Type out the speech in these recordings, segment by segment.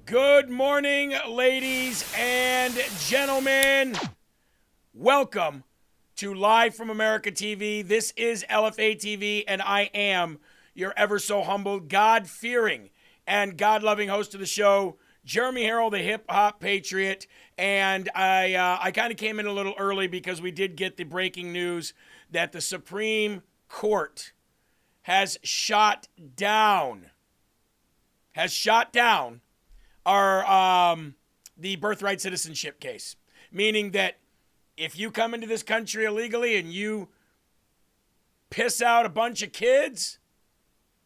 Good morning, ladies and gentlemen. Welcome to Live from America TV. This is LFA TV, and I am your ever so humble, God-fearing, and God-loving host of the show, Jeremy Harrell, the hip-hop patriot. And I kind of came in a little early because we did get the breaking news that the Supreme Court has shot down our the birthright citizenship case, meaning that if you come into this country illegally and you piss out a bunch of kids,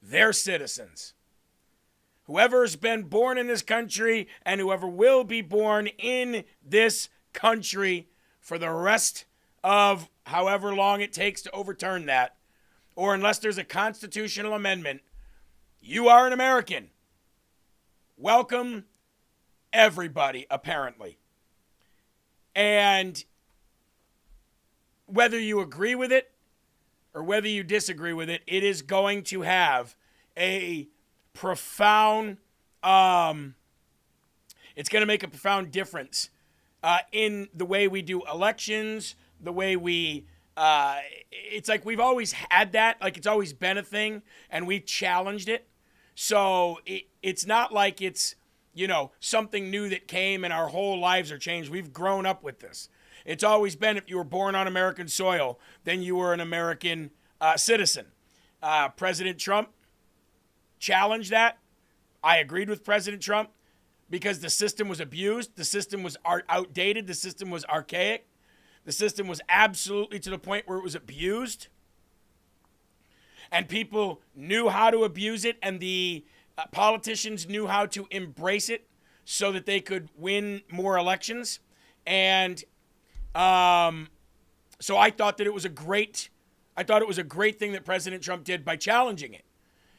they're citizens. Whoever's been born in this country and whoever will be born in this country for the rest of however long it takes to overturn that, or unless there's a constitutional amendment, you are an American. Welcome, everybody, apparently. And whether you agree with it or whether you disagree with it, it is going to have a profound, it's going to make a profound difference in the way we do elections, the way we, it's like we've always had that, like it's always been a thing, and we've challenged it. So it's not like it's, something new that came and our whole lives are changed. We've grown up with this. It's always been if you were born on American soil, then you were an American citizen. President Trump challenged that. I agreed with President Trump because the system was abused. The system was outdated. The system was archaic. The system was absolutely to the point where it was abused. And people knew how to abuse it, and the politicians knew how to embrace it so that they could win more elections. And so I thought that it was a great thing that President Trump did by challenging it,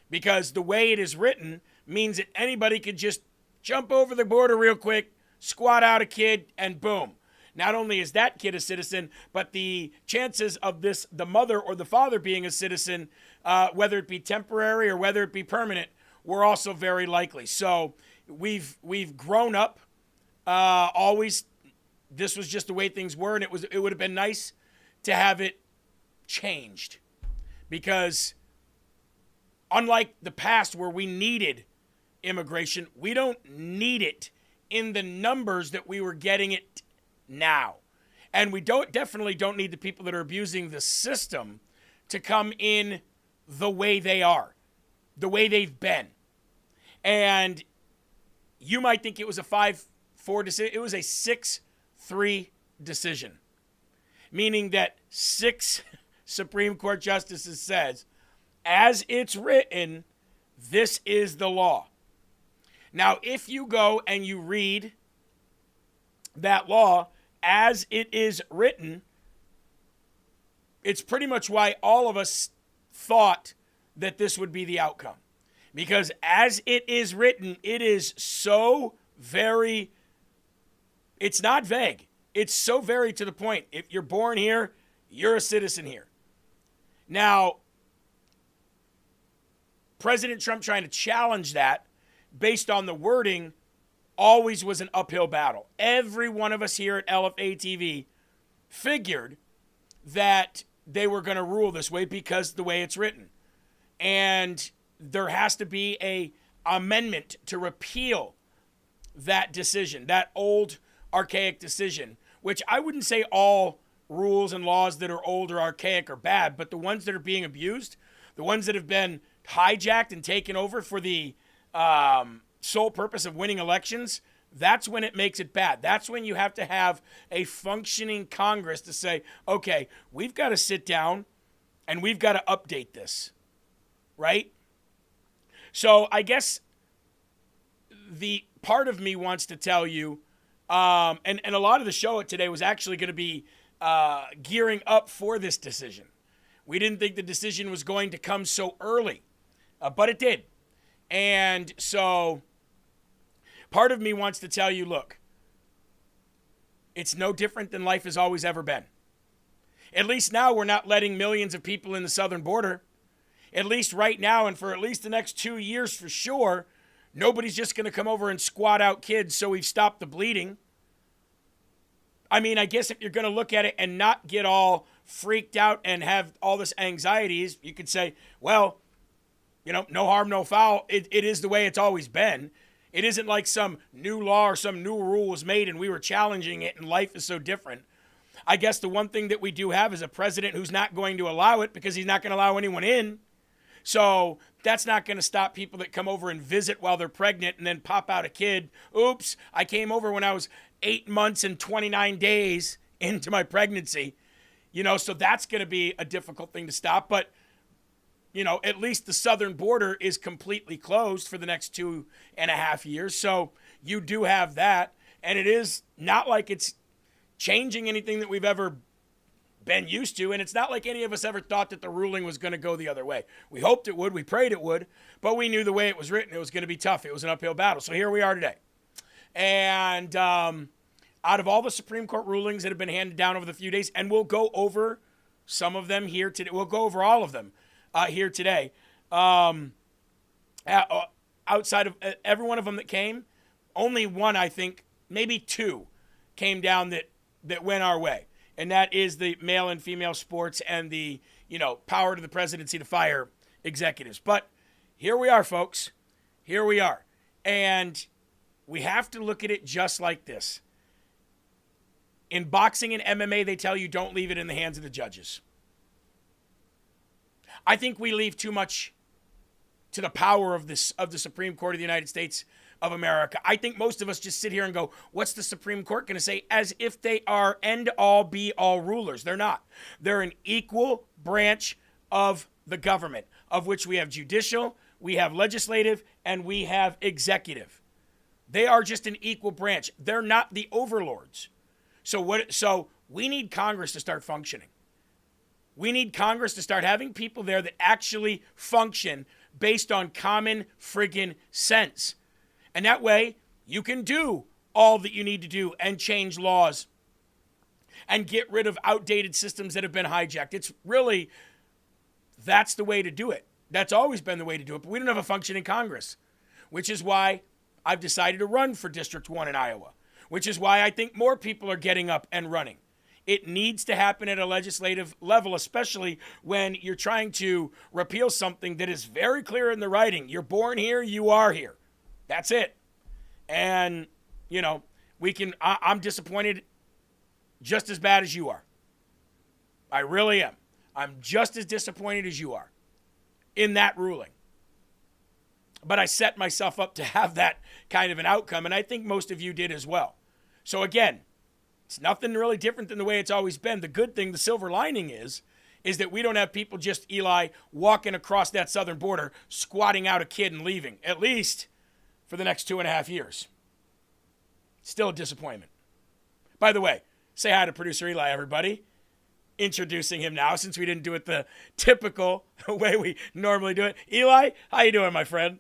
because the way it is written means that anybody could just jump over the border real quick, squat out a kid, and boom. Not only is that kid a citizen, but the chances of the mother or the father being a citizen, whether it be temporary or whether it be permanent, were also very likely. So we've grown up. Always, this was just the way things were, and it would have been nice to have it changed, because unlike the past where we needed immigration, we don't need it in the numbers that we were getting it now. And we definitely don't need the people that are abusing the system to come in the way they are, the way they've been. And you might think it was a 5-4 decision. It was a 6-3 decision, meaning that 6 Supreme Court justices says, as it's written, this is the law. Now, if you go and you read that law as it is written, it's pretty much why all of us thought that this would be the outcome. Because as it is written, it is so very, it's not vague. It's so very to the point. If you're born here, you're a citizen here. Now, President Trump trying to challenge that based on the wording always was an uphill battle. Every one of us here at LFA TV figured that they were going to rule this way because the way it's written. And there has to be a amendment to repeal that decision, that old archaic decision, which I wouldn't say all rules and laws that are old or archaic are bad, but the ones that are being abused, the ones that have been hijacked and taken over for the sole purpose of winning elections, that's when it makes it bad. That's when you have to have a functioning Congress to say, okay, we've got to sit down and we've got to update this, right? So I guess the part of me wants to tell you, and a lot of the show today was actually going to be gearing up for this decision. We didn't think the decision was going to come so early, but it did. And so part of me wants to tell you, look, it's no different than life has always ever been. At least now we're not letting millions of people in the southern border. At least right now, and for at least the next 2 years for sure, Nobody's just going to come over and squat out kids, so we've stopped the bleeding. I mean, I guess if you're going to look at it and not get all freaked out and have all this anxieties, you could say, well, no harm, no foul. It is the way it's always been. It isn't like some new law or some new rule was made and we were challenging it and life is so different. I guess the one thing that we do have is a president who's not going to allow it because he's not going to allow anyone in. So that's not going to stop people that come over and visit while they're pregnant and then pop out a kid. Oops, I came over when I was 8 months and 29 days into my pregnancy. So that's going to be a difficult thing to stop. But, at least the southern border is completely closed for the next 2.5 years. So you do have that. And it is not like it's changing anything that we've ever been used to, and it's not like any of us ever thought that the ruling was going to go the other way. We hoped it would, we prayed it would, but we knew the way it was written, it was going to be tough. It was an uphill battle. So here we are today. And out of all the Supreme Court rulings that have been handed down over the few days, and we'll go over some of them here today. We'll go over all of them here today. Outside of every one of them that came, only one, I think, maybe two, came down that went our way. And that is the male and female sports and the, power to the presidency to fire executives. But here we are, folks. Here we are. And we have to look at it just like this. In boxing and MMA, they tell you don't leave it in the hands of the judges. I think we leave too much to the power of the Supreme Court of the United States of America. I think most of us just sit here and go, what's the Supreme Court going to say? As if they are end-all, be-all rulers. They're not. They're an equal branch of the government, of which we have judicial, we have legislative, and we have executive. They are just an equal branch. They're not the overlords. So we need Congress to start functioning. We need Congress to start having people there that actually function based on common friggin' sense. And that way, you can do all that you need to do and change laws and get rid of outdated systems that have been hijacked. It's really, that's the way to do it. That's always been the way to do it. But we don't have a functioning Congress, which is why I've decided to run for District 1 in Iowa, which is why I think more people are getting up and running. It needs to happen at a legislative level, especially when you're trying to repeal something that is very clear in the writing. You're born here, you are here. That's it. And, I'm disappointed just as bad as you are. I really am. I'm just as disappointed as you are in that ruling. But I set myself up to have that kind of an outcome, and I think most of you did as well. So again, it's nothing really different than the way it's always been. The good thing, the silver lining is that we don't have people just, Eli, walking across that southern border, squatting out a kid and leaving, at least for the next 2.5 years. Still a disappointment. By the way, say hi to producer Eli, everybody. Introducing him now, since we didn't do it the typical way we normally do it. Eli, how you doing, my friend?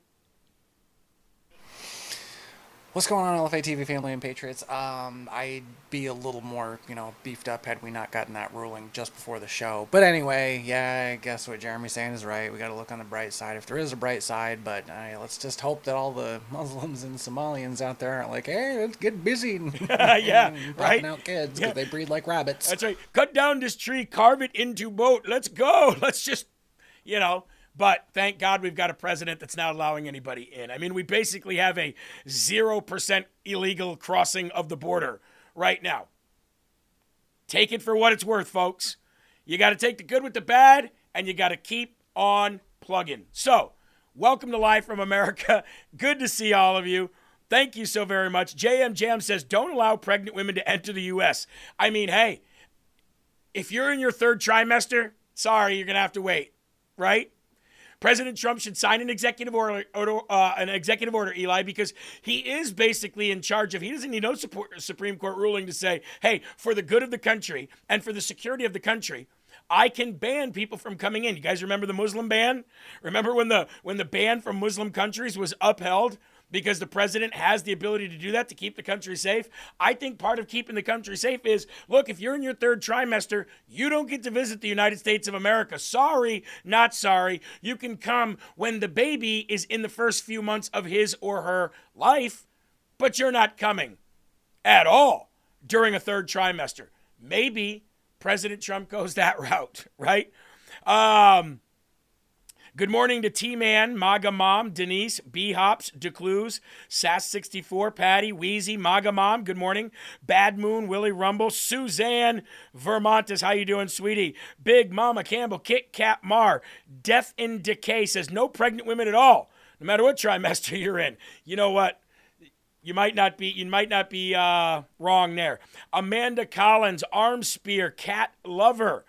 What's going on, LFA TV family and Patriots? I'd be a little more, beefed up had we not gotten that ruling just before the show. But anyway, yeah, I guess what Jeremy's saying is right. We got to look on the bright side, if there is a bright side. But let's just hope that all the Muslims and Somalians out there aren't like, hey, let's get busy and, yeah, and right? popping out kids because they breed like rabbits. That's right. Cut down this tree, carve it into boat. Let's go. Let's just, But thank God we've got a president that's not allowing anybody in. I mean, we basically have a 0% illegal crossing of the border right now. Take it for what it's worth, folks. You got to take the good with the bad, and you got to keep on plugging. So, welcome to Live from America. Good to see all of you. Thank you so very much. JM Jam says, don't allow pregnant women to enter the U.S. I mean, hey, if you're in your third trimester, sorry, you're going to have to wait, right? President Trump should sign an executive order, Eli, because he is basically in charge of, he doesn't need no Supreme Court ruling to say, hey, for the good of the country and for the security of the country, I can ban people from coming in. You guys remember the Muslim ban? Remember when the ban from Muslim countries was upheld? because the president has the ability to do that to keep the country safe. I think part of keeping the country safe is, look, if you're in your third trimester, you don't get to visit the United States of America. Sorry, not sorry. You can come when the baby is in the first few months of his or her life, but you're not coming at all during a third trimester. Maybe President Trump goes that route, right? Good morning to T-Man, MAGA Mom, Denise, B-Hops, Decluse, Sass64, Patty, Wheezy, MAGA Mom, good morning. Bad Moon, Willie Rumble, Suzanne Vermontes, how you doing, sweetie? Big Mama Campbell, Kit Kat Mar, Death in Decay says no pregnant women at all, no matter what trimester you're in. You know what? You might not be wrong there. Amanda Collins, Arm Spear, Cat Lover,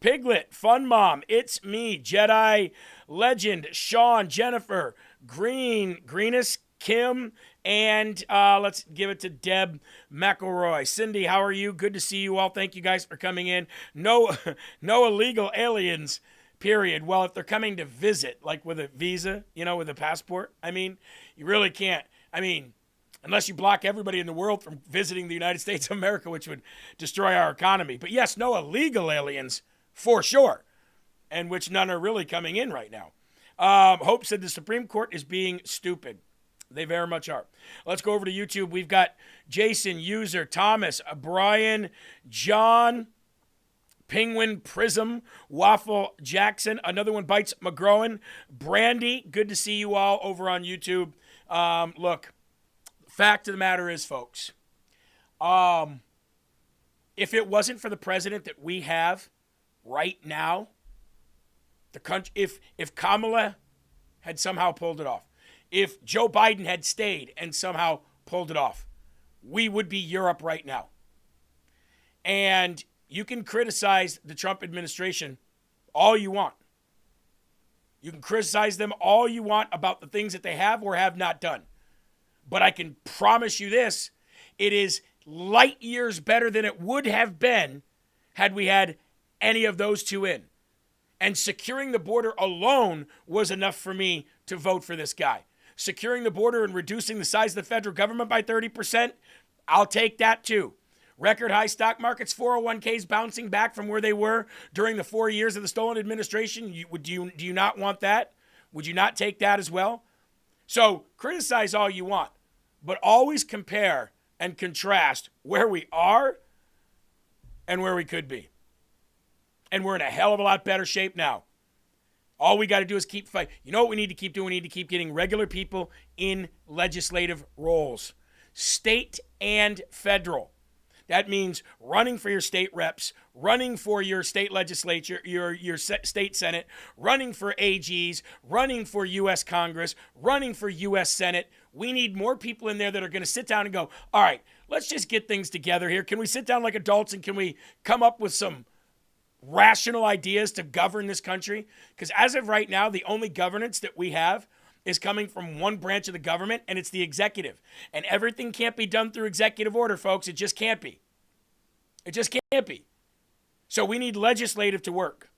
Piglet, Fun Mom, It's Me, Jedi Legend, Sean, Jennifer, Greenest, Kim, and let's give it to Deb McElroy. Cindy, how are you? Good to see you all. Thank you guys for coming in. No illegal aliens, period. Well, if they're coming to visit, like with a visa, with a passport, you really can't. Unless you block everybody in the world from visiting the United States of America, which would destroy our economy. But yes, no illegal aliens, for sure, and which none are really coming in right now. Hope said the Supreme Court is being stupid. They very much are. Let's go over to YouTube. We've got Jason, User, Thomas, Brian, John, Penguin, Prism, Waffle, Jackson, another one bites McGrowan, Brandy. Good to see you all over on YouTube. Look, fact of the matter is, folks, if it wasn't for the president that we have right now, the country, if Kamala had somehow pulled it off, if Joe Biden had stayed and somehow pulled it off, we would be Europe right now. And you can criticize the Trump administration all you want. You can criticize them all you want about the things that they have or have not done. But I can promise you this, it is light years better than it would have been had we had any of those two in. And securing the border alone was enough for me to vote for this guy. Securing the border and reducing the size of the federal government by 30%, I'll take that too. Record high stock markets, 401ks bouncing back from where they were during the 4 years of the stolen administration. Do you not want that? Would you not take that as well? So criticize all you want, but always compare and contrast where we are and where we could be. And we're in a hell of a lot better shape now. All we got to do is keep fighting. You know what we need to keep doing? We need to keep getting regular people in legislative roles, state and federal. That means running for your state reps, running for your state legislature, your state senate, running for AGs, running for U.S. Congress, running for U.S. Senate. We need more people in there that are going to sit down and go, all right, let's just get things together here. Can we sit down like adults and can we come up with some rational ideas to govern this country? Because as of right now, the only governance that we have is coming from one branch of the government, and it's the executive. And everything can't be done through executive order, folks. It just can't be. It just can't be. So we need legislative to work.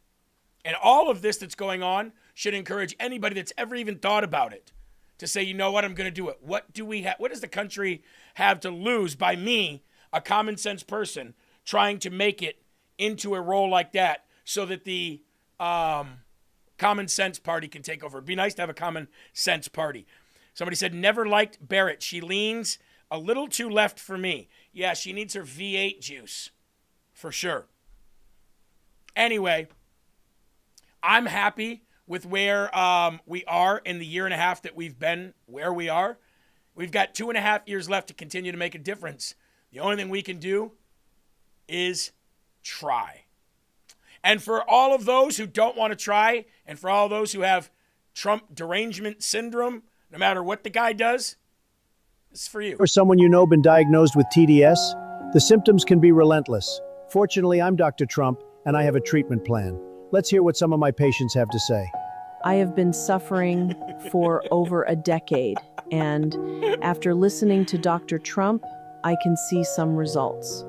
And all of this that's going on should encourage anybody that's ever even thought about it to say, you know what, I'm going to do it. What do we have? What does the country have to lose by me, a common sense person, trying to make it into a role like that so that the common sense party can take over? It'd be nice to have a common sense party. Somebody said, never liked Barrett. She leans a little too left for me. Yeah, she needs her V8 juice, for sure. Anyway, I'm happy with where we are in the year and a half that we've been where we are. We've got 2.5 years left to continue to make a difference. The only thing we can do is try. And for all of those who don't want to try, and for all those who have Trump derangement syndrome, no matter what the guy does, this is for you. For someone you know been diagnosed with TDS, the symptoms can be relentless. Fortunately, I'm Dr. Trump, and I have a treatment plan. Let's hear what some of my patients have to say. I have been suffering for over a decade, and after listening to Dr. Trump, I can see some results.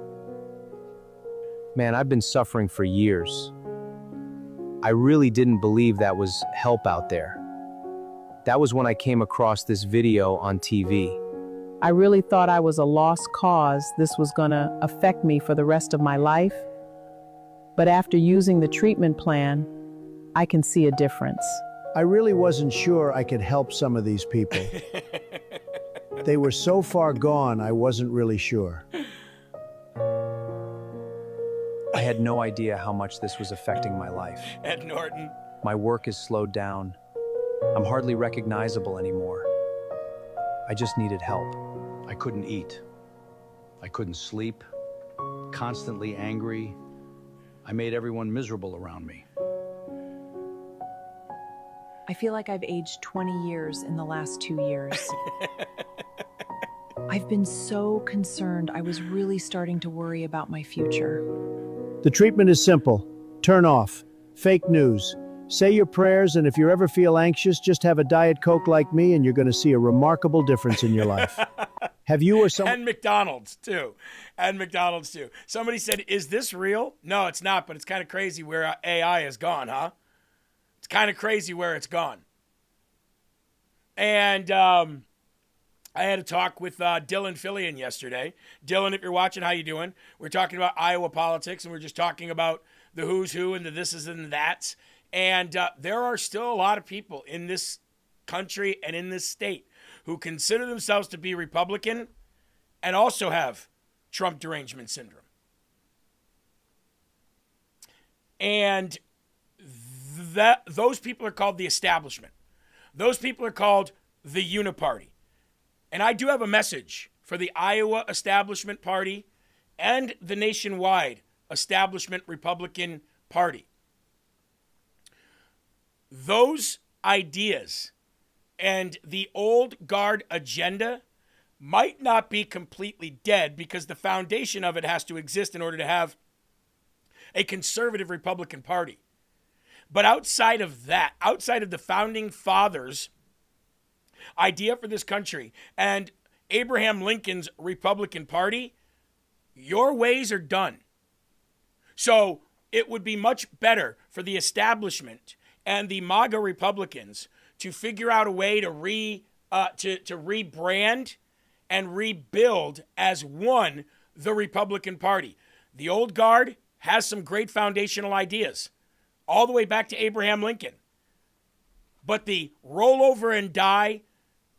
Man, I've been suffering for years. I really didn't believe that was help out there. That was when I came across this video on TV. I really thought I was a lost cause. This was gonna affect me for the rest of my life. But after using the treatment plan, I can see a difference. I really wasn't sure I could help some of these people. They were so far gone, I wasn't really sure. I had no idea how much this was affecting my life. Ed Norton. My work is slowed down. I'm hardly recognizable anymore. I just needed help. I couldn't eat. I couldn't sleep. Constantly angry. I made everyone miserable around me. I feel like I've aged 20 years in the last 2 years. I've been so concerned. I was really starting to worry about my future. The treatment is simple. Turn off. Fake news. Say your prayers, and if you ever feel anxious, just have a Diet Coke like me, and you're going to see a remarkable difference in your life. Have you or someone... And McDonald's, too. Somebody said, is this real? No, it's not, but it's kind of crazy where AI has gone, huh? It's kind of crazy where it's gone. And I had a talk with Dylan Fillion yesterday. Dylan, if you're watching, how you doing? We're talking about Iowa politics, and we're just talking about the who's who and the thises and the that's. And there are still a lot of people in this country and in this state who consider themselves to be Republican and also have Trump derangement syndrome. And those people are called the establishment. Those people are called the Uniparty. And I do have a message for the Iowa Establishment Party and the nationwide Establishment Republican Party. Those ideas and the old guard agenda might not be completely dead because the foundation of it has to exist in order to have a conservative Republican Party. But outside of that, outside of the founding fathers' idea for this country and Abraham Lincoln's Republican Party, your ways are done. So it would be much better for the establishment and the MAGA Republicans to figure out a way to rebrand and rebuild as one the Republican Party. The old guard has some great foundational ideas, all the way back to Abraham Lincoln. But the roll over and die,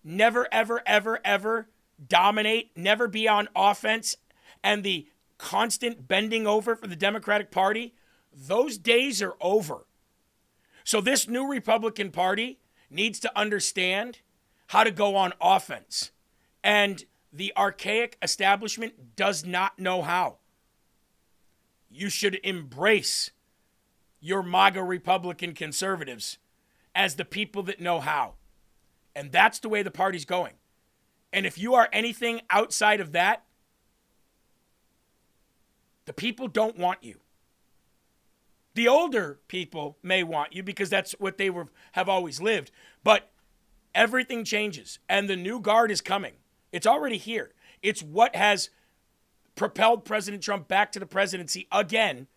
never, ever, ever, ever dominate, never be on offense, and the constant bending over for the Democratic Party, those days are over. So this new Republican Party needs to understand how to go on offense. And the archaic establishment does not know how. You should embrace your MAGA Republican conservatives as the people that know how. And that's the way the party's going. And if you are anything outside of that, the people don't want you. The older people may want you because that's what they have always lived. But everything changes, and the new guard is coming. It's already here. It's what has propelled President Trump back to the presidency again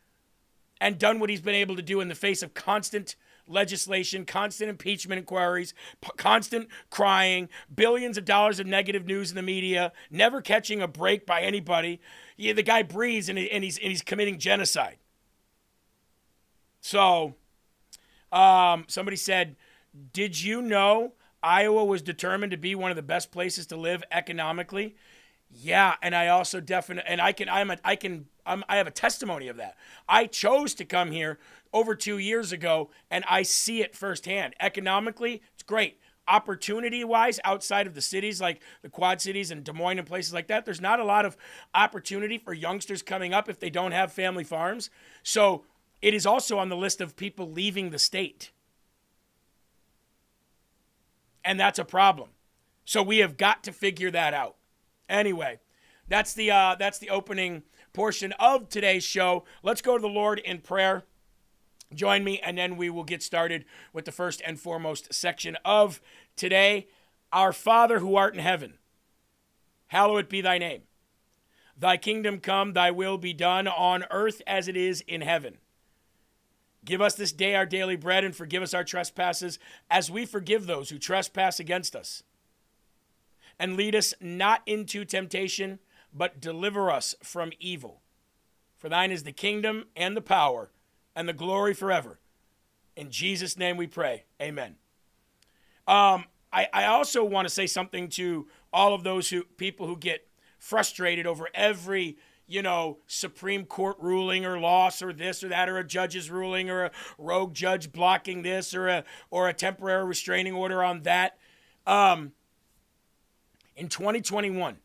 and done what he's been able to do in the face of constant legislation, constant impeachment inquiries, constant crying, billions of dollars of negative news in the media, never catching a break by anybody. Yeah, the guy breathes and he's committing genocide. So, somebody said, did you know Iowa was determined to be one of the best places to live economically? Yeah, and I also I have a testimony of that. I chose to come here over 2 years ago, and I see it firsthand. Economically, it's great. Opportunity-wise, outside of the cities like the Quad Cities and Des Moines and places like that, there's not a lot of opportunity for youngsters coming up if they don't have family farms. So it is also on the list of people leaving the state. And that's a problem. So we have got to figure that out. Anyway, that's the opening portion of today's show. Let's go to the Lord in prayer. Join me, and then we will get started with the first and foremost section of today. Our Father who art in heaven, hallowed be thy name. Thy kingdom come, thy will be done on earth as it is in heaven. Give us this day our daily bread, and forgive us our trespasses as we forgive those who trespass against us. And lead us not into temptation, but deliver us from evil. For thine is the kingdom and the power and the glory forever. In Jesus' name we pray. Amen. I also want to say something to all of those people who get frustrated over every Supreme Court ruling or loss or this or that, or a judge's ruling or a rogue judge blocking this or a temporary restraining order on that. In 2021,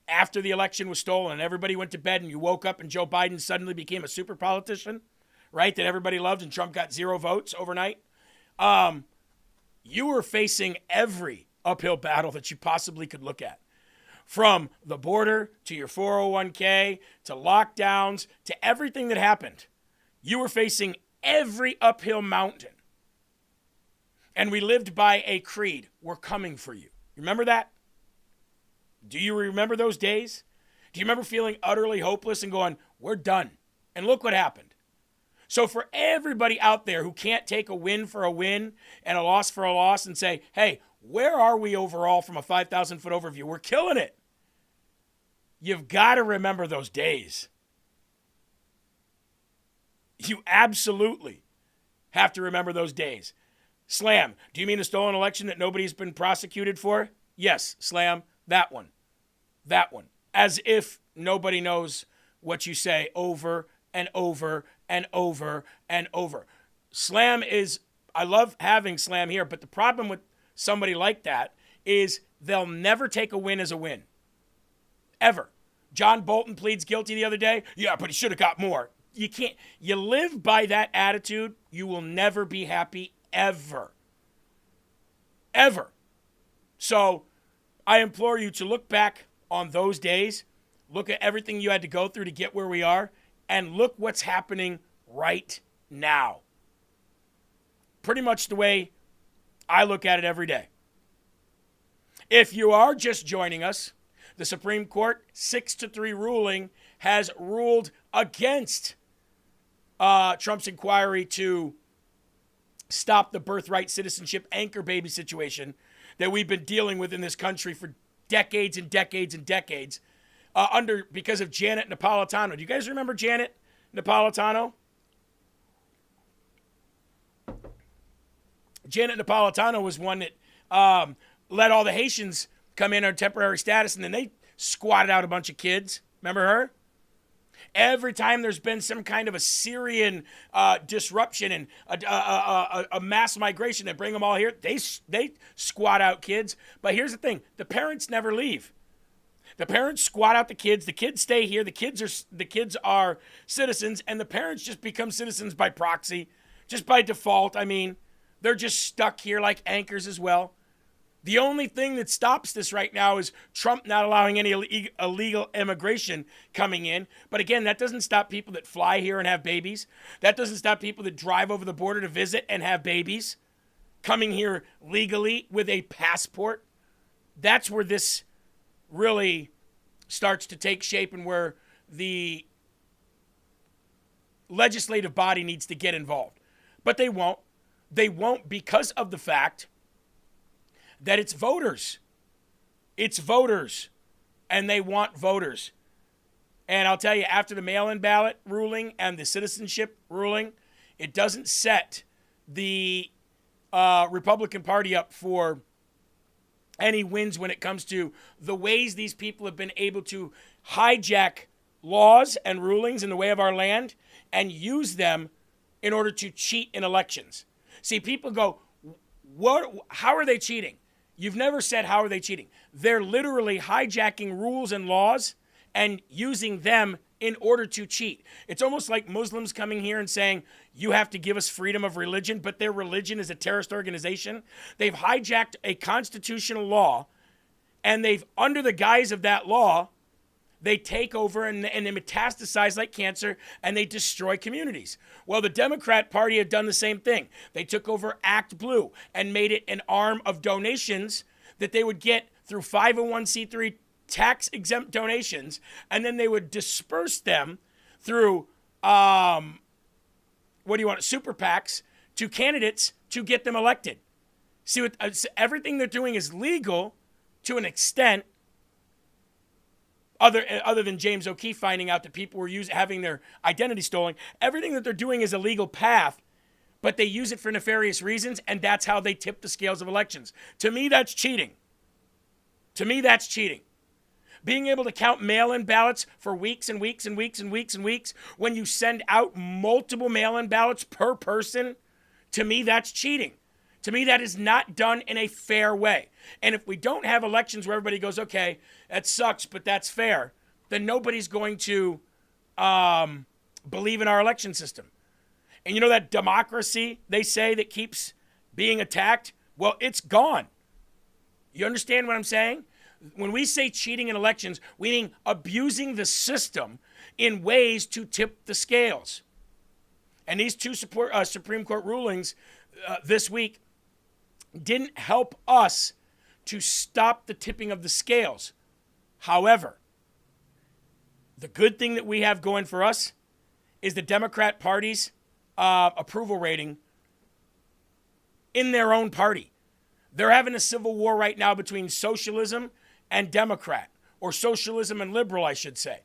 after the election was stolen and everybody went to bed and you woke up and Joe Biden suddenly became a super politician, right, that everybody loved, and Trump got 0 votes overnight, you were facing every uphill battle that you possibly could look at. From the border to your 401k to lockdowns to everything that happened, you were facing every uphill mountain. And we lived by a creed: we're coming for you. Remember that? Do you remember those days? Do you remember feeling utterly hopeless and going, we're done? And look what happened. So for everybody out there who can't take a win for a win and a loss for a loss and say, hey, where are we overall from a 5,000-foot overview? We're killing it. You've got to remember those days. You absolutely have to remember those days. Slam, do you mean a stolen election that nobody's been prosecuted for? Yes, Slam, that one. That one. As if nobody knows what you say over and over and over and over. Slam is, I love having Slam here, but the problem with somebody like that is they'll never take a win as a win. Ever. John Bolton pleads guilty the other day. Yeah, but he should have got more. You can't. You live by that attitude, you will never be happy ever. Ever. So I implore you to look back on those days, look at everything you had to go through to get where we are, and look what's happening right now. Pretty much the way I look at it every day. If you are just joining us, the Supreme Court 6-3 ruling has ruled against Trump's inquiry to stop the birthright citizenship anchor baby situation that we've been dealing with in this country for decades and decades and decades because of Janet Napolitano. Do you guys remember Janet Napolitano? Janet Napolitano was one that let all the Haitians come in on temporary status, and then they squatted out a bunch of kids. Remember her? Every time there's been some kind of a Syrian disruption and a mass migration that bring them all here, they squat out kids. But here's the thing. The parents never leave. The parents squat out the kids stay here, the kids are citizens, and the parents just become citizens by proxy, just by default. I mean, they're just stuck here like anchors as well. The only thing that stops this right now is Trump not allowing any illegal immigration coming in. But again, that doesn't stop people that fly here and have babies. That doesn't stop people that drive over the border to visit and have babies coming here legally with a passport. That's where this really starts to take shape and where the legislative body needs to get involved. But they won't. They won't because of the fact that it's voters. It's voters, and they want voters. And I'll tell you, after the mail-in ballot ruling and the citizenship ruling, it doesn't set the Republican Party up for any wins when it comes to the ways these people have been able to hijack laws and rulings in the way of our land and use them in order to cheat in elections. See, people go, how are they cheating? You've never said, how are they cheating? They're literally hijacking rules and laws and using them in order to cheat. It's almost like Muslims coming here and saying, you have to give us freedom of religion, but their religion is a terrorist organization. They've hijacked a constitutional law, and they've, under the guise of that law, they take over and they metastasize like cancer, and they destroy communities. Well, the Democrat Party had done the same thing. They took over Act Blue and made it an arm of donations that they would get through 501c3 tax-exempt donations, and then they would disperse them through super PACs to candidates to get them elected. See, everything they're doing is legal to an extent, other than James O'Keefe finding out that people were having their identity stolen. Everything that they're doing is a legal path, but they use it for nefarious reasons, and that's how they tip the scales of elections. To me, that's cheating. Being able to count mail-in ballots for weeks and weeks and weeks and weeks and weeks when you send out multiple mail-in ballots per person, to me, that's cheating. To me, that is not done in a fair way. And if we don't have elections where everybody goes, okay, that sucks, but that's fair, then nobody's going to believe in our election system. And you know that democracy, they say, that keeps being attacked? Well, it's gone. You understand what I'm saying? When we say cheating in elections, we mean abusing the system in ways to tip the scales. And these two Supreme Court rulings this week didn't help us to stop the tipping of the scales. However, the good thing that we have going for us is the Democrat Party's approval rating in their own party. They're having a civil war right now between socialism and Democrat, or socialism and liberal, I should say.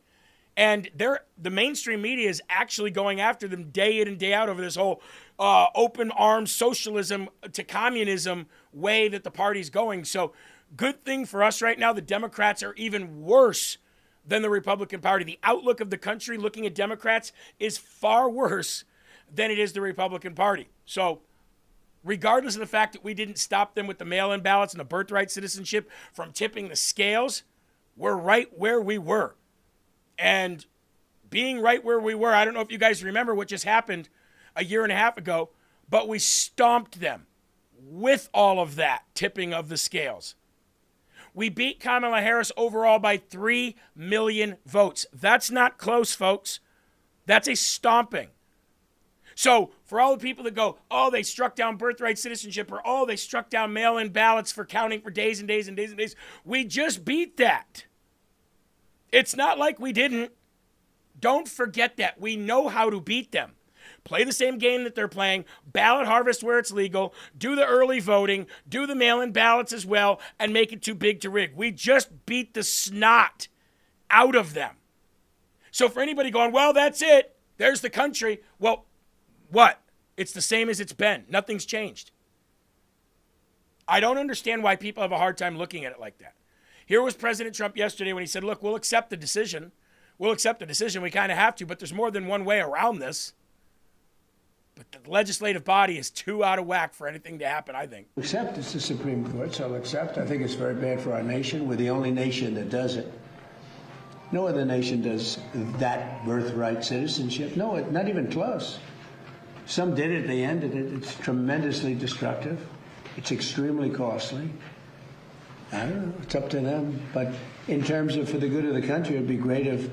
And the mainstream media is actually going after them day in and day out over this whole open arms socialism to communism way that the party's going. So good thing for us right now, the Democrats are even worse than the Republican Party. The outlook of the country looking at Democrats is far worse than it is the Republican Party. So regardless of the fact that we didn't stop them with the mail-in ballots and the birthright citizenship from tipping the scales, we're right where we were. And being right where we were, I don't know if you guys remember what just happened a year and a half ago, but we stomped them with all of that tipping of the scales. We beat Kamala Harris overall by 3 million votes. That's not close, folks. That's a stomping. So for all the people that go, oh, they struck down birthright citizenship, or oh, they struck down mail-in ballots for counting for days and days and days and days, we just beat that. It's not like we didn't. Don't forget that. We know how to beat them. Play the same game that they're playing, ballot harvest where it's legal, do the early voting, do the mail-in ballots as well, and make it too big to rig. We just beat the snot out of them. So for anybody going, well, that's it, there's the country, well, what? It's the same as it's been. Nothing's changed. I don't understand why people have a hard time looking at it like that. Here was President Trump yesterday when he said, look, we'll accept the decision. We'll accept the decision. We kind of have to, but there's more than one way around this. But the legislative body is too out of whack for anything to happen, I think. Accept it's the Supreme Court, so I'll accept. I think it's very bad for our nation. We're the only nation that does it. No other nation does that birthright citizenship. No, not even close. Some did it, they ended it. It's tremendously destructive. It's extremely costly. I don't know, it's up to them. But in terms of for the good of the country, it'd be great if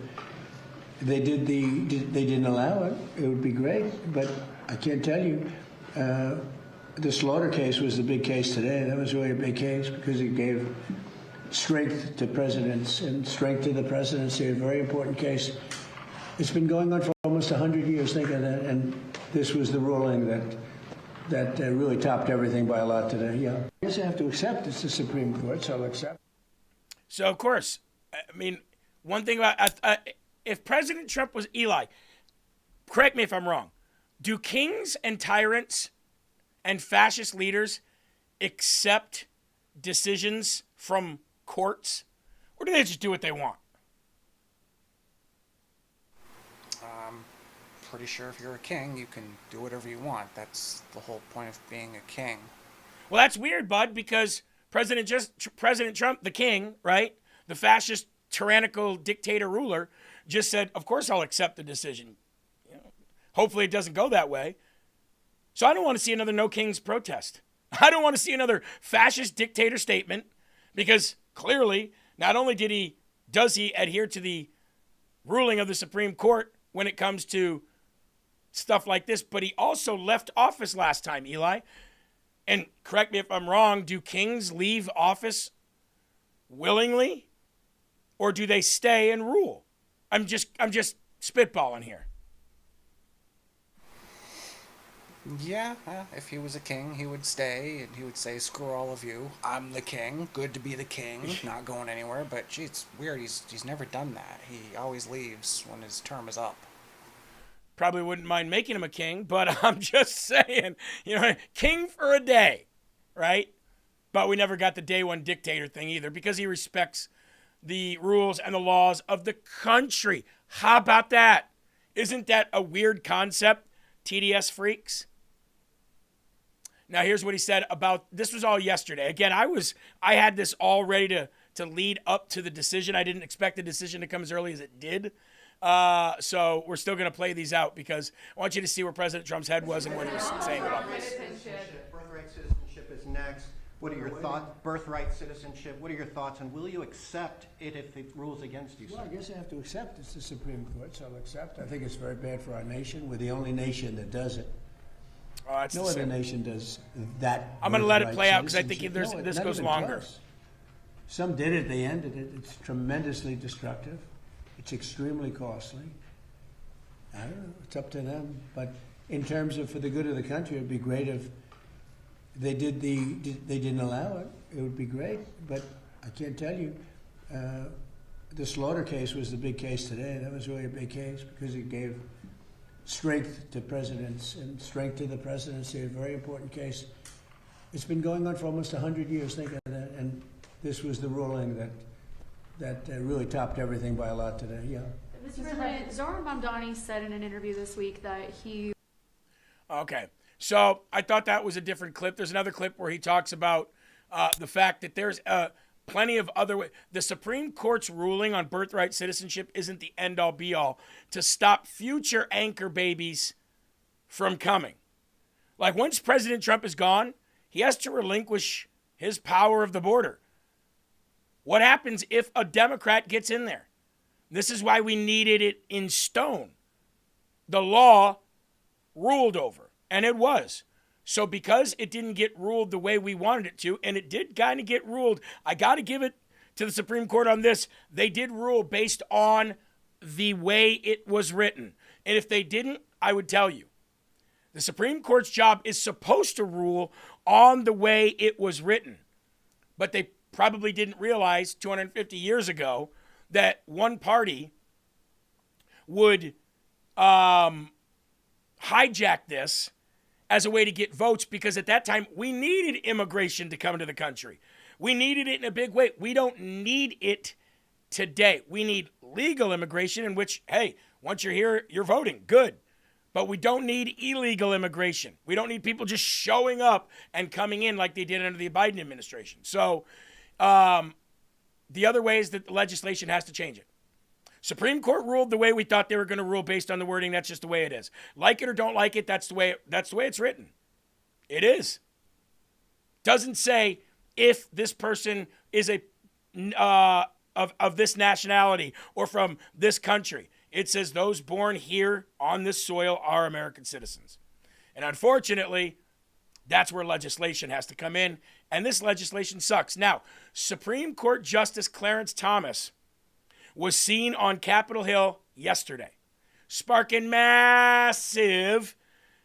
they didn't allow it. It would be great. But I can't tell you, the Slaughter case was the big case today. That was really a big case because it gave strength to presidents and strength to the presidency, a very important case. It's been going on for almost 100 years, think of that. And this was the ruling that really topped everything by a lot today, yeah. I guess I have to accept it's the Supreme Court, so I'll accept. So, of course, I mean, one thing about, if President Trump was Eli, correct me if I'm wrong, do kings and tyrants and fascist leaders accept decisions from courts, or do they just do what they want? Pretty sure if you're a king, you can do whatever you want. That's the whole point of being a king. Well, that's weird, bud, because President Trump, the king, right, the fascist, tyrannical dictator ruler, just said, of course I'll accept the decision. You know, hopefully it doesn't go that way. So I don't want to see another no kings protest. I don't want to see another fascist dictator statement, because clearly not only does he adhere to the ruling of the Supreme Court when it comes to stuff like this, but he also left office last time, Eli. And correct me if I'm wrong, do kings leave office willingly, or do they stay and rule? I'm just spitballing here. Yeah, if he was a king, he would stay and he would say, "Screw all of you. I'm the king. Good to be the king. Not going anywhere." But gee, it's weird. He's never done that. He always leaves when his term is up. Probably wouldn't mind making him a king, but I'm just saying, king for a day, right? But we never got the day one dictator thing either because he respects the rules and the laws of the country. How about that? Isn't that a weird concept, TDS freaks? Now, here's what he said about, this was all yesterday. Again, I had this all ready to lead up to the decision. I didn't expect the decision to come as early as it did. So we're still going to play these out because I want you to see where President Trump's head was and what he was saying about this. Birthright citizenship is next. What are your thoughts? Birthright citizenship. What are your thoughts, and will you accept it if it rules against you? Well, I guess I have to accept. It's the Supreme Court, so I'll accept. I think it's very bad for our nation. We're the only nation that does it. Oh, that's no other nation does that. I'm going to let it play out because I think this goes longer. Close. Some did it. They ended it. It's tremendously destructive. It's extremely costly. I don't know. It's up to them. But in terms of for the good of the country, it'd be great if they didn't allow it. It would be great. But I can't tell you. The Slaughter case was the big case today. That was really a big case because it gave strength to presidents and strength to the presidency. A very important case. It's been going on for almost 100 years. Think of that. And this was the ruling that really topped everything by a lot today. Yeah. Mr. President, Zoran Mamdani said in an interview this week that he... Okay. So I thought that was a different clip. There's another clip where he talks about the fact that there's plenty of other ways. The Supreme Court's ruling on birthright citizenship isn't the end-all, be-all to stop future anchor babies from coming. Like once President Trump is gone, he has to relinquish his power of the border. What happens if a Democrat gets in there? This is why we needed it in stone. The law ruled over, and it was. So because it didn't get ruled the way we wanted it to, and it did kind of get ruled, I got to give it to the Supreme Court on this. They did rule based on the way it was written. And if they didn't, I would tell you. The Supreme Court's job is supposed to rule on the way it was written. But they probably didn't realize 250 years ago that one party would hijack this as a way to get votes because at that time we needed immigration to come into the country. We needed it in a big way. We don't need it today. We need legal immigration in which, hey, once you're here, you're voting. Good. But we don't need illegal immigration. We don't need people just showing up and coming in like they did under the Biden administration. So the other way is that the legislation has to change it. Supreme Court ruled the way we thought they were going to rule based on the wording. That's just the way it is. Like it or don't like it, that's the way it's written. It is. Doesn't say if this person is of this nationality or from this country. It says those born here on this soil are American citizens. And unfortunately, that's where legislation has to come in. And this legislation sucks. Now, Supreme Court Justice Clarence Thomas was seen on Capitol Hill yesterday, sparking massive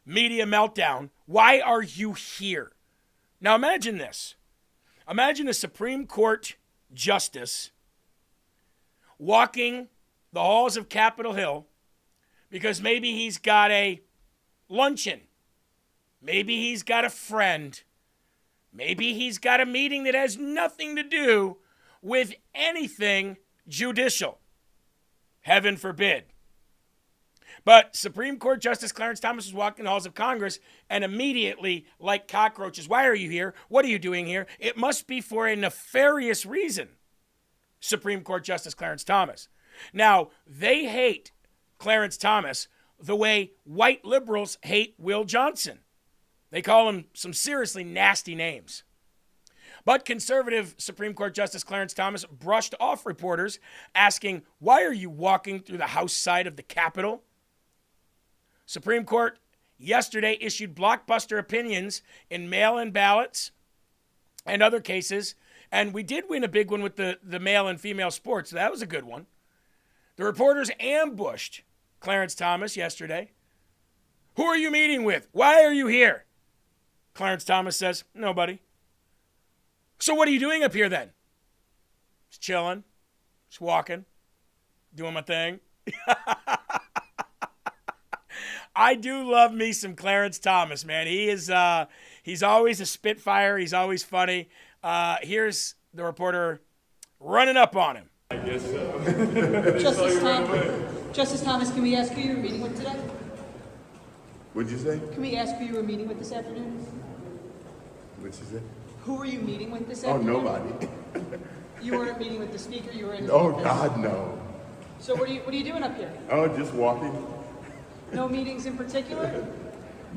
media meltdown. Why are you here? Now imagine this. Imagine a Supreme Court justice walking the halls of Capitol Hill because maybe he's got a luncheon. Maybe he's got a friend. Maybe he's got a meeting that has nothing to do with anything judicial. Heaven forbid. But Supreme Court Justice Clarence Thomas was walking the halls of Congress and immediately, like cockroaches, why are you here? What are you doing here? It must be for a nefarious reason. Supreme Court Justice Clarence Thomas. Now, they hate Clarence Thomas the way white liberals hate Will Johnson. They call him some seriously nasty names. But conservative Supreme Court Justice Clarence Thomas brushed off reporters asking, why are you walking through the House side of the Capitol? Supreme Court yesterday issued blockbuster opinions in mail-in ballots and other cases. And we did win a big one with the male and female sports. So that was a good one. The reporters ambushed Clarence Thomas yesterday, Who are you meeting with? Why are you here? Clarence Thomas says, nobody. So what are you doing up here then? Just chilling, just walking, doing my thing. I do love me some Clarence Thomas, man. He's always a spitfire. He's always funny. Here's the reporter running up on him. I guess so. Justice Thomas, can we ask who you were meeting with today? What'd you say? Can we ask who you were meeting with this afternoon? What'd you say? Who were you meeting with this Oh, afternoon? nobody. You weren't meeting with the speaker, you were in his Oh, office. God, no. So what are you doing up here? Oh, just walking. No meetings in particular?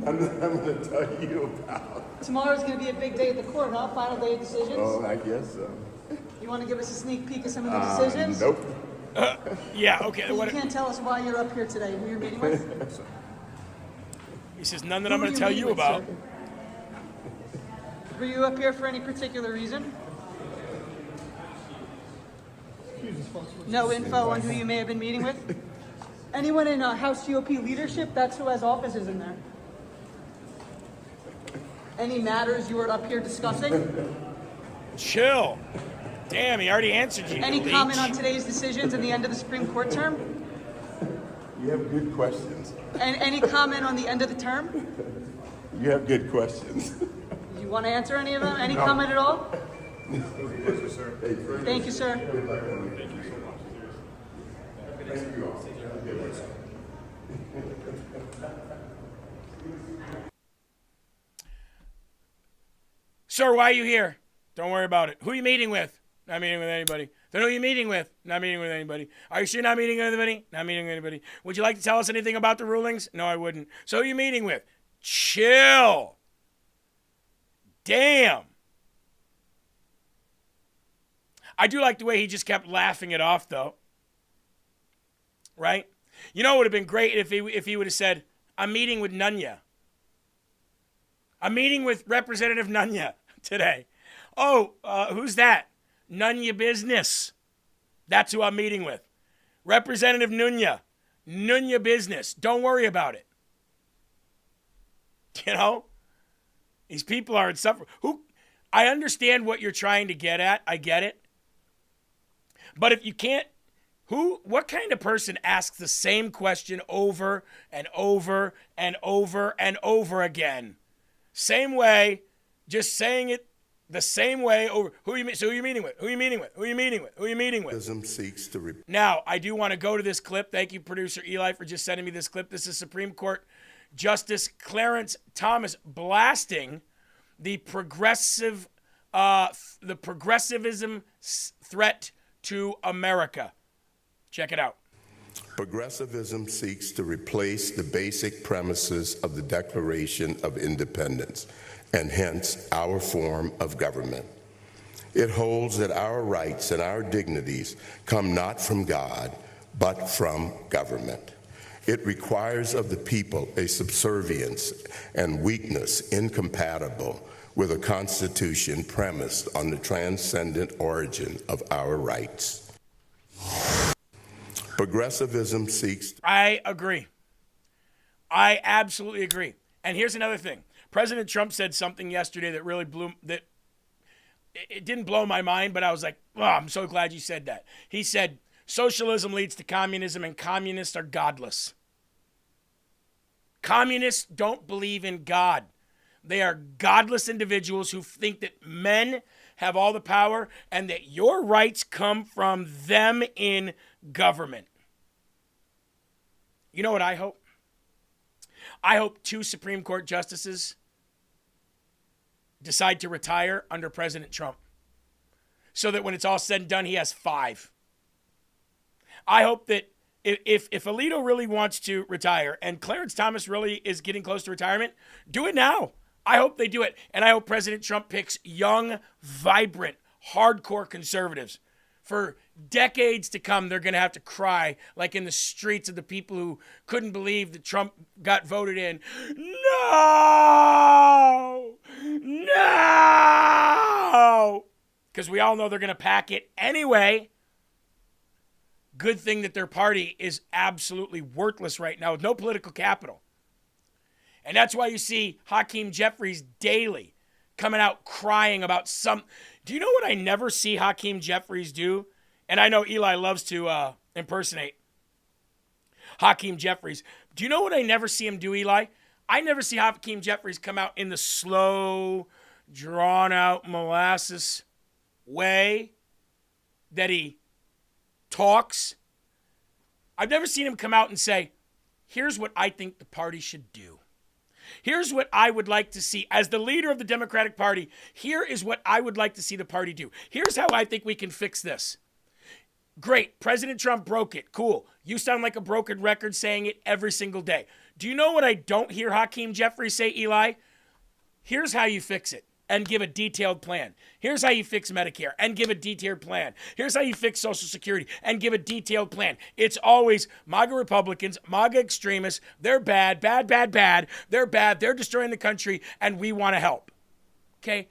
I'm going to tell you about. Tomorrow's going to be a big day at the court, huh? Final day of decisions? Oh, I guess so. You want to give us a sneak peek of some of the decisions? Nope. Yeah, okay. You can't tell us why you're up here today, who you're meeting with? He says, none that Who I'm were going to tell meeting you with, about. sir? Were you up here for any particular reason? No info on who you may have been meeting with? Anyone in House GOP leadership? That's who has offices in there. Any matters you were up here discussing? Chill. Damn, he already answered you. Any leech. comment on today's decisions and the end of the Supreme Court term? You have good questions. And any comment on the end of the term? You have good questions. You want to answer any of them? Any No. comment at all? Yes, sir. Thank you, sir. Thank you all. Sir, why are you here? Don't worry about it. Who are you meeting with? Not meeting with anybody. Then who are you meeting with? Not meeting with anybody. Are you sure you're not meeting with anybody? Not meeting with anybody. Would you like to tell us anything about the rulings? No, I wouldn't. So who are you meeting with? Chill. Damn. I do like the way he just kept laughing it off, though. Right? You know, it would have been great if he would have said, I'm meeting with Nunya. I'm meeting with Representative Nunya today. Oh, who's that? None your business. That's who I'm meeting with. Representative Nunya. None your business. Don't worry about it. You know? These people are insufferable. I understand what you're trying to get at. I get it. But if you can't, what kind of person asks the same question over and over and over and over again? Same way, just saying it the same way over. So who are you meeting with? Who are you meeting with? Who are you meeting with? Who are you meeting with? Seeks to Now, I do want to go to this clip. Thank you, producer Eli, for just sending me this clip. This is Supreme Court Justice Clarence Thomas blasting the progressivism threat to America. Check it out. Progressivism seeks to replace the basic premises of the Declaration of Independence, and hence our form of government. It holds that our rights and our dignities come not from God, but from government. It requires of the people a subservience and weakness incompatible with a constitution premised on the transcendent origin of our rights. Progressivism seeks... I agree. I absolutely agree. And here's another thing. President Trump said something yesterday that really it didn't blow my mind, but I was like, oh, I'm so glad you said that. He said, socialism leads to communism and communists are godless. Communists don't believe in God. They are godless individuals who think that men have all the power and that your rights come from them in government. You know what I hope? I hope 2 Supreme Court justices decide to retire under President Trump so that when it's all said and done, he has 5. I hope that if Alito really wants to retire and Clarence Thomas really is getting close to retirement, do it now. I hope they do it. And I hope President Trump picks young, vibrant, hardcore conservatives. For decades to come, they're going to have to cry like in the streets of the people who couldn't believe that Trump got voted in. No! No! Because we all know they're going to pack it anyway. Good thing that their party is absolutely worthless right now with no political capital. And that's why you see Hakeem Jeffries daily coming out crying about some. Do you know what I never see Hakeem Jeffries do? And I know Eli loves to impersonate Hakeem Jeffries. Do you know what I never see him do, Eli? I never see Hakeem Jeffries come out in the slow, drawn-out molasses way that he talks. I've never seen him come out and say, here's what I think the party should do. Here's what I would like to see. As the leader of the Democratic Party, here is what I would like to see the party do. Here's how I think we can fix this. Great. President Trump broke it. Cool. You sound like a broken record saying it every single day. Do you know what I don't hear Hakeem Jeffries say, Eli? Here's how you fix it and give a detailed plan. Here's how you fix Medicare and give a detailed plan. Here's how you fix Social Security and give a detailed plan. It's always MAGA Republicans, MAGA extremists. They're bad, bad, bad, bad. They're bad. They're destroying the country and we want to help. Okay?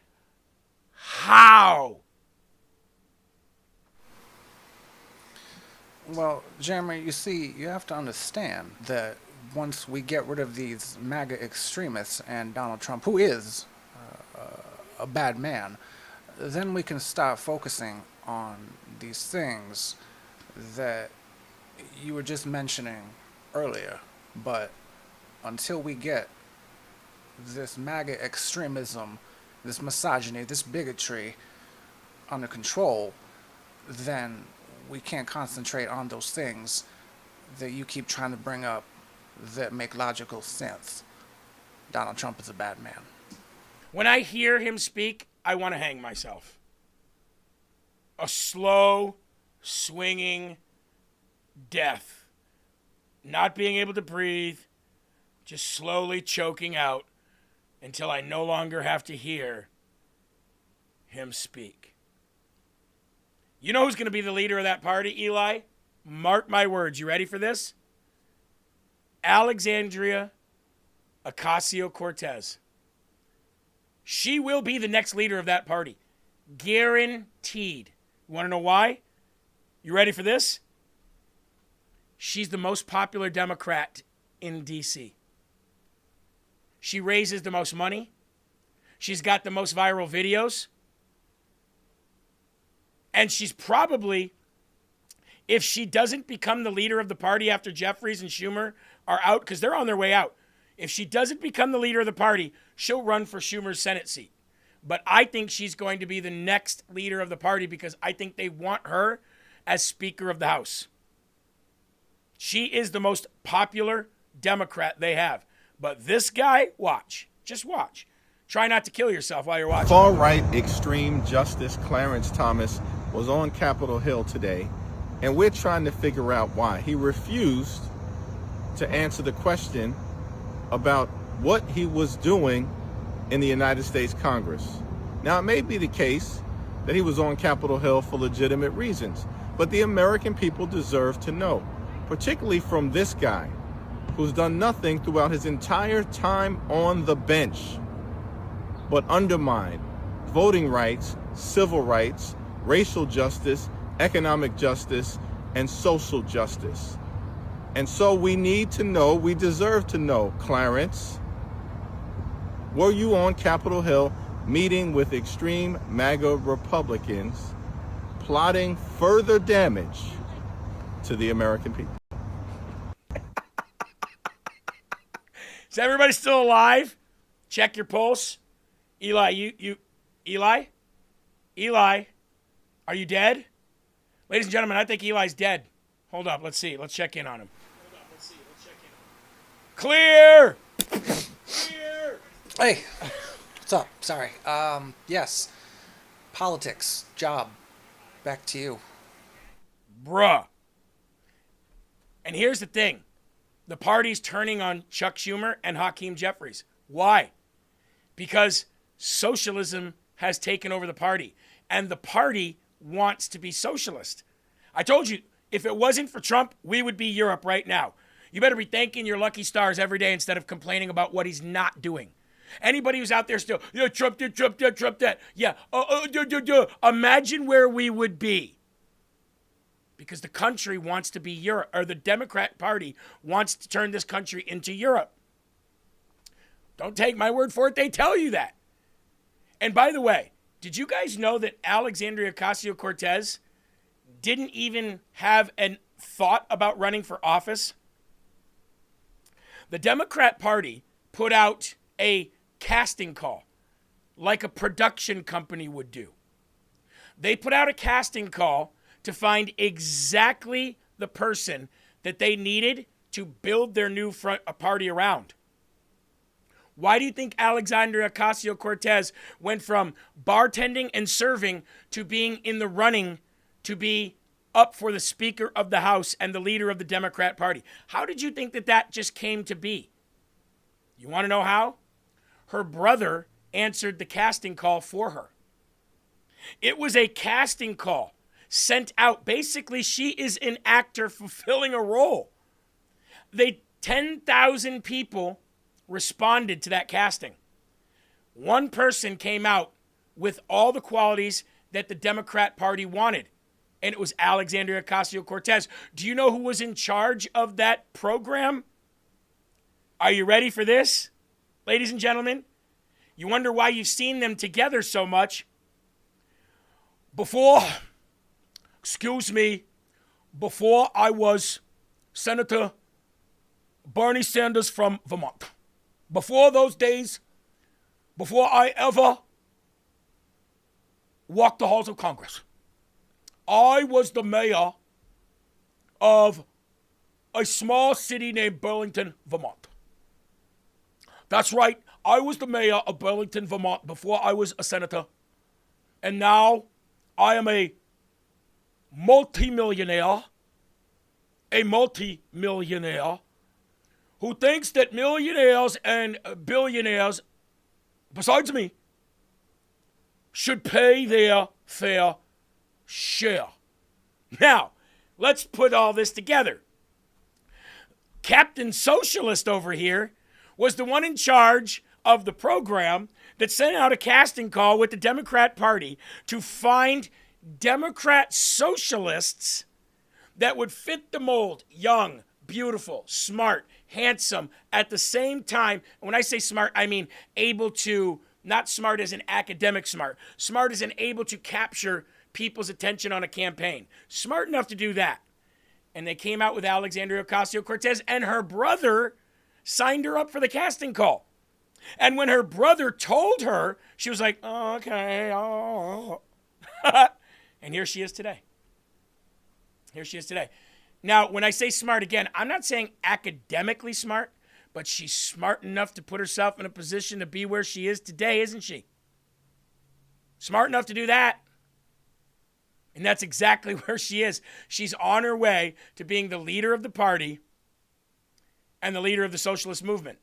How? Well, Jeremy, you see, you have to understand that once we get rid of these MAGA extremists and Donald Trump, who is a bad man, then we can start focusing on these things that you were just mentioning earlier. But until we get this MAGA extremism, this misogyny, this bigotry under control, then we can't concentrate on those things that you keep trying to bring up that make logical sense. Donald Trump is a bad man. When I hear him speak, I want to hang myself. A slow, swinging death. Not being able to breathe, just slowly choking out until I no longer have to hear him speak. You know who's going to be the leader of that party, Eli? Mark my words. You ready for this? Alexandria Ocasio-Cortez. She will be the next leader of that party. Guaranteed. You want to know why? You ready for this? She's the most popular Democrat in D.C. She raises the most money. She's got the most viral videos. And she's probably, if she doesn't become the leader of the party after Jeffries and Schumer are out, because they're on their way out, if she doesn't become the leader of the party, she'll run for Schumer's Senate seat. But I think she's going to be the next leader of the party because I think they want her as Speaker of the House. She is the most popular Democrat they have. But this guy, watch. Just watch. Try not to kill yourself while you're watching. Far-right extreme Justice Clarence Thomas was on Capitol Hill today, and we're trying to figure out why. He refused to answer the question about what he was doing in the United States Congress. Now, it may be the case that he was on Capitol Hill for legitimate reasons, but the American people deserve to know, particularly from this guy who's done nothing throughout his entire time on the bench but undermine voting rights, civil rights, racial justice, economic justice, and social justice. And so we need to know, we deserve to know, Clarence, were you on Capitol Hill meeting with extreme MAGA Republicans plotting further damage to the American people? Is everybody still alive? Check your pulse. Eli, Eli, are you dead? Ladies and gentlemen, I think Eli's dead. Hold up, let's see. Let's check in on him. Clear! Clear! Hey, what's up? Sorry. Yes. Politics, job. Back to you. Bruh. And here's the thing. The party's turning on Chuck Schumer and Hakeem Jeffries. Why? Because socialism has taken over the party, and the party wants to be socialist. I told you, if it wasn't for Trump, we would be Europe right now. You better be thanking your lucky stars every day instead of complaining about what he's not doing. Anybody who's out there still, yeah, Trump did, Trump did, Trump that. Yeah, imagine where we would be. Because the country wants to be Europe, or the Democrat Party wants to turn this country into Europe. Don't take my word for it. They tell you that. And by the way, did you guys know that Alexandria Ocasio-Cortez didn't even have a thought about running for office? The Democrat Party put out a casting call like a production company would do. They put out a casting call to find exactly the person that they needed to build their new party around. Why do you think Alexandria Ocasio-Cortez went from bartending and serving to being in the running to be up for the Speaker of the House and the leader of the Democrat Party? How did you think that just came to be? You want to know how? Her brother answered the casting call for her. It was a casting call sent out. Basically, she is an actor fulfilling a role. 10,000 people responded to that casting. One person came out with all the qualities that the Democrat Party wanted, and it was Alexandria Ocasio-Cortez. Do you know who was in charge of that program? Are you ready for this, ladies and gentlemen? You wonder why you've seen them together so much. Before I was Senator Bernie Sanders from Vermont. Before those days, before I ever walked the halls of Congress, I was the mayor of a small city named Burlington, Vermont. That's right, I was the mayor of Burlington, Vermont before I was a senator. And now I am a multimillionaire who thinks that millionaires and billionaires, besides me, should pay their fair share. Now, let's put all this together. Captain Socialist over here was the one in charge of the program that sent out a casting call with the Democrat Party to find Democrat socialists that would fit the mold. Young, beautiful, smart, handsome, at the same time. When I say smart, I mean able to, not smart as an academic smart as in able to capture people's attention on a campaign. Smart enough to do that. And they came out with Alexandria Ocasio-Cortez, and her brother signed her up for the casting call. And when her brother told her, she was like, oh, okay. Oh. And here she is today. Now, when I say smart, again, I'm not saying academically smart, but she's smart enough to put herself in a position to be where she is today, isn't she? Smart enough to do that. And that's exactly where she is. She's on her way to being the leader of the party and the leader of the socialist movement.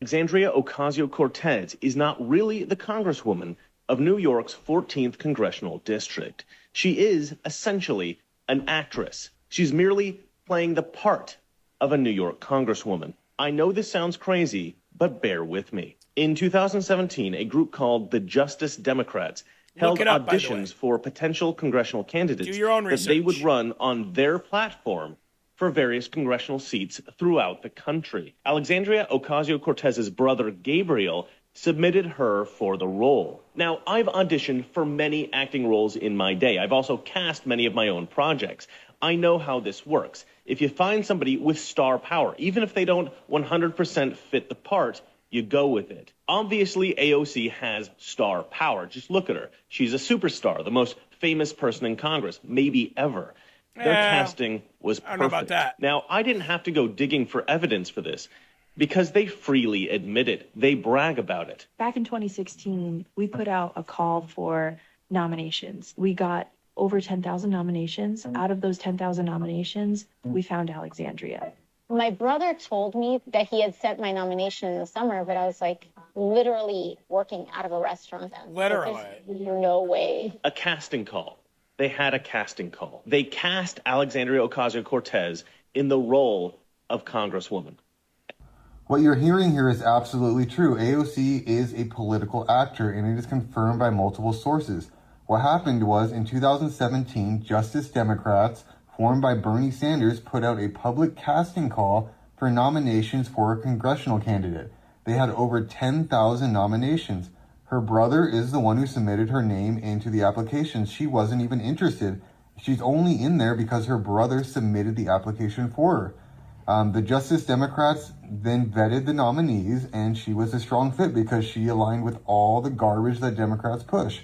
Alexandria Ocasio-Cortez is not really the Congresswoman of New York's 14th Congressional District. She is essentially an actress. She's merely playing the part of a New York Congresswoman. I know this sounds crazy, but bear with me. In 2017, a group called the Justice Democrats held auditions for potential congressional candidates that they would run on their platform for various congressional seats throughout the country. Alexandria Ocasio-Cortez's brother, Gabriel, submitted her for the role. Now, I've auditioned for many acting roles in my day. I've also cast many of my own projects. I know how this works. If you find somebody with star power, even if they don't 100% fit the part, you go with it. Obviously, AOC has star power. Just look at her. She's a superstar, the most famous person in Congress, maybe ever. Their casting was perfect. I don't know about that. Now, I didn't have to go digging for evidence for this because they freely admit it. They brag about it. Back in 2016, we put out a call for nominations. We got over 10,000 nominations. Out of those 10,000 nominations, we found Alexandria. My brother told me that he had sent my nomination in the summer, but I was like literally working out of a restaurant then. Literally. There's no way. A casting call. They had a casting call. They cast Alexandria Ocasio-Cortez in the role of Congresswoman. What you're hearing here is absolutely true. AOC is a political actor, and it is confirmed by multiple sources. What happened was, in 2017, Justice Democrats, formed by Bernie Sanders, put out a public casting call for nominations for a congressional candidate. They had over 10,000 nominations. Her brother is the one who submitted her name into the application. She wasn't even interested. She's only in there because her brother submitted the application for her. The Justice Democrats then vetted the nominees, and she was a strong fit because she aligned with all the garbage that Democrats push.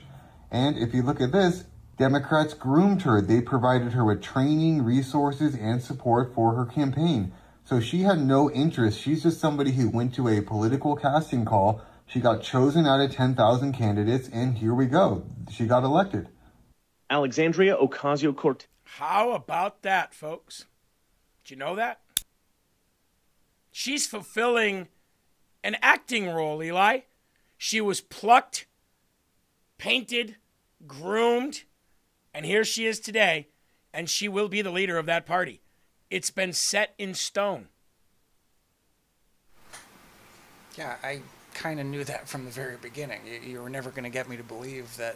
And if you look at this, Democrats groomed her. They provided her with training, resources, and support for her campaign. So she had no interest. She's just somebody who went to a political casting call. She got chosen out of 10,000 candidates, and here we go. She got elected. Alexandria Ocasio-Cortez. How about that, folks? Did you know that? She's fulfilling an acting role, Eli. She was plucked, painted, groomed, and here she is today, and she will be the leader of that party. It's been set in stone. Yeah, I kind of knew that from the very beginning. You were never going to get me to believe that,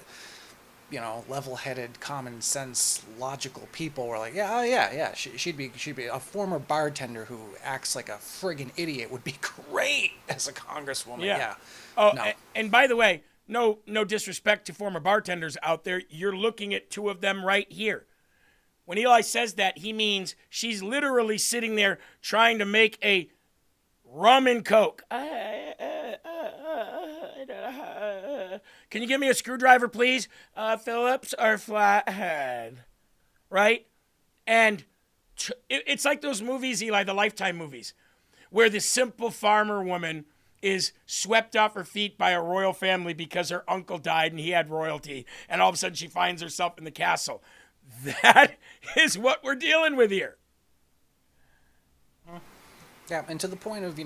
level-headed, common sense, logical people were like, she'd be a former bartender who acts like a friggin' idiot would be great as a congresswoman. Yeah. Oh, no. and by the way, no disrespect to former bartenders out there. You're looking at two of them right here. When Eli says that, he means she's literally sitting there trying to make a rum and coke. Can you give me a screwdriver, please? Phillips or Flathead? Right? And it's like those movies, Eli, the Lifetime movies, where the simple farmer woman is swept off her feet by a royal family because her uncle died and he had royalty. And all of a sudden she finds herself in the castle. That is what we're dealing with here. Yeah, and to the point of,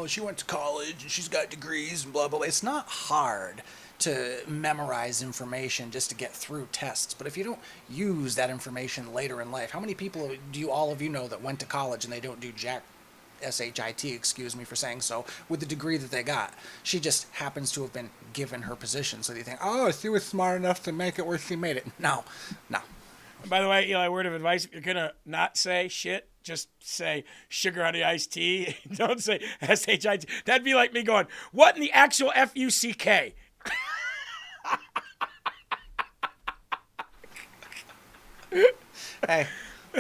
she went to college and she's got degrees and blah, blah, blah. It's not hard to memorize information just to get through tests. But if you don't use that information later in life, how many people do all of you know that went to college and they don't do jack, S-H-I-T, excuse me for saying so, with the degree that they got? She just happens to have been given her position. So you think, she was smart enough to make it where she made it. No. And by the way, Eli, word of advice, if you're going to not say shit, just say sugar honey iced tea. Don't say S-H-I-T. That'd be like me going, what in the actual F-U-C-K? Hey,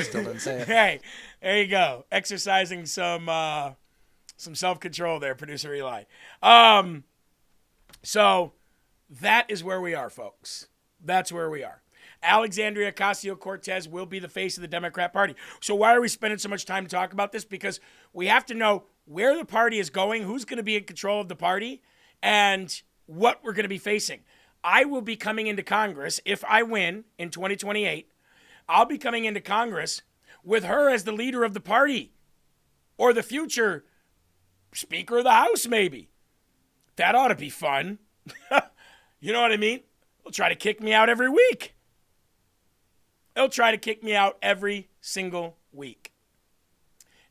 still didn't say it. Hey, there you go. Exercising some self-control there, producer Eli. So that is where we are, folks. That's where we are. Alexandria Ocasio-Cortez will be the face of the Democrat Party. So why are we spending so much time to talk about this? Because we have to know where the party is going, who's going to be in control of the party, and what we're going to be facing. I will be coming into Congress, if I win in 2028, I'll be coming into Congress with her as the leader of the party, or the future Speaker of the House, maybe. That ought to be fun. You know what I mean? They'll try to kick me out every week. They'll try to kick me out every single week.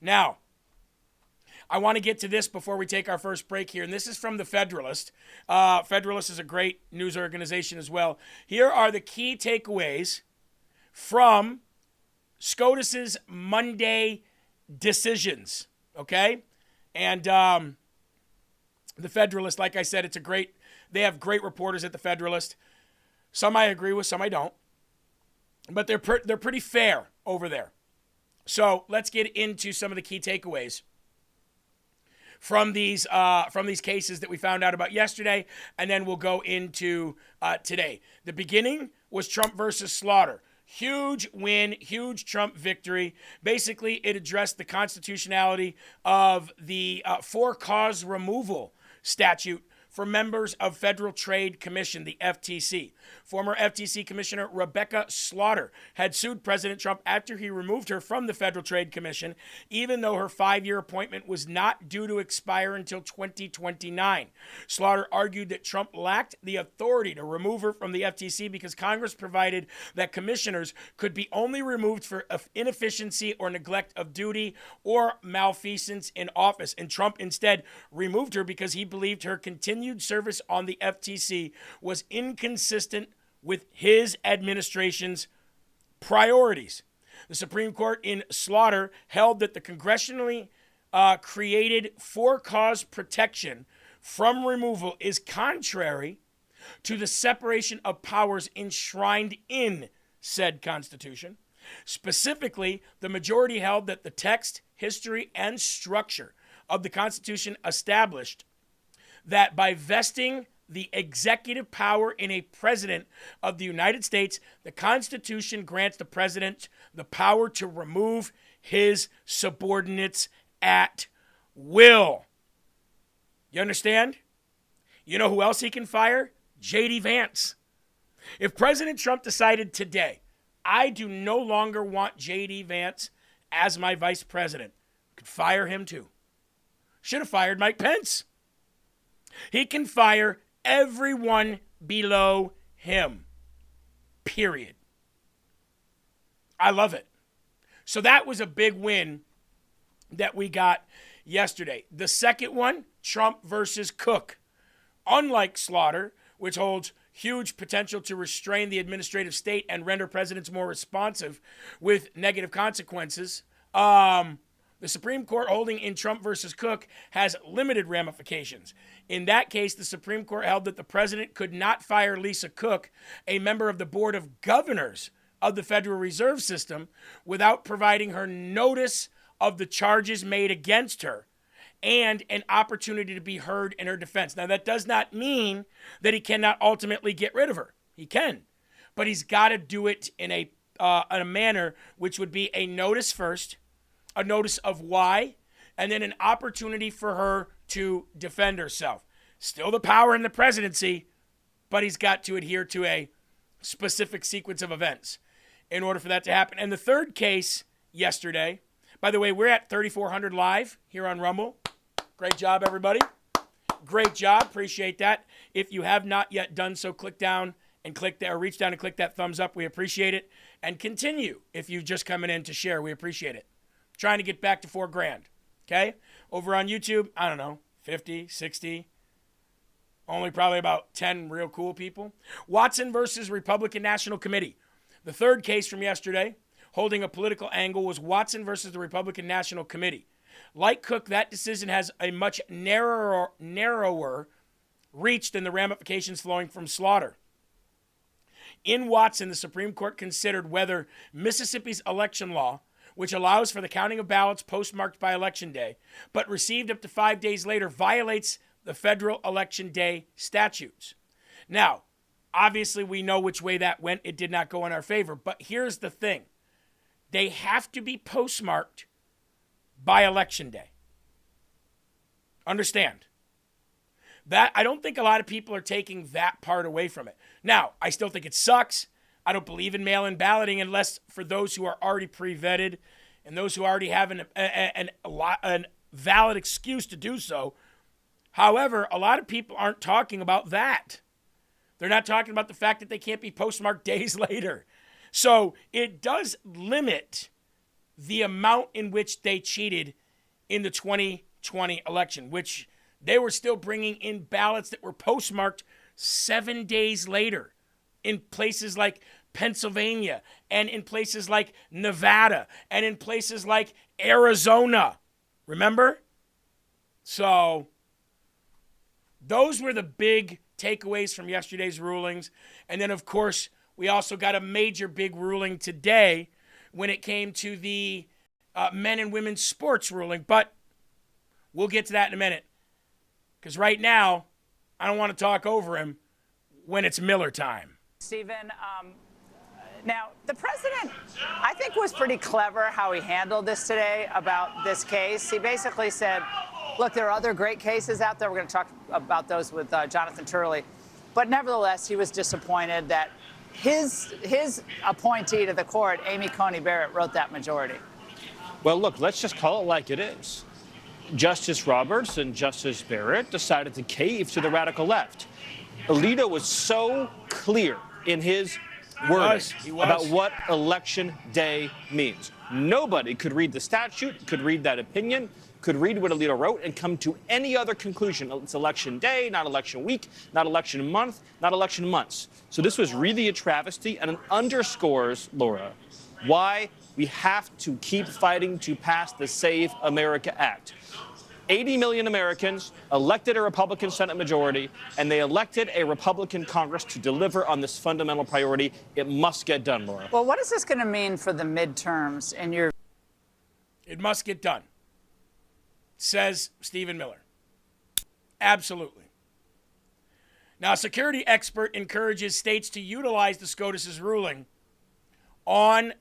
Now, I want to get to this before we take our first break here, and this is from the Federalist. Federalist is a great news organization as well. Here are the key takeaways from SCOTUS's Monday decisions, okay? And the Federalist, like I said, they have great reporters at the Federalist. Some I agree with, some I don't. But they're pretty fair over there. So let's get into some of the key takeaways from these cases that we found out about yesterday, and then we'll go into today. The beginning was Trump versus Slaughter. Huge win, huge Trump victory. Basically, it addressed the constitutionality of the for-cause removal statute for members of Federal Trade Commission, the FTC. Former FTC Commissioner Rebecca Slaughter had sued President Trump after he removed her from the Federal Trade Commission, even though her 5-year appointment was not due to expire until 2029. Slaughter argued that Trump lacked the authority to remove her from the FTC because Congress provided that commissioners could be only removed for inefficiency or neglect of duty or malfeasance in office. And Trump instead removed her because he believed her continued service on the FTC was inconsistent with his administration's priorities. The Supreme Court in Slaughter held that the congressionally created for cause protection from removal is contrary to the separation of powers enshrined in said Constitution. Specifically, the majority held that the text, history, and structure of the Constitution established that by vesting the executive power in a president of the United States, the Constitution grants the president the power to remove his subordinates at will. You understand? You know who else he can fire? J.D. Vance. If President Trump decided today, I do no longer want J.D. Vance as my vice president, could fire him too. Should have fired Mike Pence. He can fire everyone below him. Period. I love it. So that was a big win that we got yesterday. The second one, Trump versus Cook. Unlike Slaughter, which holds huge potential to restrain the administrative state and render presidents more responsive with negative consequences, the Supreme Court holding in Trump versus Cook has limited ramifications. In that case, the Supreme Court held that the president could not fire Lisa Cook, a member of the Board of Governors of the Federal Reserve System, without providing her notice of the charges made against her and an opportunity to be heard in her defense. Now, that does not mean that he cannot ultimately get rid of her. He can, but he's got to do it in a manner which would be a notice first, a notice of why, and then an opportunity for her to defend herself. Still the power in the presidency, but he's got to adhere to a specific sequence of events in order for that to happen. And the third case yesterday, by the way, we're at 3,400 live here on Rumble. Great job, everybody. Great job. Appreciate that. If you have not yet done so, click down and click that, or reach down and click that thumbs up. We appreciate it. And continue if you've just coming in to share. We appreciate it. Trying to get back to $4,000. Okay? Over on YouTube, I don't know, 50, 60. Only probably about 10 real cool people. Watson versus Republican National Committee. The third case from yesterday, holding a political angle, was Watson versus the Republican National Committee. Like Cook, that decision has a much narrower reach than the ramifications flowing from Slaughter. In Watson, the Supreme Court considered whether Mississippi's election law, which allows for the counting of ballots postmarked by Election Day, but received up to 5 days later, violates the federal Election Day statutes. Now, obviously, we know which way that went. It did not go in our favor. But here's the thing. They have to be postmarked by Election Day. Understand? That I don't think a lot of people are taking that part away from it. Now, I still think it sucks. I don't believe in mail-in balloting unless for those who are already pre-vetted and those who already have a valid excuse to do so. However, a lot of people aren't talking about that. They're not talking about the fact that they can't be postmarked days later. So it does limit the amount in which they cheated in the 2020 election, which they were still bringing in ballots that were postmarked 7 days later in places like Pennsylvania and in places like Nevada and in places like Arizona. Remember? So those were the big takeaways from yesterday's rulings. And then, of course, we also got a major big ruling today when it came to the men and women's sports ruling. But we'll get to that in a minute. Because right now, I don't want to talk over him when it's Miller time. Stephen, now, the president, I think, was pretty clever how he handled this today about this case. He basically said, look, there are other great cases out there. We're going to talk about those with Jonathan Turley. But nevertheless, he was disappointed that his appointee to the court, Amy Coney Barrett, wrote that majority. Well, look, let's just call it like it is. Justice Roberts and Justice Barrett decided to cave to the radical left. Alito was so clear in his wording about what Election Day means. Nobody could read the statute, could read that opinion, could read what Alito wrote and come to any other conclusion. It's Election Day, not Election Week, not Election Month, not Election Months. So this was really a travesty, and it underscores, Laura, why we have to keep fighting to pass the Save America Act. 80 million Americans elected a Republican Senate majority, and they elected a Republican Congress to deliver on this fundamental priority. It must get done, Laura. Well, what is this going to mean for the midterms in your... It must get done, says Stephen Miller. Absolutely. Now, a security expert encourages states to utilize the SCOTUS's ruling on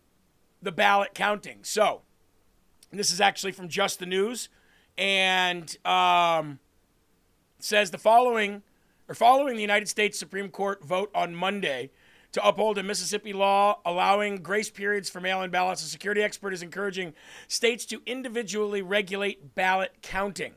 the ballot counting. So, this is actually from Just the News, and says following the United States Supreme Court vote on Monday to uphold a Mississippi law allowing grace periods for mail-in ballots, a security expert is encouraging states to individually regulate ballot counting.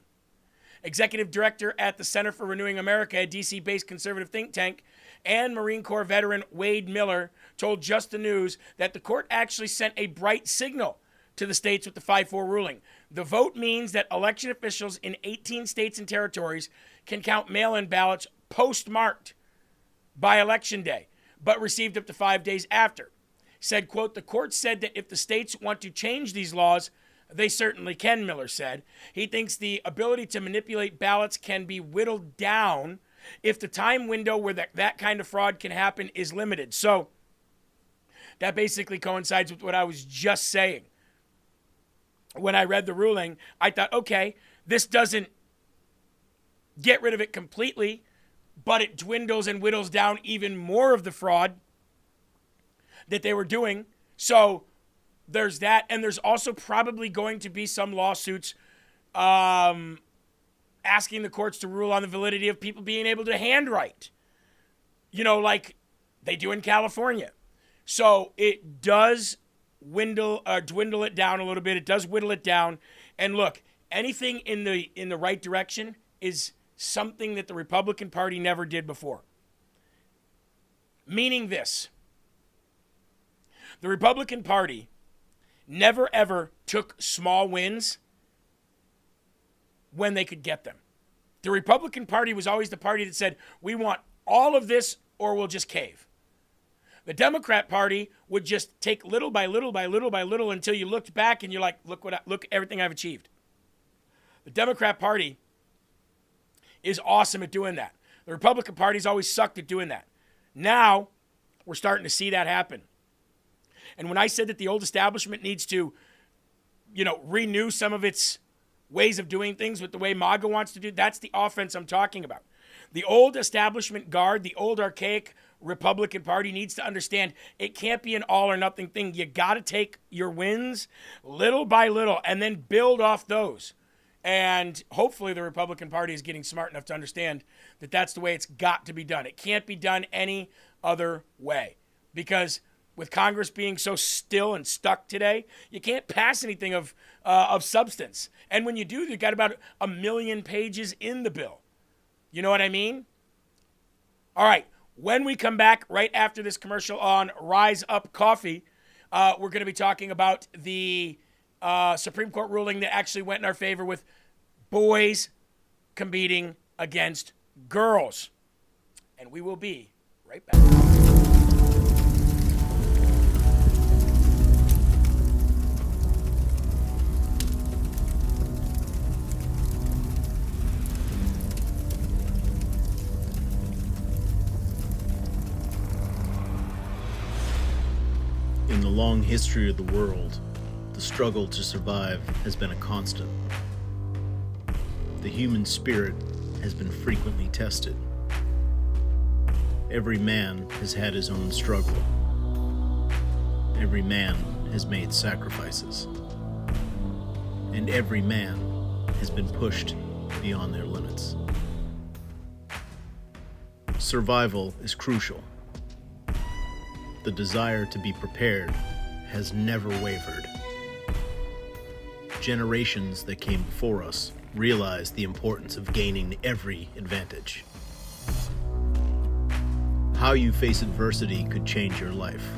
Executive Director at the Center for Renewing America, a D.C.-based conservative think tank, and Marine Corps veteran Wade Miller told Just the News that the court actually sent a bright signal to the states with the 5-4 ruling. The vote means that election officials in 18 states and territories can count mail-in ballots postmarked by Election Day, but received up to 5 days after. Said, quote, the court said that if the states want to change these laws, they certainly can, Miller said. He thinks the ability to manipulate ballots can be whittled down if the time window where that kind of fraud can happen is limited. So that basically coincides with what I was just saying. When I read the ruling, I thought, okay, this doesn't get rid of it completely, but it dwindles and whittles down even more of the fraud that they were doing. So there's that, and there's also probably going to be some lawsuits asking the courts to rule on the validity of people being able to handwrite, like they do in California. So it does dwindle it down a little bit. It does whittle it down. And look, anything in the right direction is something that the Republican Party never did before. Meaning this: the Republican Party never ever took small wins when they could get them. The Republican Party was always the party that said, we want all of this or we'll just cave. The Democrat Party would just take little by little by little by little until you looked back and you're like, look everything I've achieved. The Democrat Party is awesome at doing that. The Republican Party's always sucked at doing that. Now we're starting to see that happen. And when I said that the old establishment needs to, renew some of its ways of doing things with the way MAGA wants to do, that's the offense I'm talking about. The old establishment guard, the old archaic Republican Party needs to understand it can't be an all or nothing thing. You got to take your wins little by little and then build off those. And hopefully the Republican Party is getting smart enough to understand that that's the way it's got to be done. It can't be done any other way. Because with Congress being so still and stuck today, you can't pass anything of substance. And when you do, you've got about 1 million pages in the bill. You know what I mean? All right. When we come back right after this commercial on Rise Up Coffee, we're going to be talking about the Supreme Court ruling that actually went in our favor with boys competing against girls. And we will be right back. In the long history of the world, the struggle to survive has been a constant. The human spirit has been frequently tested. Every man has had his own struggle. Every man has made sacrifices. And every man has been pushed beyond their limits. Survival is crucial. The desire to be prepared has never wavered. Generations that came before us realized the importance of gaining every advantage. How you face adversity could change your life.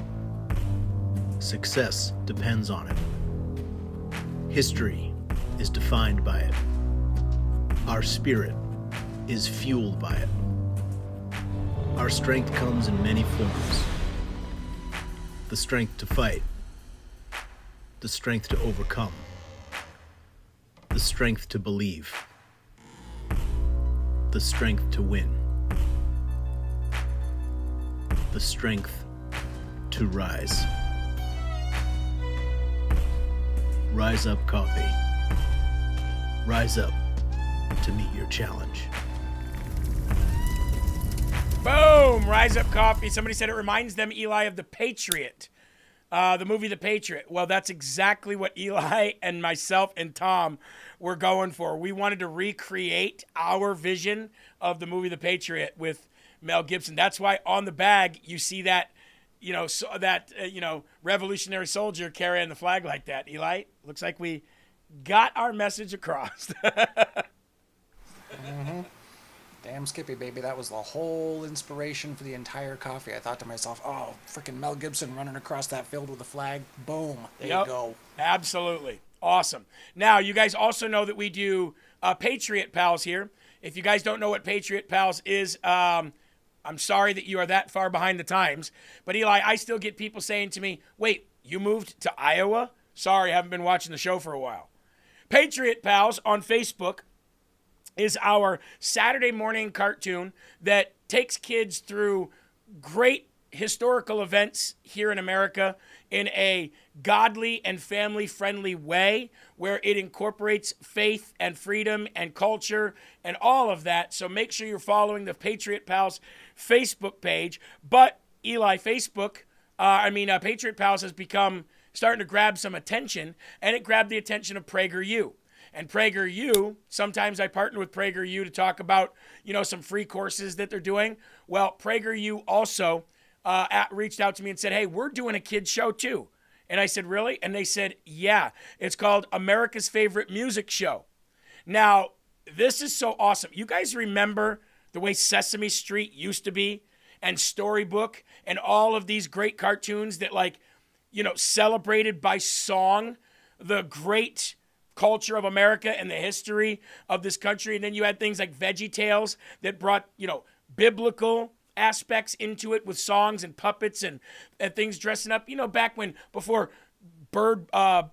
Success depends on it. History is defined by it. Our spirit is fueled by it. Our strength comes in many forms. The strength to fight, the strength to overcome, the strength to believe, the strength to win, the strength to rise. Rise Up Coffee. Rise up to meet your challenge. Boom! Rise Up Coffee. Somebody said it reminds them, Eli, of The Patriot. The movie The Patriot. Well, that's exactly what Eli and myself and Tom were going for. We wanted to recreate our vision of the movie The Patriot with Mel Gibson. That's why on the bag you see that, revolutionary soldier carrying the flag like that. Eli, looks like we got our message across. Mm-hmm. Damn Skippy, baby. That was the whole inspiration for the entire coffee. I thought to myself, oh, freaking Mel Gibson running across that field with a flag. Boom. There you go. Absolutely. Awesome. Now, you guys also know that we do Patriot Pals here. If you guys don't know what Patriot Pals is, I'm sorry that you are that far behind the times. But, Eli, I still get people saying to me, wait, you moved to Iowa? Sorry, I haven't been watching the show for a while. Patriot Pals on Facebook is our Saturday morning cartoon that takes kids through great historical events here in America in a godly and family-friendly way where it incorporates faith and freedom and culture and all of that. So make sure you're following the Patriot Pals Facebook page. But, Eli, Patriot Pals has become starting to grab some attention, and it grabbed the attention of PragerU. And PragerU, sometimes I partner with PragerU to talk about, some free courses that they're doing. Well, PragerU also reached out to me and said, hey, we're doing a kids show too. And I said, really? And they said, yeah, it's called America's Favorite Music Show. Now, this is so awesome. You guys remember the way Sesame Street used to be and Storybook and all of these great cartoons that celebrated by song the great culture of America and the history of this country. And then you had things like VeggieTales that brought, biblical aspects into it with songs and puppets and things dressing up, back before Bird, what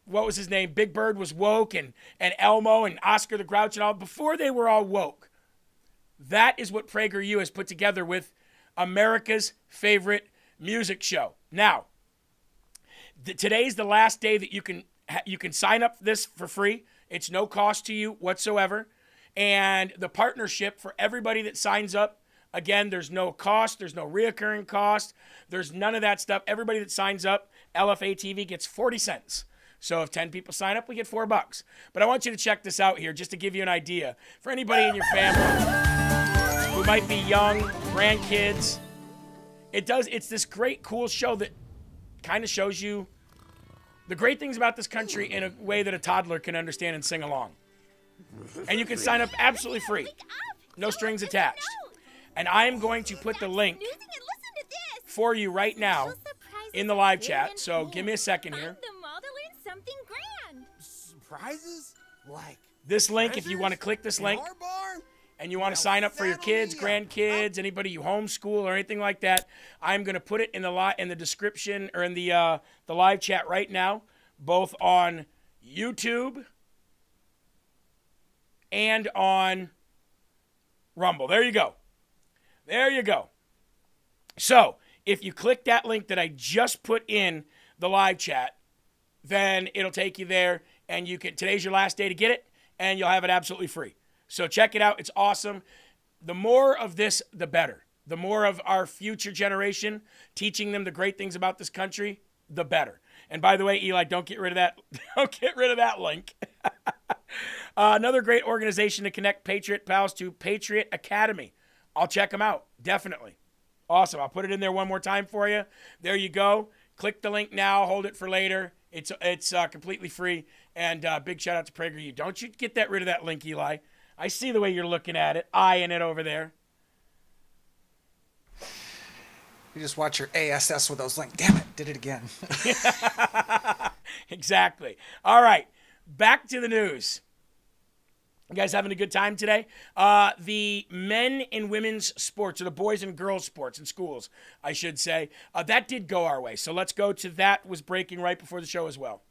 was his name? Big Bird was woke and Elmo and Oscar the Grouch and all, before they were all woke. That is what PragerU has put together with America's Favorite Music Show. Now, today's the last day that you can sign up for this for free. It's no cost to you whatsoever. And the partnership for everybody that signs up, again, there's no cost. There's no reoccurring cost. There's none of that stuff. Everybody that signs up, LFA TV gets 40 cents. So if 10 people sign up, we get $4. But I want you to check this out here just to give you an idea. For anybody in your family who might be young, grandkids, it's this great, cool show that kind of shows you the great things about this country in a way that a toddler can understand and sing along. And you can sign up absolutely free. No strings attached. And I am going to put the link for you right now in the live chat. So give me a second here. Surprises? Like this link, if you want to click this link and you want to sign up for your kids, grandkids, anybody you homeschool or anything like that, I'm going to put it in the description or in the live chat right now, both on YouTube and on Rumble. There you go. There you go. So if you click that link that I just put in the live chat, then it'll take you there, and today's your last day to get it, and you'll have it absolutely free. So check it out. It's awesome. The more of this, the better. The more of our future generation teaching them the great things about this country, the better. And by the way, Eli, don't get rid of that. Don't get rid of that link. Another great organization to connect Patriot Pals to, Patriot Academy. I'll check them out. Definitely. Awesome. I'll put it in there one more time for you. There you go. Click the link now. Hold it for later. It's completely free. And big shout out to PragerU. Don't you get rid of that link, Eli. I see the way you're looking at it, eyeing it over there. You just watch your ASS with those links. Damn it, did it again. Exactly. All right, back to the news. You guys having a good time today? The men and women's sports, or the boys and girls sports in schools, I should say, that did go our way. So let's go to that. Was breaking right before the show as well.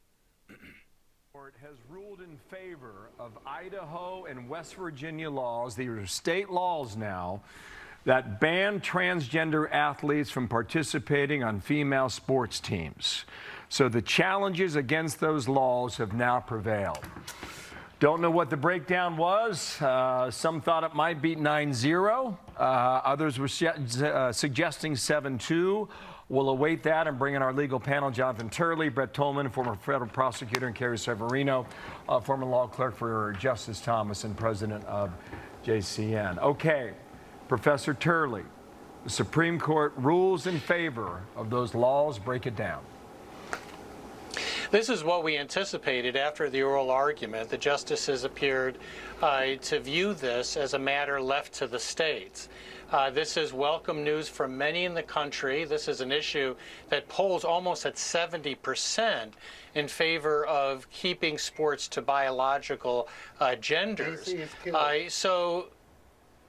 Court has ruled in favor of Idaho and West Virginia laws. These are state laws now that ban transgender athletes from participating on female sports teams. So the challenges against those laws have now prevailed. Don't know what the breakdown was. Some thought it might be 9-0. Others were suggesting 7-2. We'll await that and bring in our legal panel, Jonathan Turley, Brett Tolman, former federal prosecutor, and Carrie Severino, former law clerk for Justice Thomas and president of JCN. Okay, Professor Turley, the Supreme Court rules in favor of those laws. Break it down. This is what we anticipated after the oral argument. The justices appeared to view this as a matter left to the states. This is welcome news for many in the country. This is an issue that polls almost at 70% in favor of keeping sports to biological genders. So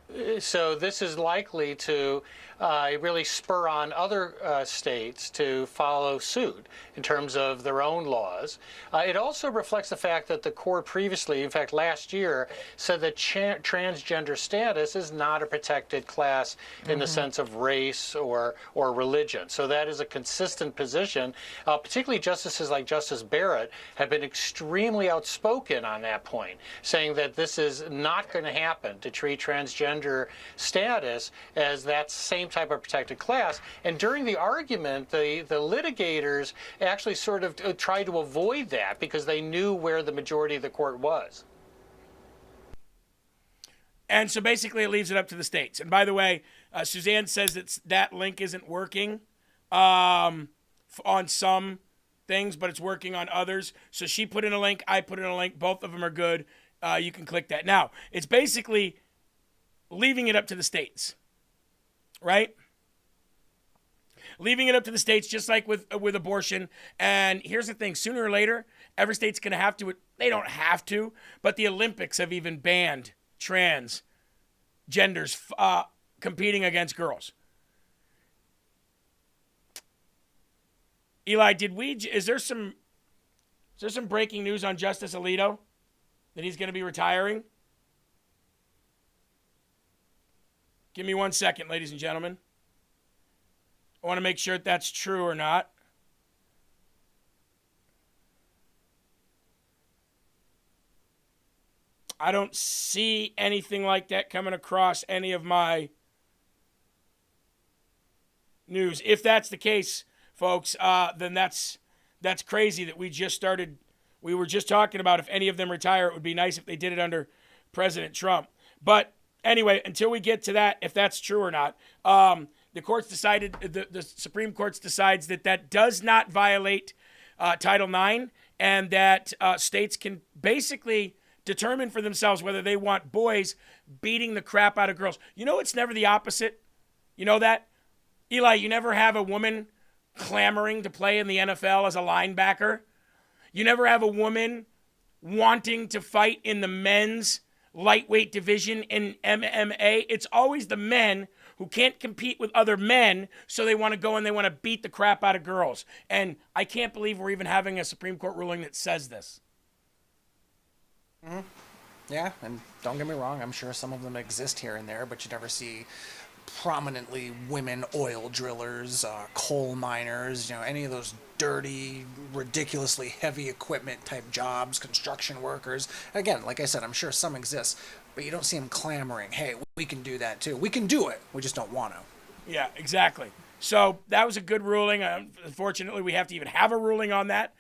this is likely to really spur on other states to follow suit in terms of their own laws. It also reflects the fact that the court previously, in fact last year, said that transgender status is not a protected class in the sense of race or religion. So that is a consistent position. Particularly justices like Justice Barrett have been extremely outspoken on that point, saying that this is not going to happen, to treat transgender status as that same type of protected class. And during the argument, the litigators actually sort of tried to avoid that because they knew where the majority of the court was. And so basically it leaves it up to the states. And by the way, Suzanne says that link isn't working on some things, but it's working on others. So she put in a link, I put in a link. Both of them are good. You can click that. Now, it's basically leaving it up to the states, right? Leaving it up to the states, just like with abortion. And here's the thing, sooner or later, every state's going to have to, they don't have to, but the Olympics have even banned trans genders competing against girls. Eli, is there some breaking news on Justice Alito that he's going to be retiring? Give me 1 second, ladies and gentlemen. I want to make sure if that's true or not. I don't see anything like that coming across any of my news. If that's the case, folks, then that's crazy that we were just talking about if any of them retire, it would be nice if they did it under President Trump. But anyway, until we get to that, if that's true or not, the courts decided, the Supreme Court decides that does not violate Title IX, and that states can basically determine for themselves whether they want boys beating the crap out of girls. You know, it's never the opposite. You know that? Eli, you never have a woman clamoring to play in the NFL as a linebacker. You never have a woman wanting to fight in the men's lightweight division in MMA. It's always the men who can't compete with other men, so they want to go and they want to beat the crap out of girls. And I can't believe we're even having a Supreme Court ruling that says this. Mm-hmm. Yeah, and don't get me wrong, I'm sure some of them exist here and there, but you never see prominently women oil drillers, coal miners, any of those dirty, ridiculously heavy equipment type jobs, construction workers. Again, like I said, I'm sure some exist, but you don't see them clamoring, hey, we can do that too. We can do it, we just don't want to. Yeah, exactly. So that was a good ruling. Unfortunately, we have to even have a ruling on that.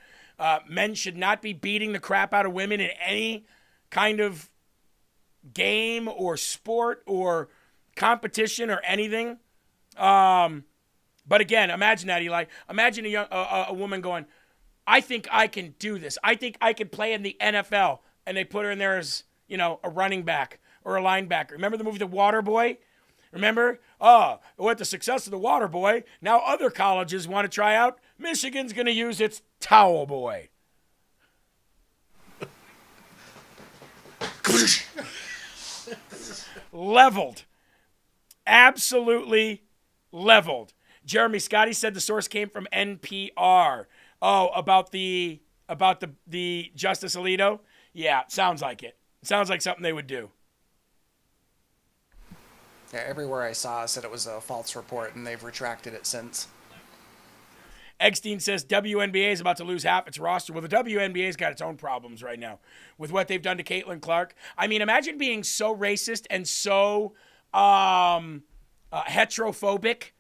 Men should not be beating the crap out of women in any kind of game or sport or competition or anything. But again, imagine that, Eli. Imagine a woman going, I think I can do this. I think I can play in the NFL. And they put her in there as, a running back or a linebacker. Remember the movie The Waterboy? Remember? With the success of The Waterboy, now other colleges want to try out. Michigan's going to use its Towel Boy. Leveled. Absolutely leveled. Jeremy Scotty said the source came from NPR. Oh, about the Justice Alito? Yeah, sounds like it. Sounds like something they would do. Yeah, everywhere I saw said it was a false report, and they've retracted it since. Eggstein says WNBA is about to lose half its roster. Well, the WNBA's got its own problems right now with what they've done to Caitlin Clark. I mean, imagine being so racist and so heterophobic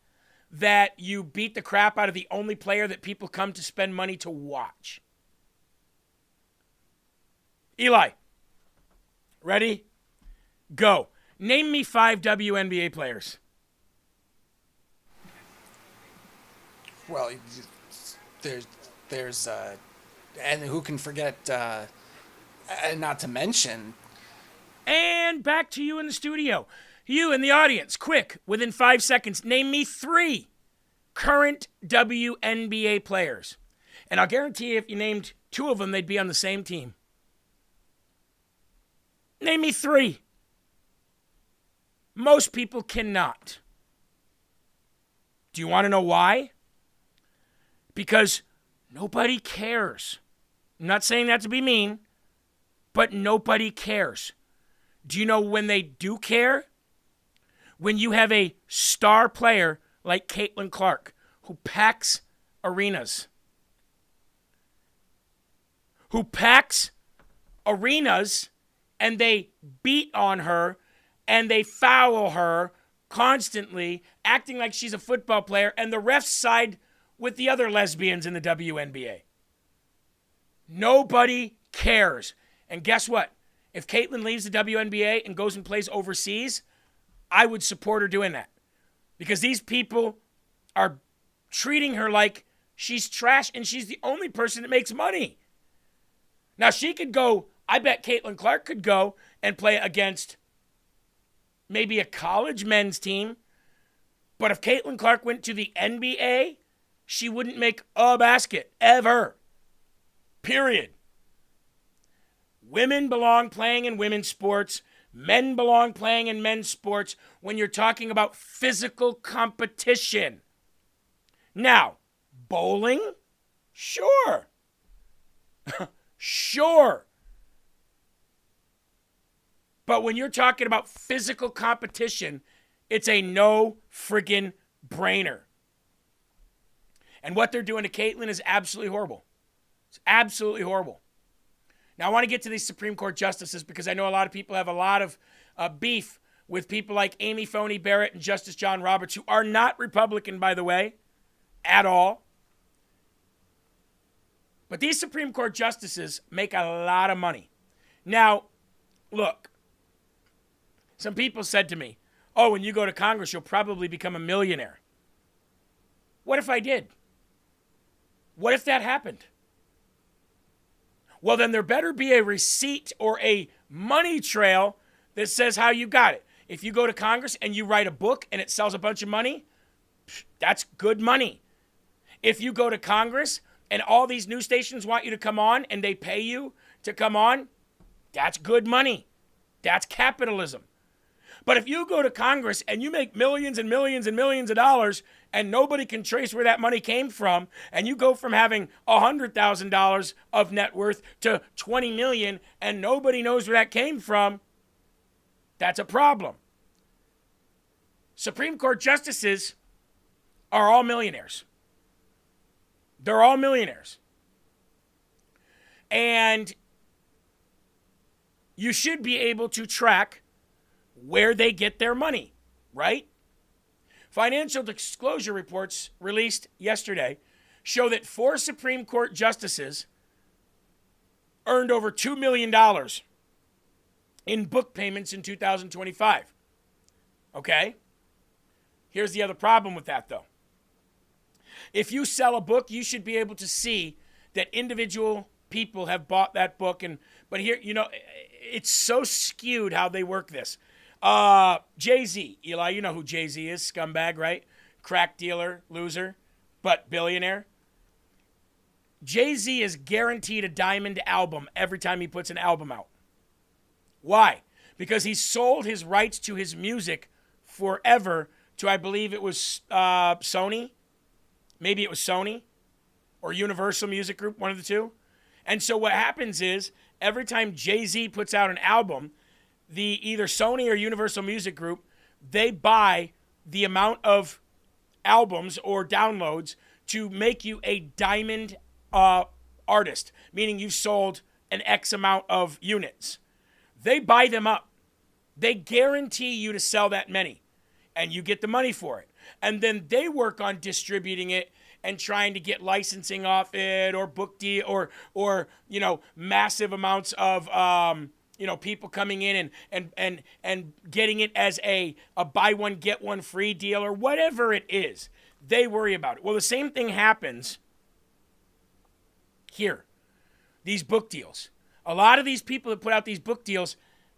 that you beat the crap out of the only player that people come to spend money to watch. Eli, ready? Go. Name me 5 WNBA players. Well, there's and who can forget, not to mention. And back to you in the studio. You in the audience, quick, within 5 seconds, name me 3 current WNBA players. And I'll guarantee you if you named 2 of them, they'd be on the same team. Name me 3. Most people cannot. Do you want to know why? Because nobody cares. I'm not saying that to be mean, but nobody cares. Do you know when they do care? When you have a star player like Caitlin Clark who packs arenas. Who packs arenas and they beat on her and they foul her constantly, acting like she's a football player, and the refs side with the other lesbians in the WNBA. Nobody cares. And guess what? If Caitlin leaves the WNBA and goes and plays overseas, I would support her doing that. Because these people are treating her like she's trash and she's the only person that makes money. Now she could go, I bet Caitlin Clark could go and play against maybe a college men's team. But if Caitlin Clark went to the NBA, she wouldn't make a basket, ever. Period. Women belong playing in women's sports. Men belong playing in men's sports when you're talking about physical competition. Now, bowling? Sure. Sure. But when you're talking about physical competition, it's a no friggin' brainer. And what they're doing to Caitlin is absolutely horrible. It's absolutely horrible. Now, I want to get to these Supreme Court justices because I know a lot of people have a lot of beef with people like Amy Coney Barrett and Justice John Roberts, who are not Republican, by the way, at all. But these Supreme Court justices make a lot of money. Now, look, some people said to me, oh, when you go to Congress, you'll probably become a millionaire. What if I did? What if that happened? Well, then there better be a receipt or a money trail that says how you got it. If you go to Congress and you write a book and it sells a bunch of money, that's good money. If you go to Congress and all these news stations want you to come on and they pay you to come on, that's good money. That's capitalism. But if you go to Congress and you make millions and millions and millions of dollars and nobody can trace where that money came from, and you go from having $100,000 of net worth to $20 million and nobody knows where that came from, that's a problem. Supreme Court justices are all millionaires. They're all millionaires. And you should be able to track where they get their money, right? Financial disclosure reports released yesterday show that 4 Supreme Court justices earned over $2 million in book payments in 2025. Okay? Here's the other problem with that, though. If you sell a book, you should be able to see that individual people have bought that book. But here, it's so skewed how they work this. Jay-Z, Eli, you know who Jay-Z is, scumbag, right? Crack dealer, loser, but billionaire. Jay-Z is guaranteed a diamond album every time he puts an album out. Why? Because he sold his rights to his music forever to, I believe it was Sony. Maybe it was Sony or Universal Music Group, one of the two. And so what happens is every time Jay-Z puts out an album, the either Sony or Universal Music Group, they buy the amount of albums or downloads to make you a diamond artist, meaning you've sold an X amount of units. They buy them up. They guarantee you to sell that many, and you get the money for it. And then they work on distributing it and trying to get licensing off it or book deal or you know, massive amounts of you know, people coming in and getting it as a buy one get one free deal or whatever it is. They worry about it. Well, the same thing happens here. These book deals. A lot of these people that put out these book deals,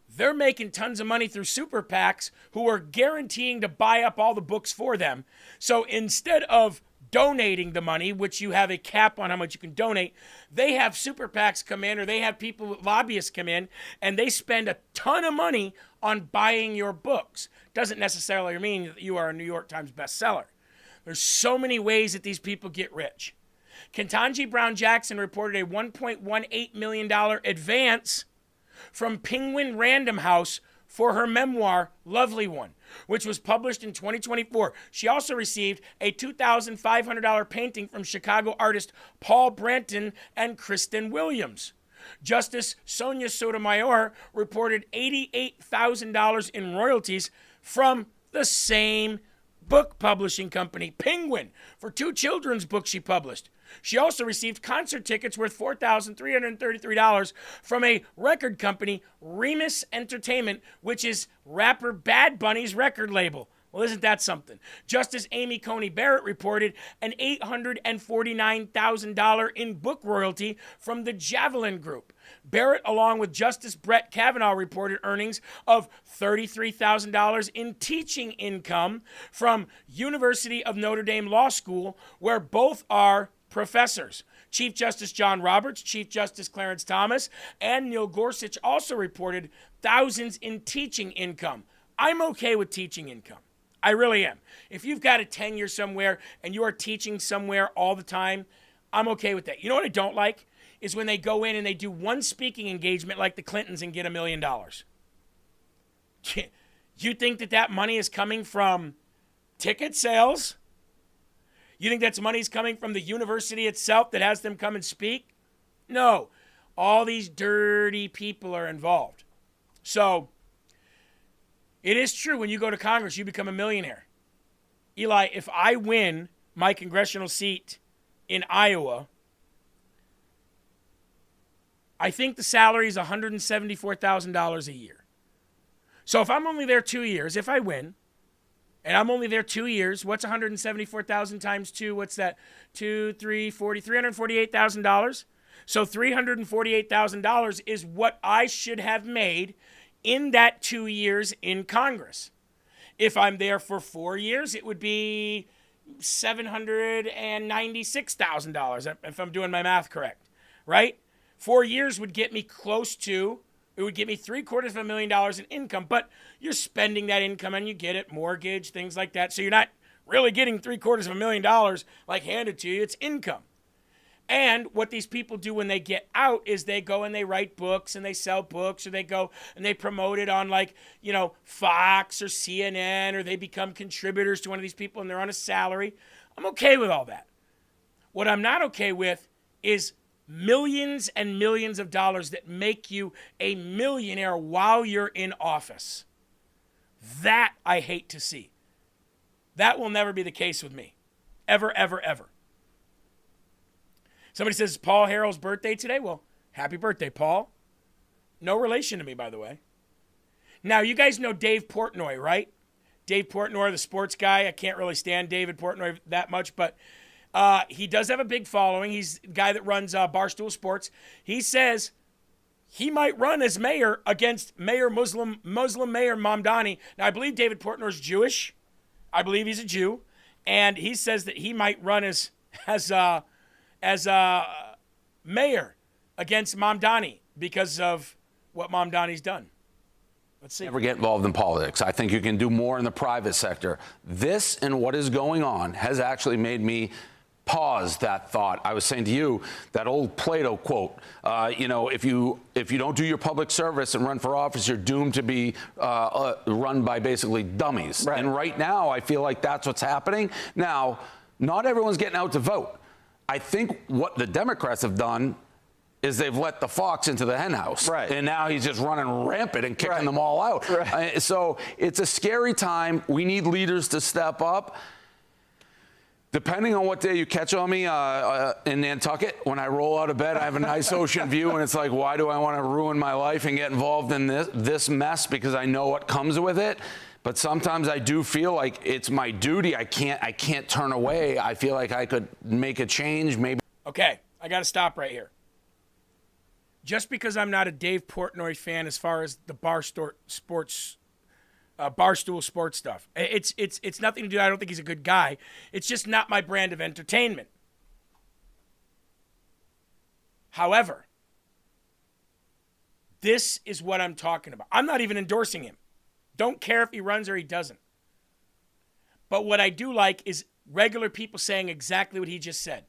they're making tons of money through super PACs who are guaranteeing to buy up all the books for them. So instead of donating the money, which you have a cap on how much you can donate, they have super PACs come in, or they have people, lobbyists come in, and they spend a ton of money on buying your books. Doesn't necessarily mean that you are a New York Times bestseller. There's so many ways that these people get rich. Ketanji Brown Jackson reported a $1.18 million advance from Penguin Random House for her memoir, Lovely One, which was published in 2024. She also received a $2,500 painting from Chicago artist Paul Branton and Kristen Williams. Justice Sonia Sotomayor reported $88,000 in royalties from the same book publishing company, Penguin, for 2 children's books she published. She also received concert tickets worth $4,333 from a record company, Remus Entertainment, which is rapper Bad Bunny's record label. Well, isn't that something? Justice Amy Coney Barrett reported an $849,000 in book royalty from the Javelin Group. Barrett, along with Justice Brett Kavanaugh, reported earnings of $33,000 in teaching income from University of Notre Dame Law School, where both are professors. Chief Justice John Roberts, Chief Justice Clarence Thomas, and Neil Gorsuch also reported thousands in teaching income. I'm okay with teaching income. I really am. If you've got a tenure somewhere and you are teaching somewhere all the time, I'm okay with that. You know what I don't like? Is when they go in and they do one speaking engagement like the Clintons and get $1 million. You think that money is coming from ticket sales? You think that's money's coming from the university itself that has them come and speak? No. All these dirty people are involved. So it is true, when you go to Congress, you become a millionaire. Eli, if I win my congressional seat in Iowa, I think the salary is $174,000 a year. So if I'm only there 2 years, if I win, and I'm only there 2 years, what's 174,000 times 2? What's that? 2, 3, 40, $348,000. So $348,000 is what I should have made in that 2 years in Congress. If I'm there for 4 years, it would be $796,000, if I'm doing my math correct, right? 4 years would get me close to, it would get me $750,000 in income, but you're spending that income and you get it, mortgage, things like that. So you're not really getting $750,000 like handed to you. It's income. And what these people do when they get out is they go and they write books and they sell books, or they go and they promote it on, like, you know, Fox or CNN, or they become contributors to one of these people and they're on a salary. I'm okay with all that. What I'm not okay with is millions and millions of dollars that make you a millionaire while you're in office. That I hate to see. That will never be the case with me. Ever, ever, ever. Somebody says, Paul Harrell's birthday today? Well, happy birthday, Paul. No relation to me, by the way. Now, you guys know Dave Portnoy, right? Dave Portnoy, the sports guy. I can't really stand David Portnoy that much, but he does have a big following. He's the guy that runs Barstool Sports. He says he might run as mayor against Muslim Mayor Mamdani. Now, I believe David Portnoy's Jewish. I believe he's a Jew. And he says that he might run as mayor against Mamdani because of what Mamdani's done. Let's see. Never get involved in politics. I think you can do more in the private sector. This and what is going on has actually made me pause that thought. I was saying to you, that old Plato quote, if you don't do your public service and run for office, you're doomed to be run by basically dummies. Right. And right now, I feel like that's what's happening. Now, not everyone's getting out to vote. I think what the Democrats have done is they've let the fox into the henhouse. Right. And now he's just running rampant and kicking them all out. Right. So it's a scary time. We need leaders to step up. Depending on what day you catch on me in Nantucket, when I roll out of bed, I have a nice ocean view, and it's like, why do I want to ruin my life and get involved in this mess? Because I know what comes with it. But sometimes I do feel like it's my duty. I can't turn away. I feel like I could make a change, maybe. Okay, I got to stop right here. Just because I'm not a Dave Portnoy fan as far as the Barstool sports stuff, it's nothing to do. I don't think he's a good guy. It's just not my brand of entertainment. However, this is what I'm talking about. I'm not even endorsing him. Don't care if he runs or he doesn't. But what I do like is regular people saying exactly what he just said.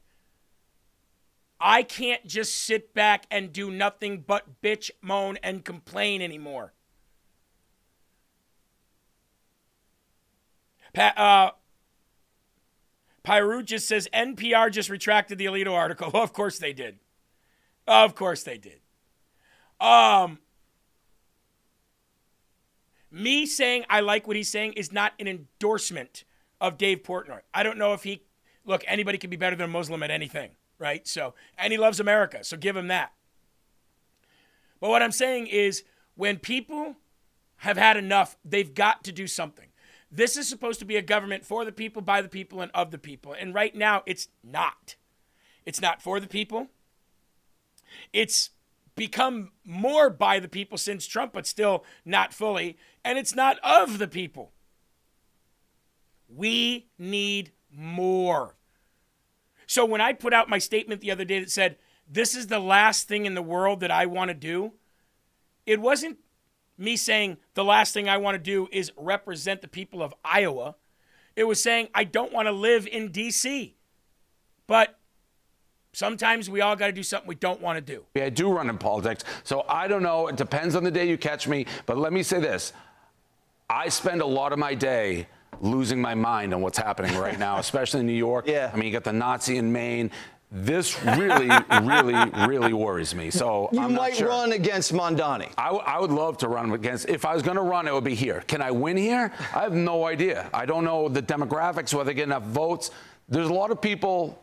I can't just sit back and do nothing but bitch, moan, and complain anymore. Pyru just says NPR just retracted the Alito article. Well, of course they did. Of course they did. Me saying I like what he's saying is not an endorsement of Dave Portnoy. I don't know if anybody can be better than a Muslim at anything, right? So, and he loves America, so give him that. But what I'm saying is when people have had enough, they've got to do something. This is supposed to be a government for the people, by the people, and of the people. And right now, it's not. It's not for the people. It's become more by the people since Trump, but still not fully. And it's not of the people. We need more. So when I put out my statement the other day that said, this is the last thing in the world that I want to do, it wasn't me saying the last thing I want to do is represent the people of Iowa. It was saying I don't want to live in D.C. But sometimes we all got to do something we don't want to do. I do run in politics, so I don't know. It depends on the day you catch me. But let me say this. I spend a lot of my day losing my mind on what's happening right now, especially in New York. Yeah. I mean, you got the Nazi in Maine. This really, really worries me. So you I'm might not sure. run against Mondani. I would love to run against. If I was going to run, it would be here. Can I win here? I have no idea. I don't know the demographics, whether I get enough votes. There's a lot of people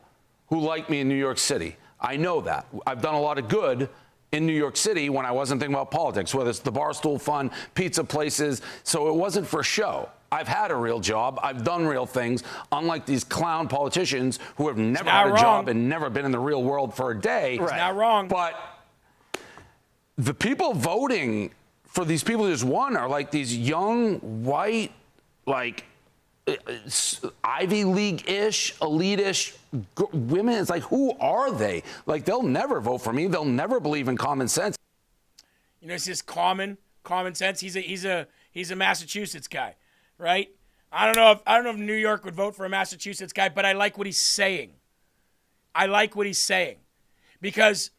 who like me in New York City. I know that. I've done a lot of good in New York City when I wasn't thinking about politics, whether it's the Barstool Fund, pizza places. So it wasn't for show. I've had a real job. I've done real things, unlike these clown politicians who have never had a job and never been in the real world for a day. It's not wrong. But the people voting for these people who just won are like these young, white, like Ivy League-ish, elite-ish women. It's like, who are they? Like, they'll never vote for me. They'll never believe in common sense. You know, it's just common sense. He's a Massachusetts guy, right? I don't know if New York would vote for a Massachusetts guy, but I like what he's saying. I like what he's saying because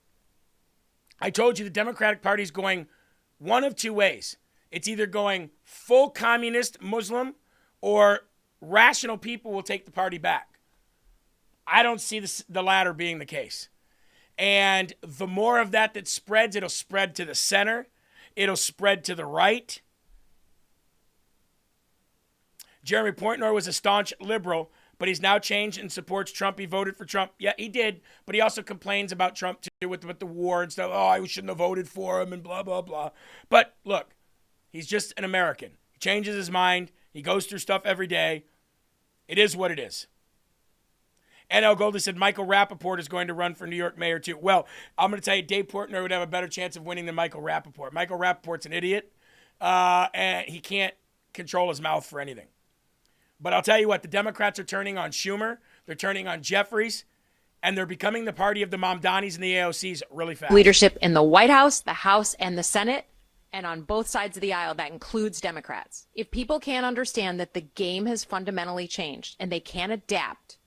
I told you the Democratic Party is going one of two ways. It's either going full communist Muslim or rational people will take the party back. I don't see the latter being the case. And the more of that spreads, it'll spread to the center. It'll spread to the right. Jeremy Portnoy was a staunch liberal, but he's now changed and supports Trump. He voted for Trump. Yeah, he did. But he also complains about Trump too with the war and stuff. Oh, I shouldn't have voted for him and blah, blah, blah. But look, he's just an American. He changes his mind. He goes through stuff every day. It is what it is. NL Goldie said Michael Rappaport is going to run for New York mayor too. Well, I'm going to tell you, Dave Portnoy would have a better chance of winning than Michael Rappaport. Michael Rappaport's an idiot, and he can't control his mouth for anything. But I'll tell you what, the Democrats are turning on Schumer, they're turning on Jeffries, and they're becoming the party of the Mamdanis and the AOCs really fast. Leadership in the White House, the House, and the Senate. And on both sides of the aisle, that includes Democrats. If people can't understand that the game has fundamentally changed and they can't adapt,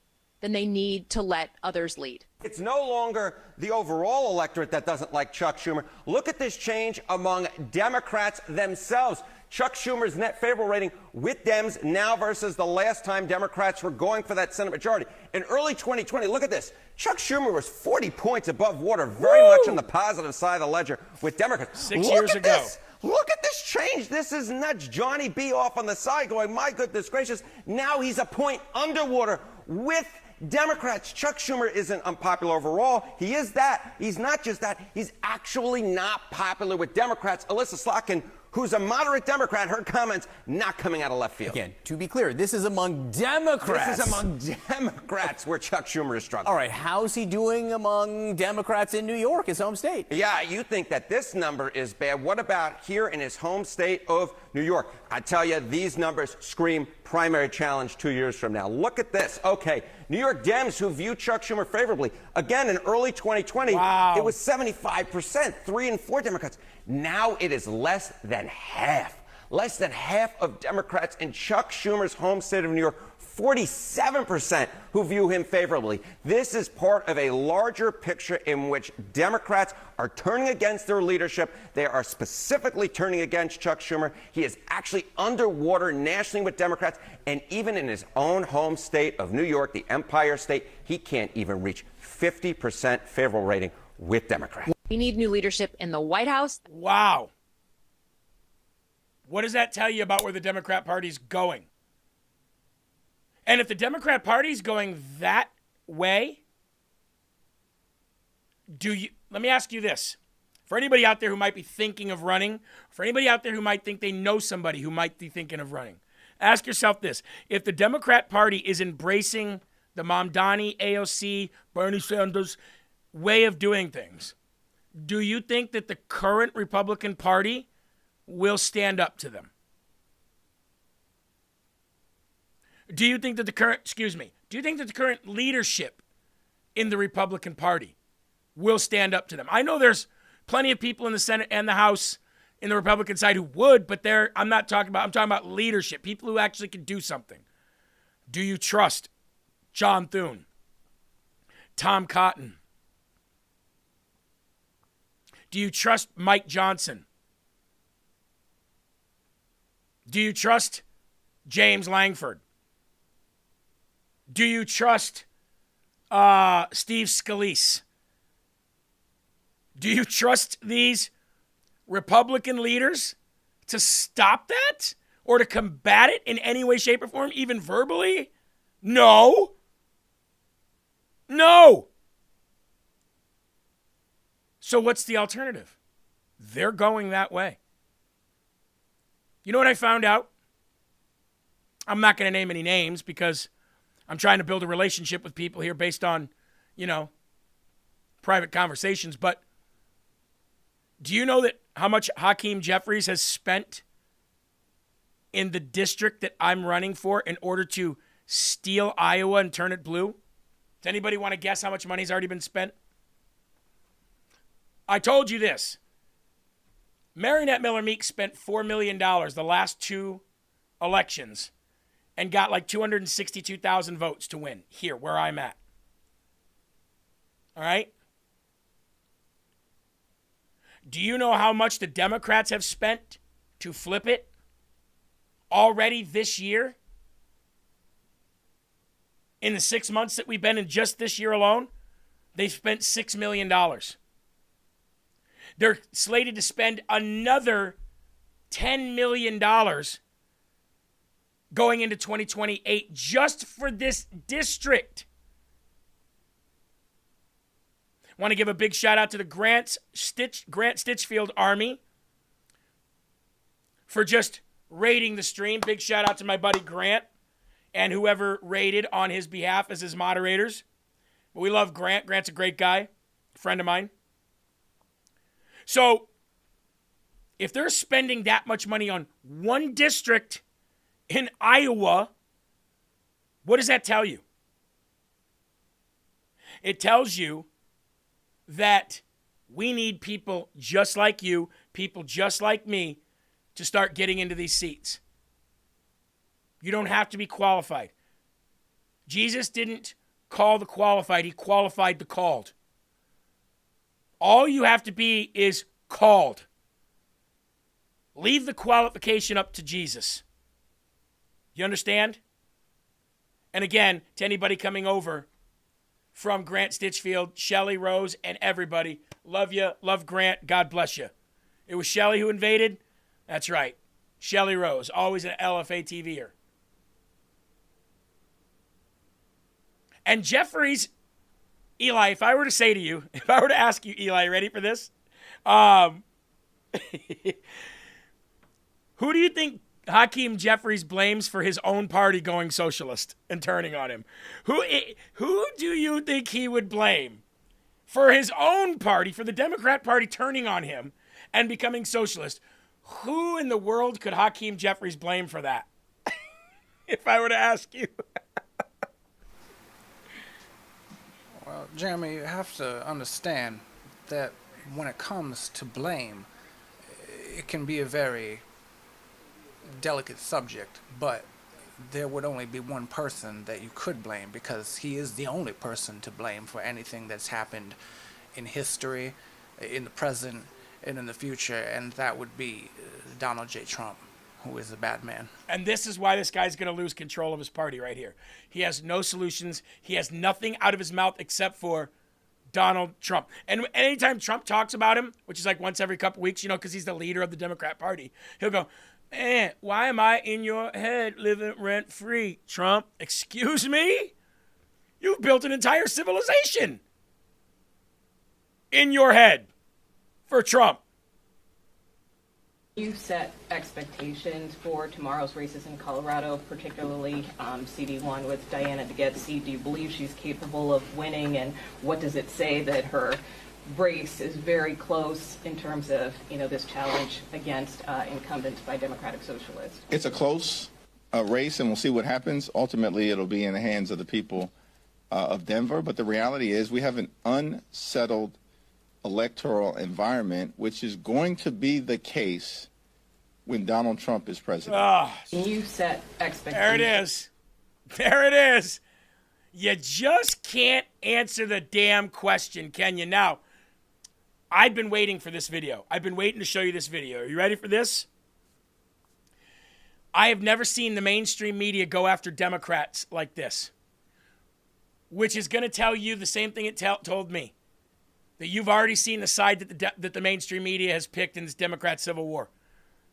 then they need to let others lead. It's no longer the overall electorate that doesn't like Chuck Schumer. Look at this change among Democrats themselves. Chuck Schumer's net favorable rating with Dems now versus the last time Democrats were going for that Senate majority. In early 2020, look at this. Chuck Schumer was 40 points above water, very much on the positive side of the ledger with Democrats. 6 years ago. Look at this change. This is nuts. Johnny B off on the side going, my goodness gracious. Now he's a point underwater with Democrats. Chuck Schumer isn't unpopular overall. He is that. He's not just that. He's actually not popular with Democrats. Alyssa Slotkin, who's a moderate Democrat, her comments not coming out of left field. Again, to be clear, this is among Democrats. This is among Democrats where Chuck Schumer is struggling. All right, how's he doing among Democrats in New York, his home state? Yeah, you think that this number is bad. What about here in his home state of New York? I tell you, these numbers scream primary challenge 2 years from now. Look at this. Okay, New York Dems who view Chuck Schumer favorably. Again, in early 2020, it was 75%, 3 in 4 Democrats. Now it is less than half. Less than half of Democrats in Chuck Schumer's home state of New York, 47% who view him favorably. This is part of a larger picture in which Democrats are turning against their leadership. They are specifically turning against Chuck Schumer. He is actually underwater nationally with Democrats, and even in his own home state of New York, the Empire State, he can't even reach 50% favorable rating with Democrats. We need new leadership in the White House. Wow. What does that tell you about where the Democrat Party's going? And if the Democrat Party's going that way, let me ask you this. For anybody out there who might be thinking of running, for anybody out there who might think they know somebody who might be thinking of running, ask yourself this. If the Democrat Party is embracing the Mamdani, AOC, Bernie Sanders way of doing things, do you think that the current Republican Party will stand up to them? Do you think that the current leadership in the Republican Party will stand up to them? I know there's plenty of people in the Senate and the House in the Republican side who would, but I'm talking about leadership, people who actually can do something. Do you trust John Thune, Tom Cotton? Do you trust Mike Johnson? Do you trust James Langford? Do you trust Steve Scalise? Do you trust these Republican leaders to stop that or to combat it in any way, shape, or form, even verbally? No. No. So what's the alternative? They're going that way. You know what I found out? I'm not going to name any names because I'm trying to build a relationship with people here based on, private conversations. But do you know that how much Hakeem Jeffries has spent in the district that I'm running for in order to steal Iowa and turn it blue? Does anybody want to guess how much money's already been spent? I told you this. Marinette Miller-Meek spent $4 million the last 2 elections and got like 262,000 votes to win here where I'm at. All right? Do you know how much the Democrats have spent to flip it already this year? In the 6 months that we've been in just this year alone, they've spent $6 million. They're slated to spend another $10 million going into 2028 just for this district. Want to give a big shout out to the Grant Stitchfield Army for just raiding the stream. Big shout out to my buddy Grant and whoever raided on his behalf as his moderators. But we love Grant. Grant's a great guy, friend of mine. So if they're spending that much money on one district in Iowa, what does that tell you? It tells you that We need people just like you, people just like me, to start getting into these seats. You don't have to be qualified. Jesus didn't call the qualified, he qualified the called. All you have to be is called. Leave the qualification up to Jesus. You understand? And again, to anybody coming over from Grant Stitchfield, Shelley Rose, and everybody, love you, love Grant, God bless you. It was Shelley who invaded? That's right. Shelley Rose, always an LFA TVer. And Jeffries, Eli, if I were to say to you, if I were to ask you, Eli, ready for this? Who do you think Hakeem Jeffries blames for his own party going socialist and turning on him? Who do you think he would blame for his own party, for the Democrat Party turning on him and becoming socialist? Who in the world could Hakeem Jeffries blame for that? If I were to ask you. Well, Jeremy, you have to understand that when it comes to blame, it can be a very delicate subject, but there would only be one person that you could blame, because he is the only person to blame for anything that's happened in history, in the present, and in the future, and that would be Donald J. Trump, who is a bad man. And this is why this guy's going to lose control of his party right here. He has no solutions. He has nothing out of his mouth except for Donald Trump. And anytime Trump talks about him, which is like once every couple weeks, because he's the leader of the Democrat Party, he'll go, why am I in your head living rent-free, Trump? Excuse me? You've built an entire civilization in your head for Trump. You set expectations for tomorrow's races in Colorado, particularly CD1 with Diana DeGette. Do you believe she's capable of winning? And what does it say that her race is very close in terms of, this challenge against incumbents by Democratic Socialists? It's a close race, and we'll see what happens. Ultimately, it'll be in the hands of the people of Denver. But the reality is we have an unsettled electoral environment, which is going to be the case when Donald Trump is president. You set expectations. There it is. There it is. You just can't answer the damn question, can you? Now, I've been waiting for this video. I've been waiting to show you this video. Are you ready for this? I have never seen the mainstream media go after Democrats like this, which is going to tell you the same thing it told me, that you've already seen the side that the mainstream media has picked in this Democrat civil war.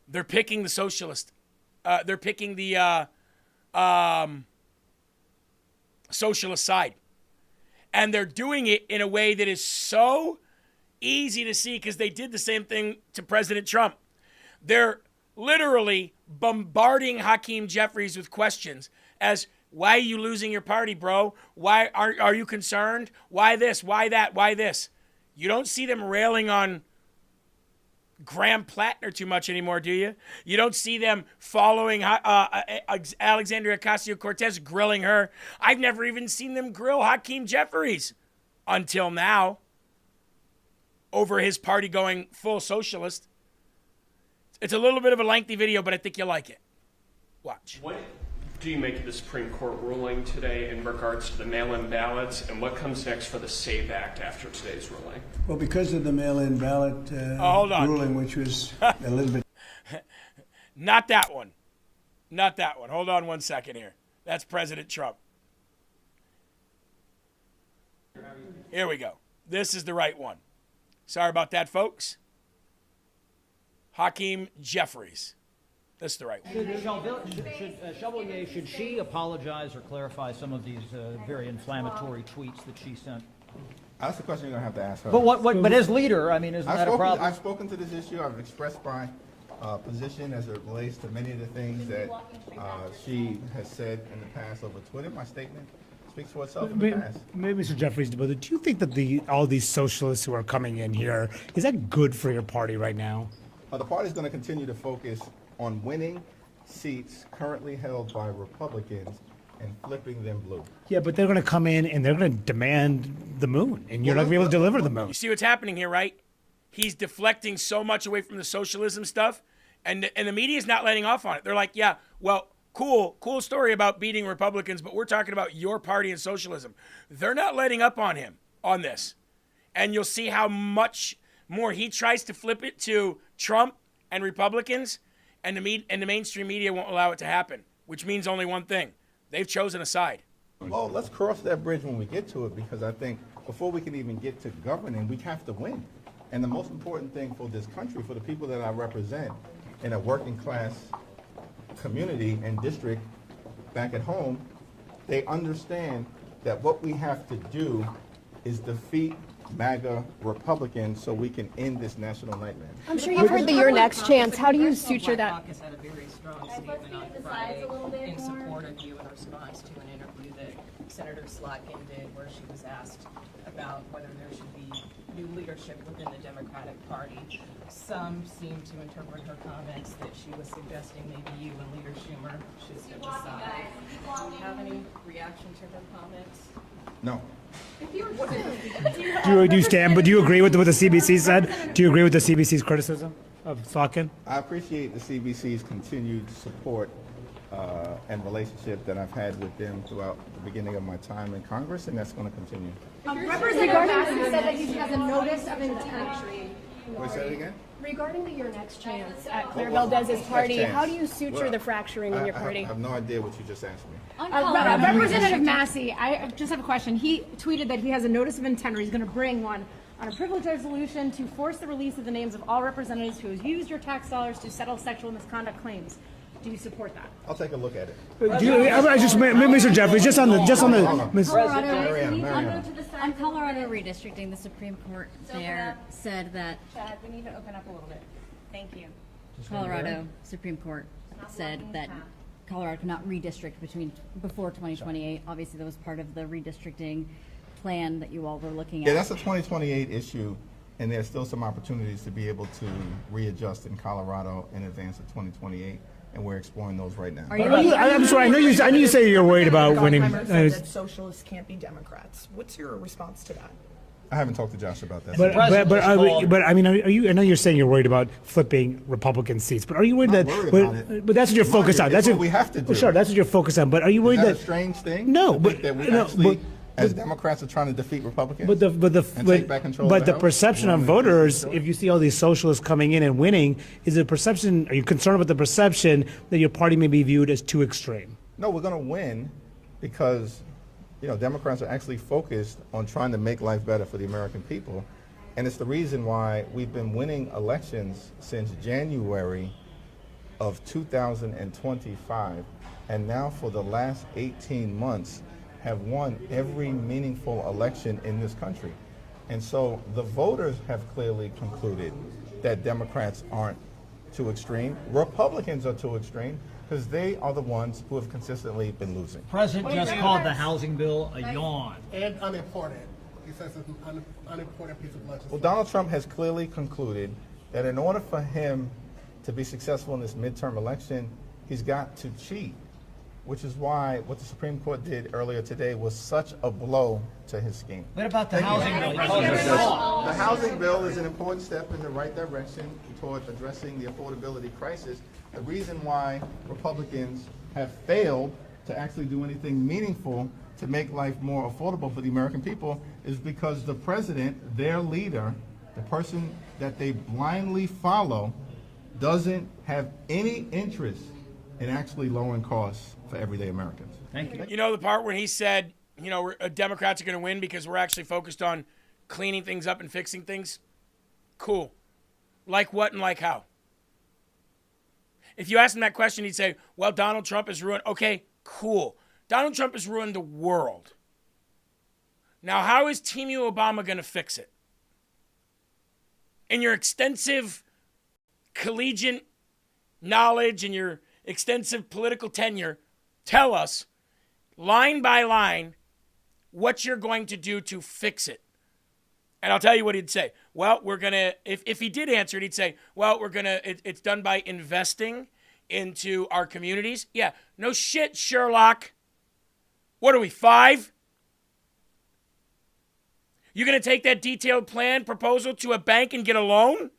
They're picking the socialist. They're picking the socialist side. And they're doing it in a way that is so easy to see, because they did the same thing to President Trump. They're literally bombarding Hakeem Jeffries with questions as, why are you losing your party, bro? Why are you concerned? Why this? Why that? Why this? You don't see them railing on Graham Plattner too much anymore, do you? You don't see them following Alexandria Ocasio-Cortez, grilling her. I've never even seen them grill Hakeem Jeffries until now over his party going full socialist. It's a little bit of a lengthy video, but I think you'll like it. Watch. What do you make of the Supreme Court ruling today in regards to the mail-in ballots, and what comes next for the SAVE Act after today's ruling? Well, because of the mail-in ballot ruling, which was a little bit... Not that one. Not that one. Hold on one second here. That's President Trump. Here we go. This is the right one. Sorry about that, folks. Hakeem Jeffries. This is the right one. Should she apologize or clarify some of these very inflammatory tweets that she sent? That's the question you're going to have to ask her. But as leader, I mean, isn't that a problem? I've spoken to this issue. I've expressed my position as it relates to many of the things that she has said in the past over Twitter. My statement speaks for itself in the past. Maybe, Mr. Jeffries, but do you think that all these socialists who are coming in here, is that good for your party right now? The party is going to continue to focus on winning seats currently held by Republicans and flipping them blue. Yeah, but they're going to come in and they're going to demand the moon, and you're not going to be able to deliver the moon. You see what's happening here, right? he's deflecting so much away from the socialism stuff, and the media's not letting off on it. They're like, yeah, well, cool story about beating Republicans, but we're talking about your party and socialism. They're not letting up on him on this. And you'll see how much more he tries to flip it to Trump and Republicans, and the mainstream media won't allow it to happen, which means only one thing. They've chosen a side. Well, let's cross that bridge when we get to it, because I think before we can even get to governing, we have to win. And the most important thing for this country, for the people that I represent in a working class community and district back at home, they understand that what we have to do is defeat MAGA Republicans so we can end this national nightmare. I'm sure you've heard the your next chance. How do you suture that? Caucus had a very strong statement on Friday in support of you in response to an interview that Senator Slotkin did, where she was asked about whether there should be new leadership within the Democratic Party. Some seem to interpret her comments that she was suggesting maybe you and Leader Schumer should step aside. Do you have any reaction to her comments? No. Do you stand? But do you agree with what the CBC said? Do you agree with the CBC's criticism of Slotkin? I appreciate the CBC's continued support and relationship that I've had with them throughout the beginning of my time in Congress, and that's going to continue. Representative Massey said that he has a notice of intent. Wait, say that again? Regarding the your next chance at Claire Valdez's party, how do you suture the fracturing in your party? I have no idea what you just asked me. Representative Massey, I just have a question. He tweeted that he has a notice of intent, or he's going to bring one, on a privilege resolution to force the release of the names of all representatives who have used your tax dollars to settle sexual misconduct claims. Do you support that? I'll take a look at it. Mr. Jeffries, just on the On Colorado redistricting, the Supreme Court there said that. Chad, we need to open up a little bit. Thank you. Colorado Supreme Court said that Colorado cannot redistrict before 2028. Obviously, that was part of the redistricting plan that you all were looking at. Yeah, that's a 2028 issue, and there's still some opportunities to be able to readjust in Colorado in advance of 2028. And we're exploring those right now. I'm sorry. I know you say you're worried about winning. Said that socialists can't be Democrats. What's your response to that? I haven't talked to Josh about that. But I mean, are you? I know you're saying you're worried about flipping Republican seats, but are you worried But that's what you're focused on. That's what we have to do. Sure, that's what you're focused on. But are you worried that a strange thing? No, as Democrats are trying to defeat Republicans, take back control of the perception of voters, if you see all these socialists coming in and winning, is it perception? Are you concerned about the perception that your party may be viewed as too extreme? No, we're going to win because, Democrats are actually focused on trying to make life better for the American people, and it's the reason why we've been winning elections since January of 2025, and now for the last 18 months. Have won every meaningful election in this country. And so the voters have clearly concluded that Democrats aren't too extreme. Republicans are too extreme because they are the ones who have consistently been losing. The president just called the housing bill a yawn. And unimportant. He says it's an unimportant piece of legislation. Well, Donald Trump has clearly concluded that in order for him to be successful in this midterm election, he's got to cheat. Which is why what the Supreme Court did earlier today was such a blow to his scheme. What about the housing bill? The housing bill is an important step in the right direction toward addressing the affordability crisis. The reason why Republicans have failed to actually do anything meaningful to make life more affordable for the American people is because the president, their leader, the person that they blindly follow, doesn't have any interest in actually lowering costs for everyday Americans. Thank you. You know the part when he said, Democrats are going to win because we're actually focused on cleaning things up and fixing things? Cool. Like what and like how? If you ask him that question, he'd say, well, Donald Trump has ruined. Okay, cool. Donald Trump has ruined the world. Now, how is Team Obama going to fix it? In your extensive collegiate knowledge and your extensive political tenure, tell us, line by line, what you're going to do to fix it. And I'll tell you what he'd say. Well, we're going to, if he did answer it, he'd say, well, it's done by investing into our communities. Yeah, no shit, Sherlock. What are we, 5? You going to take that detailed plan proposal to a bank and get a loan?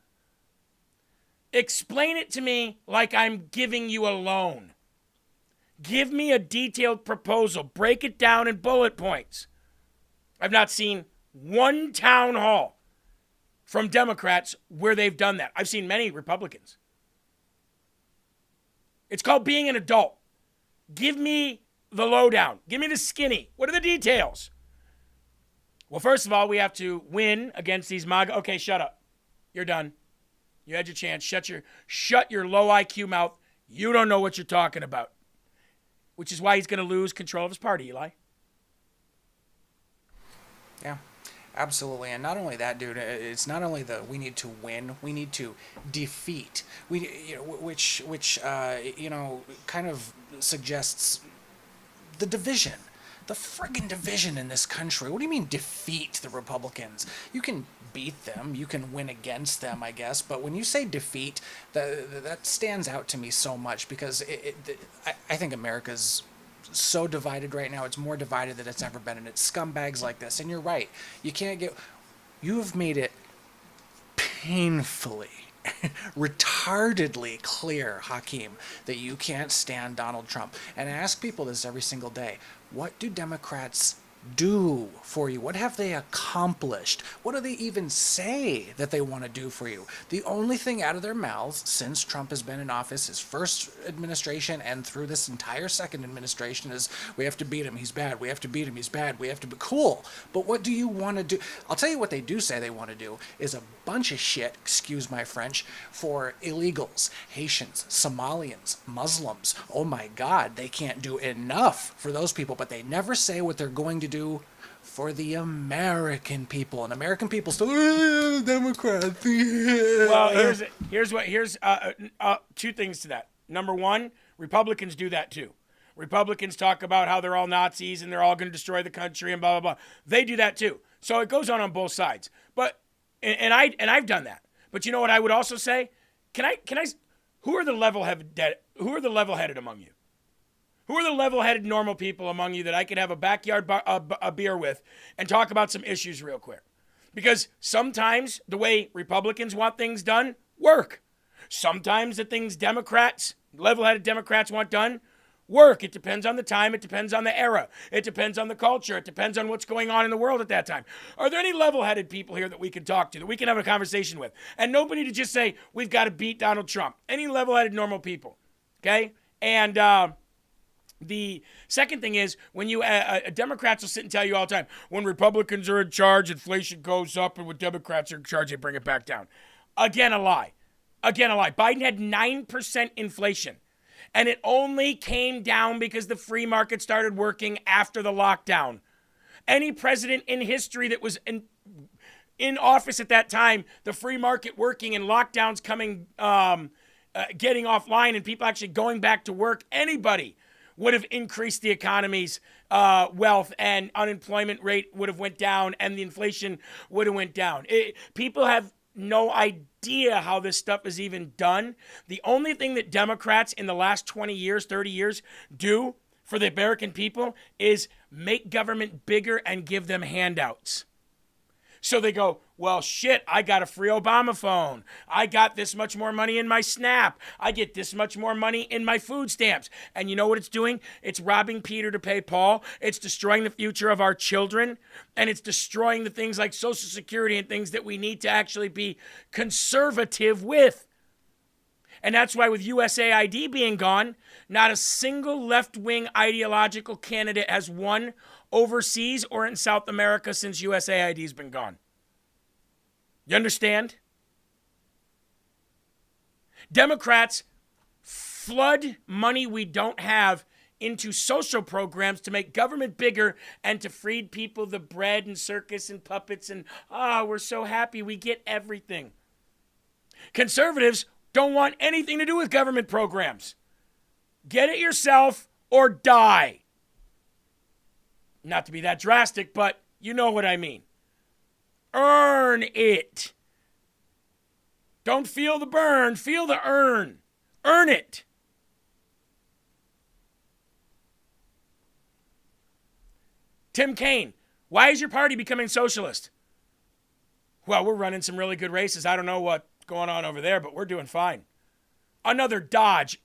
Explain it to me like I'm giving you a loan. Give me a detailed proposal. Break it down in bullet points. I've not seen one town hall from Democrats where they've done that. I've seen many Republicans. It's called being an adult. Give me the lowdown. Give me the skinny. What are the details? Well, first of all, we have to win against these MAGA. Okay, shut up. You're done. You had your chance. Shut your low IQ mouth. You don't know what you're talking about. Which is why he's going to lose control of his party, Eli. Yeah, absolutely. And not only that, dude, it's not only we need to win, we need to defeat. Which kind of suggests the division. The friggin' division in this country. What do you mean defeat the Republicans? You can beat them, you can win against them, I guess, but when you say defeat, that stands out to me so much because I think America's so divided right now. It's more divided than it's ever been, and it's scumbags like this. And you're right. You have made it painfully, retardedly clear, Hakeem, that you can't stand Donald Trump. And I ask people this every single day. What do Democrats do for you? What have they accomplished? What do they even say that they want to do for you? The only thing out of their mouths since Trump has been in office, his first administration and through this entire second administration, is we have to beat him, he's bad. We have to beat him, he's bad. We have to be cool. But what do you want to do? I'll tell you what they do say they want to do is a bunch of shit, excuse my French, for illegals, Haitians, Somalians, Muslims. Oh my God, they can't do enough for those people, but they never say what they're going to do for the American people. And American people still, Democrats. Well, here's two things to that. Number one, Republicans do that too. Republicans talk about how they're all Nazis and they're all going to destroy the country and blah, blah, blah. They do that too. So it goes on both sides. But, and I've done that. But you know what I would also say? Who are the level-headed among you? Who are the level-headed normal people among you that I could have a backyard a beer with and talk about some issues real quick? Because sometimes the way Republicans want things done work. Sometimes the things level-headed Democrats want done work. It depends on the time. It depends on the era. It depends on the culture. It depends on what's going on in the world at that time. Are there any level-headed people here that we can talk to, that we can have a conversation with? And nobody to just say, we've got to beat Donald Trump. Any level-headed normal people, okay? And the second thing is when Democrats will sit and tell you all the time, when Republicans are in charge, inflation goes up, and when Democrats are in charge, they bring it back down. Again, a lie. Biden had 9% inflation, and it only came down because the free market started working after the lockdown. Any president in history that was in office at that time, the free market working and lockdowns coming, getting offline and people actually going back to work, anybody would have increased the economy's wealth, and unemployment rate would have went down, and the inflation would have went down. People have no idea how this stuff is even done. The only thing that Democrats in the last 20 years, 30 years do for the American people is make government bigger and give them handouts. So they go, well, shit, I got a free Obama phone. I got this much more money in my SNAP. I get this much more money in my food stamps. And you know what it's doing? It's robbing Peter to pay Paul. It's destroying the future of our children. And it's destroying the things like Social Security and things that we need to actually be conservative with. And that's why with USAID being gone, not a single left-wing ideological candidate has won overseas or in South America since USAID has been gone. You understand? Democrats flood money we don't have into social programs to make government bigger and to feed people the bread and circus and puppets and, we're so happy we get everything. Conservatives don't want anything to do with government programs. Get it yourself or die. Not to be that drastic, but you know what I mean. Earn it. Don't feel the burn, feel the earn. Earn it. Tim Kaine, why is your party becoming socialist? Well, we're running some really good races. I don't know what's going on over there, but we're doing fine. Another dodge,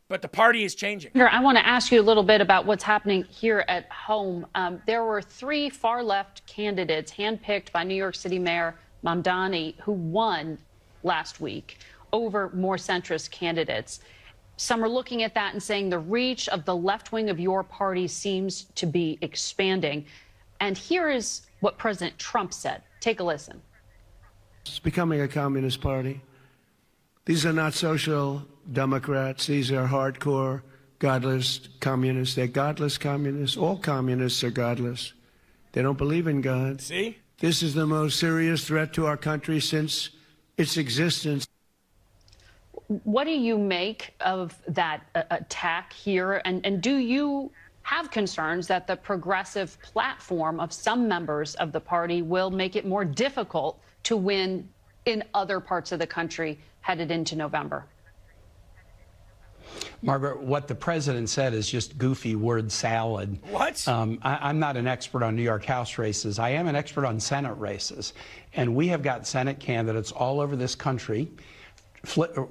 but the party is changing. Here, I want to ask you a little bit about what's happening here at home. There were 3 far-left candidates handpicked by New York City Mayor Mamdani who won last week over more centrist candidates. Some are looking at that and saying the reach of the left wing of your party seems to be expanding. And here is what President Trump said. Take a listen. It's becoming a communist party. These are not social democrats. These are hardcore, godless communists. They're godless communists. All communists are godless. They don't believe in God. See? This is the most serious threat to our country since its existence. What do you make of that attack here? And do you have concerns that the progressive platform of some members of the party will make it more difficult to win in other parts of the country headed into November? Margaret, what the president said is just goofy word salad. What? I'm not an expert on New York House races. I am an expert on Senate races. And we have got Senate candidates all over this country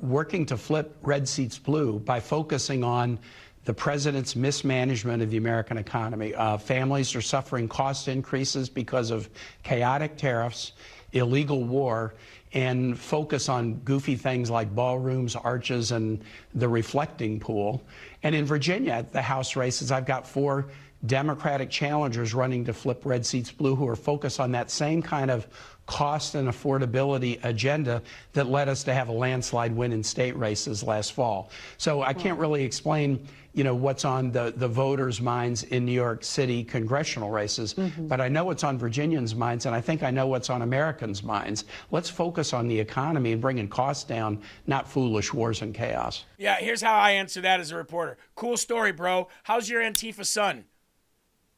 working to flip red seats blue by focusing on the president's mismanagement of the American economy. Families are suffering cost increases because of chaotic tariffs, illegal war, and focus on goofy things like ballrooms, arches, and the reflecting pool. And in Virginia, the House races, I've got 4 Democratic challengers running to flip red seats blue who are focused on that same kind of cost and affordability agenda that led us to have a landslide win in state races last fall. So I can't really explain, what's on the voters' minds in New York City congressional races, but I know what's on Virginians' minds, and I think I know what's on Americans' minds. Let's focus on the economy and bringing costs down, not foolish wars and chaos. Yeah, here's how I answer that as a reporter. Cool story, bro. How's your Antifa son?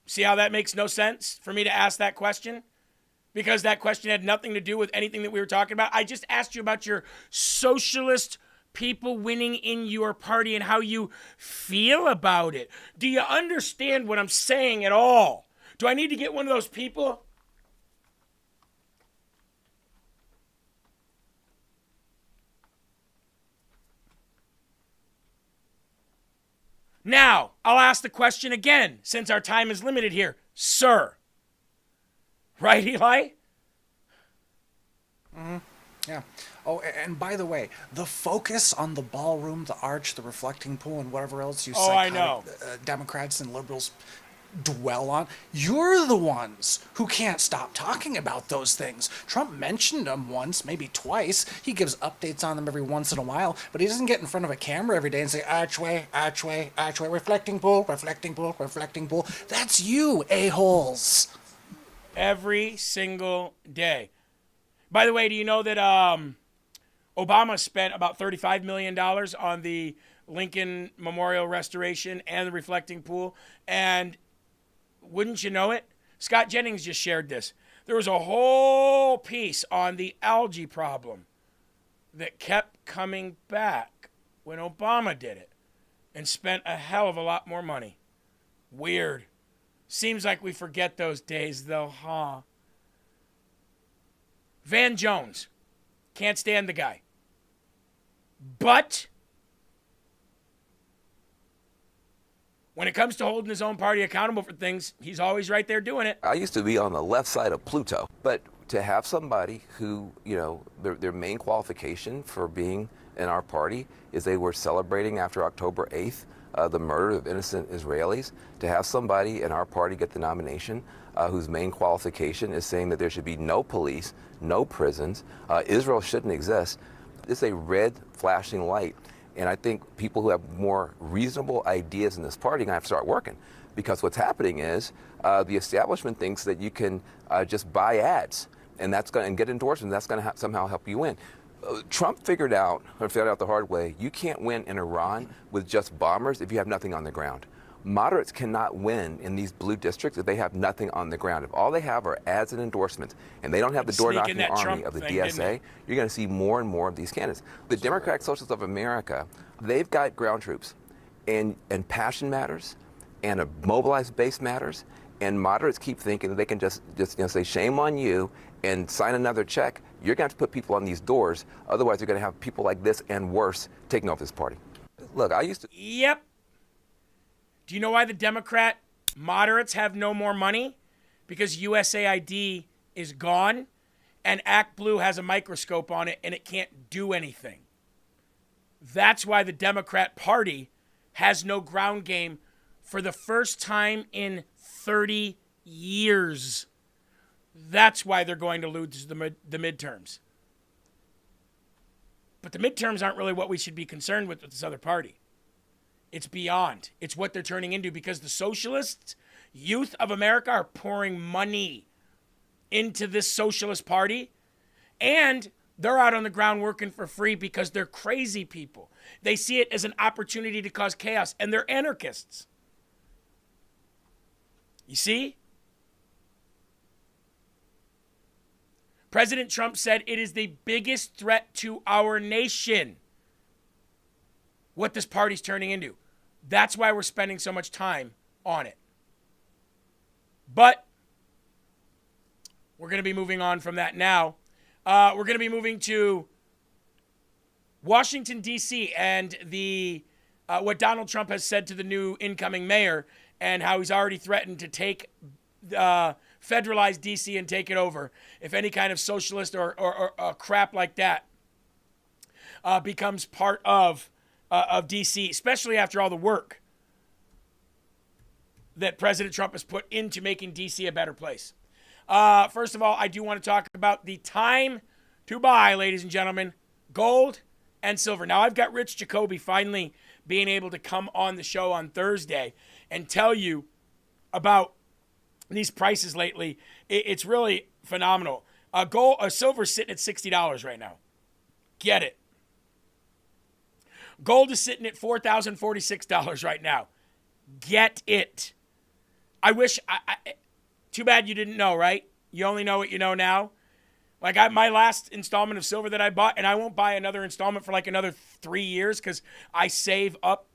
See how that makes no sense for me to ask that question? Because that question had nothing to do with anything that we were talking about. I just asked you about your socialist people winning in your party and how you feel about it. Do you understand what I'm saying at all? Do I need to get one of those people? Now, I'll ask the question again, since our time is limited here. Sir. Right, Eli? Yeah. Oh, and by the way, the focus on the ballroom, the arch, the reflecting pool, and whatever else you psychotic Democrats and liberals dwell on, you're the ones who can't stop talking about those things. Trump mentioned them once, maybe twice. He gives updates on them every once in a while, but he doesn't get in front of a camera every day and say, archway, archway, archway, reflecting pool, reflecting pool, reflecting pool. That's you, a-holes. Every single day. By the way, do you know that Obama spent about $35 million on the Lincoln Memorial restoration and the reflecting pool? And wouldn't you know it, Scott Jennings just shared this. There was a whole piece on the algae problem that kept coming back when Obama did it and spent a hell of a lot more money. Weird. Seems like we forget those days, though, huh? Van Jones. Can't stand the guy. But when it comes to holding his own party accountable for things, he's always right there doing it. I used to be on the left side of Pluto, but to have somebody who, their main qualification for being in our party is they were celebrating after October 8th the murder of innocent Israelis, to have somebody in our party get the nomination whose main qualification is saying that there should be no police, no prisons, Israel shouldn't exist. It's a red flashing light. And I think people who have more reasonable ideas in this party are going to have to start working. Because what's happening is the establishment thinks that you can just buy ads and that's going to get endorsements. That's going to somehow help you win. Trump figured out the hard way, you can't win in Iran with just bombers if you have nothing on the ground. Moderates cannot win in these blue districts if they have nothing on the ground. If all they have are ads and endorsements, and they don't have the door-knocking army of the DSA, you're going to see more and more of these candidates. The Democratic Socialists of America, they've got ground troops, and passion matters, and a mobilized base matters, and moderates keep thinking that they can just say shame on you and sign another check, you're going to have to put people on these doors. Otherwise, you're going to have people like this and worse taking over this party. Look, I used to. Yep. Do you know why the Democrat moderates have no more money? Because USAID is gone and Act Blue has a microscope on it and it can't do anything. That's why the Democrat Party has no ground game for the first time in 30 years. That's why they're going to lose the midterms. But the midterms aren't really what we should be concerned with this other party. It's beyond. It's what they're turning into, because the socialists, youth of America, are pouring money into this socialist party, and they're out on the ground working for free because they're crazy people. They see it as an opportunity to cause chaos, and they're anarchists. You see? President Trump said it is the biggest threat to our nation, what this party's turning into. That's why we're spending so much time on it. But we're going to be moving on from that now. We're going to be moving to Washington, D.C. and the what Donald Trump has said to the new incoming mayor, and how he's already threatened to take federalize D.C. and take it over if any kind of socialist or crap like that becomes part of D.C., especially after all the work that President Trump has put into making D.C. a better place. First of all, I do want to talk about the time to buy, ladies and gentlemen, gold and silver. Now, I've got Rich Jacoby finally being able to come on the show on Thursday and tell you about these prices lately. It's really phenomenal. Silver's sitting at $60 right now. Get it. Gold is sitting at $4,046 right now. Get it. I wish. Too bad you didn't know, right? You only know what you know now. Like my last installment of silver that I bought, and I won't buy another installment for like another 3 years because I save up,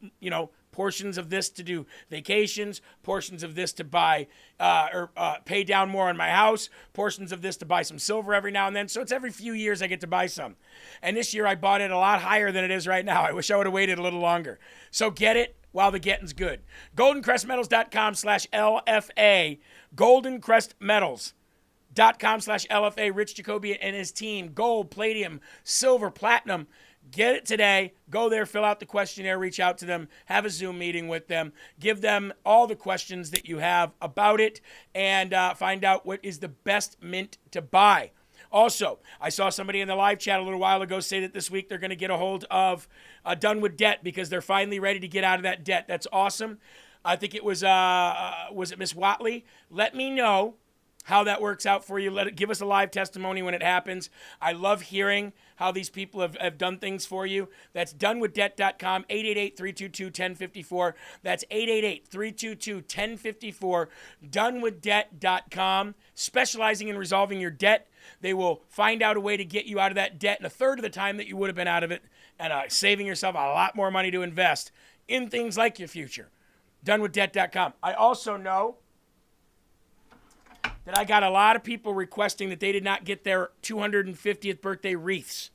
portions of this to do vacations, portions of this to buy or pay down more on my house, portions of this to buy some silver every now and then. So it's every few years I get to buy some. And this year I bought it a lot higher than it is right now. I wish I would have waited a little longer. So get it while the getting's good. GoldenCrestMetals.com/LFA. GoldenCrestMetals.com/LFA. Rich Jacoby and his team. Gold, palladium, silver, platinum. Get it today. Go there, fill out the questionnaire, reach out to them, have a Zoom meeting with them, give them all the questions that you have about it, and find out what is the best mint to buy. Also, I saw somebody in the live chat a little while ago say that this week they're going to get a hold of Done With Debt because they're finally ready to get out of that debt. That's awesome. I think it was it Miss Watley? Let me know how that works out for you. Give us a live testimony when it happens. I love hearing how these people have done things for you. That's donewithdebt.com, 888-322-1054. That's 888-322-1054, donewithdebt.com, specializing in resolving your debt. They will find out a way to get you out of that debt in a third of the time that you would have been out of it, and saving yourself a lot more money to invest in things like your future. donewithdebt.com. I also know that I got a lot of people requesting that they did not get their 250th birthday wreaths.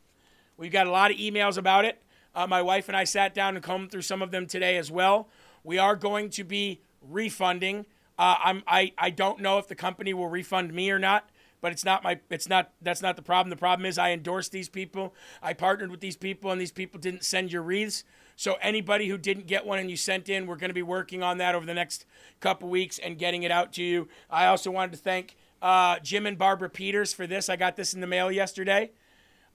We've got a lot of emails about it. My wife and I sat down and combed through some of them today as well. We are going to be refunding. I don't know if the company will refund me or not, but that's not the problem. The problem is I endorsed these people. I partnered with these people, and these people didn't send your wreaths. So anybody who didn't get one and you sent in, we're going to be working on that over the next couple weeks and getting it out to you. I also wanted to thank Jim and Barbara Peters for this. I got this in the mail yesterday.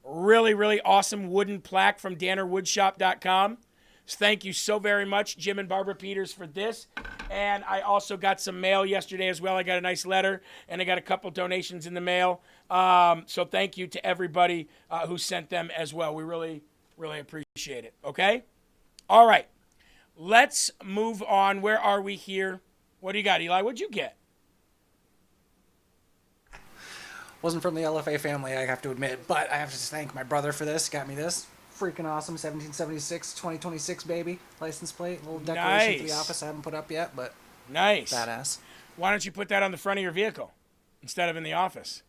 Really, really awesome wooden plaque from DannerWoodshop.com. Thank you so very much, Jim and Barbara Peters, for this. And I also got some mail yesterday as well. I got a nice letter, and I got a couple donations in the mail. So thank you to everybody who sent them as well. We really, really appreciate it. Okay? All right. Let's move on. Where are we here? What do you got, Eli? What'd you get? Wasn't from the LFA family, I have to admit, but I have to thank my brother for this. Got me this. Freaking awesome 1776 2026 baby license plate. Little decoration for the office I haven't put up yet, but nice. Badass. Why don't you put that on the front of your vehicle instead of in the office?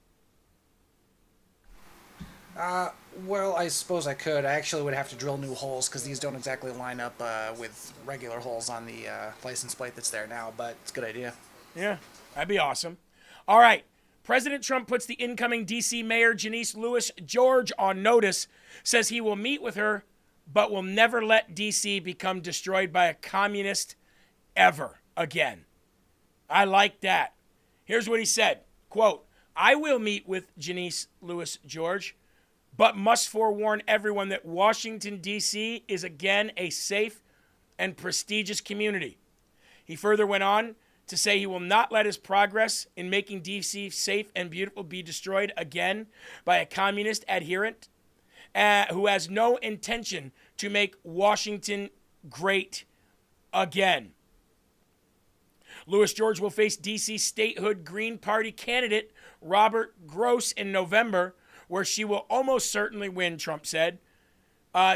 Well, I suppose I could. I actually would have to drill new holes because these don't exactly line up with regular holes on the license plate that's there now, but it's a good idea. Yeah, that'd be awesome. All right. President Trump puts the incoming D.C. Mayor Janice Lewis George on notice, says he will meet with her, but will never let D.C. become destroyed by a communist ever again. I like that. Here's what he said, quote, I will meet with Janice Lewis George, but must forewarn everyone that Washington, D.C. is again a safe and prestigious community. He further went on to say he will not let his progress in making D.C. safe and beautiful be destroyed again by a communist adherent who has no intention to make Washington great again. Lewis George will face D.C. statehood Green Party candidate Robert Gross in November, where she will almost certainly win, Trump said.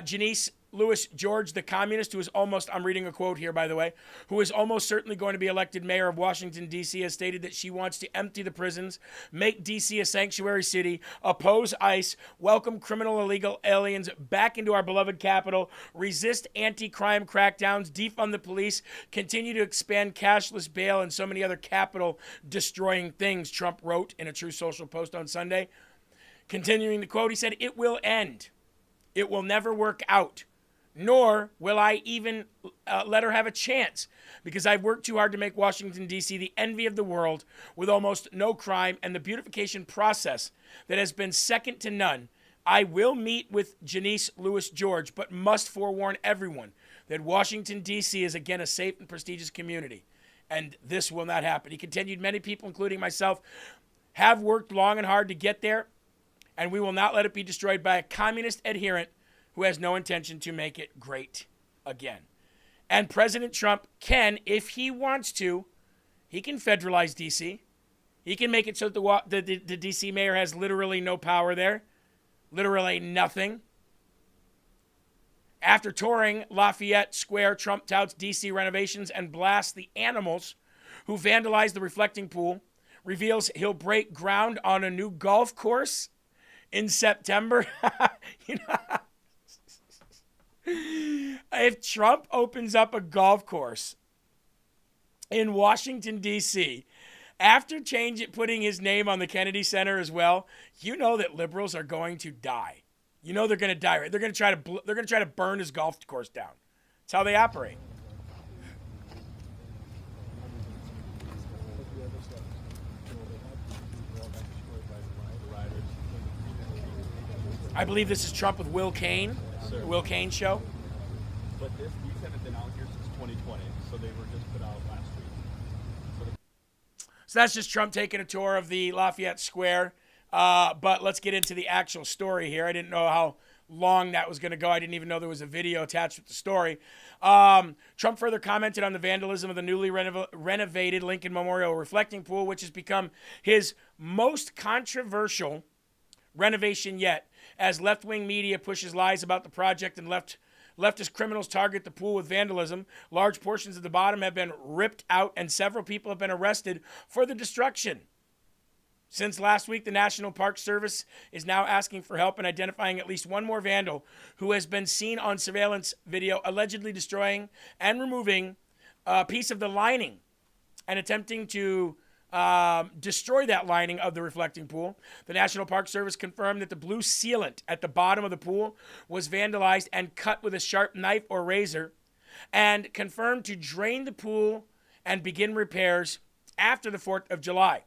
Janice Lewis George, the communist, who is almost, I'm reading a quote here, by the way, who is almost certainly going to be elected mayor of Washington, D.C., has stated that she wants to empty the prisons, make D.C. a sanctuary city, oppose ICE, welcome criminal illegal aliens back into our beloved capital, resist anti-crime crackdowns, defund the police, continue to expand cashless bail, and so many other capital-destroying things, Trump wrote in a True Social post on Sunday. Continuing the quote, he said, it will end. It will never work out. Nor will I even let her have a chance, because I've worked too hard to make Washington, D.C. the envy of the world with almost no crime and the beautification process that has been second to none. I will meet with Janice Lewis George, but must forewarn everyone that Washington, D.C. is again a safe and prestigious community, and this will not happen. He continued, many people, including myself, have worked long and hard to get there, and we will not let it be destroyed by a communist adherent who has no intention to make it great again. And President Trump can, if he wants to, he can federalize D.C. He can make it so that the D.C. mayor has literally no power there, literally nothing. After touring Lafayette Square, Trump touts D.C. renovations and blasts the animals who vandalized the reflecting pool, reveals he'll break ground on a new golf course in September. You know, if Trump opens up a golf course in Washington, D.C., after putting his name on the Kennedy Center as well, you know that liberals are going to die. You know they're going to die. Right? They're going to try to burn his golf course down. That's how they operate. I believe this is Trump with Will Cain. The Will Cain show. But these haven't been out here since 2020, so they were just put out last week. So that's just Trump taking a tour of the Lafayette Square. But let's get into the actual story here. I didn't know how long that was going to go. I didn't even know there was a video attached with the story. Trump further commented on the vandalism of the newly renovated Lincoln Memorial Reflecting Pool, which has become his most controversial renovation yet, as left-wing media pushes lies about the project and leftist criminals target the pool with vandalism. Large portions of the bottom have been ripped out, and several people have been arrested for the destruction. Since last week, the National Park Service is now asking for help in identifying at least one more vandal who has been seen on surveillance video allegedly destroying and removing a piece of the lining and attempting to destroy that lining of the reflecting pool. The National Park Service confirmed that the blue sealant at the bottom of the pool was vandalized and cut with a sharp knife or razor, and confirmed to drain the pool and begin repairs after the 4th of July.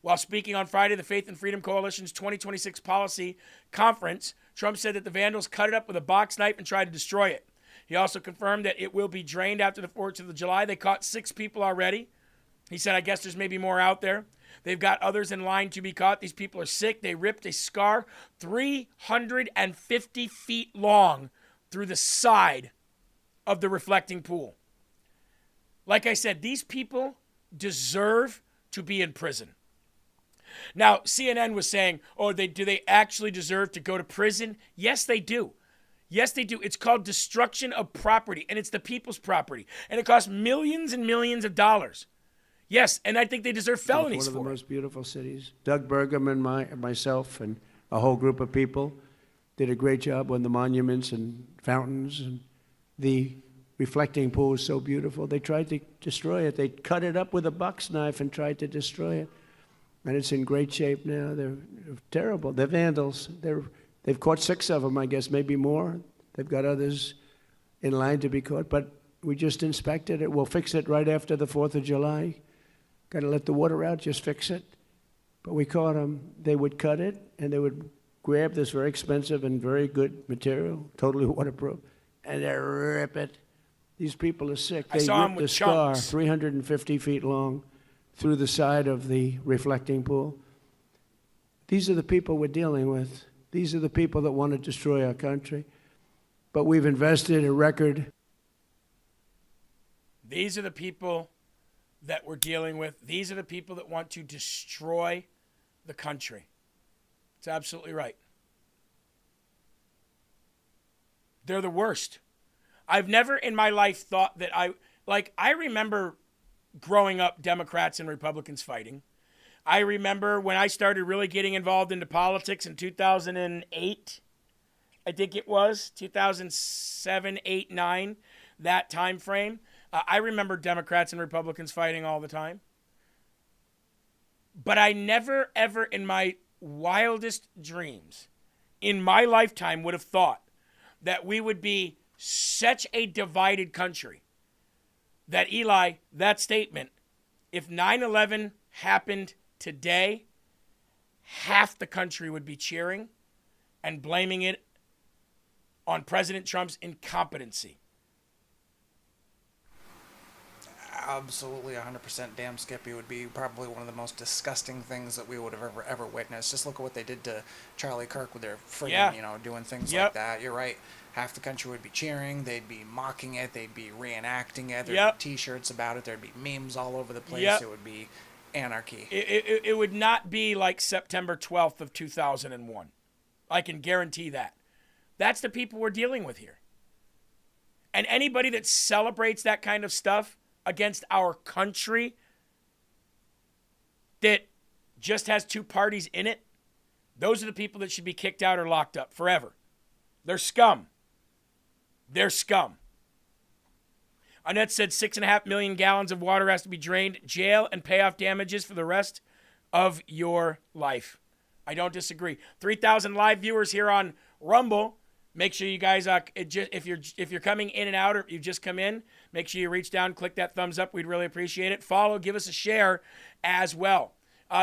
While speaking on Friday, the Faith and Freedom Coalition's 2026 policy conference, Trump said that the vandals cut it up with a box knife and tried to destroy it. He also confirmed that it will be drained after the 4th of July. They caught 6 people already. He said, I guess there's maybe more out there. They've got others in line to be caught. These people are sick. They ripped a scar 350 feet long through the side of the reflecting pool. Like I said, these people deserve to be in prison. Now, CNN was saying, do they actually deserve to go to prison? Yes, they do. Yes, they do. It's called destruction of property, and it's the people's property, and it costs millions and millions of dollars. Yes, and I think they deserve felonies One of the for it. most beautiful cities. Doug Burgum and myself and a whole group of people did a great job on the monuments and fountains, and the reflecting pool is so beautiful. They tried to destroy it. They cut it up with a box knife and tried to destroy it. And it's in great shape now. They're terrible. They're vandals. They've caught 6 of them, I guess, maybe more. They've got others in line to be caught. But we just inspected it. We'll fix it right after the 4th of July. Got to let the water out, just fix it. But we caught them. They would cut it, and they would grab this very expensive and very good material, totally waterproof, and they rip it. These people are sick. I They saw 'em ripped the with scar, chunks. 350 feet long, through the side of the reflecting pool. These are the people we're dealing with. These are the people that want to destroy our country. But we've invested a record. These are the people that we're dealing with. These are the people that want to destroy the country. It's absolutely right. They're the worst. I've never in my life thought that I remember growing up Democrats and Republicans fighting. I remember when I started really getting involved into politics in 2008, I think it was 2007, 8, 9, that time frame. I remember Democrats and Republicans fighting all the time. But I never, ever in my wildest dreams in my lifetime would have thought that we would be such a divided country that, Eli, that statement, if 9/11 happened today, half the country would be cheering and blaming it on President Trump's incompetency. Absolutely 100% damn Skippy would be probably one of the most disgusting things that we would have ever witnessed. Just look at what they did to Charlie Kirk with their friggin', doing things like that. You're right. Half the country would be cheering. They'd be mocking it. They'd be reenacting it. There'd be T-shirts about it. There'd be memes all over the place. It would be anarchy. It would not be like September 12th of 2001. I can guarantee that. That's the people we're dealing with here. And anybody that celebrates that kind of stuff against our country that just has 2 parties in it, those are the people that should be kicked out or locked up forever. They're scum. They're scum. Annette said 6.5 million gallons of water has to be drained, jail, and pay off damages for the rest of your life. I don't disagree. 3,000 live viewers here on Rumble. Make sure you guys, if you're coming in and out or if you've just come in, make sure you reach down, click that thumbs up. We'd really appreciate it. Follow, give us a share as well.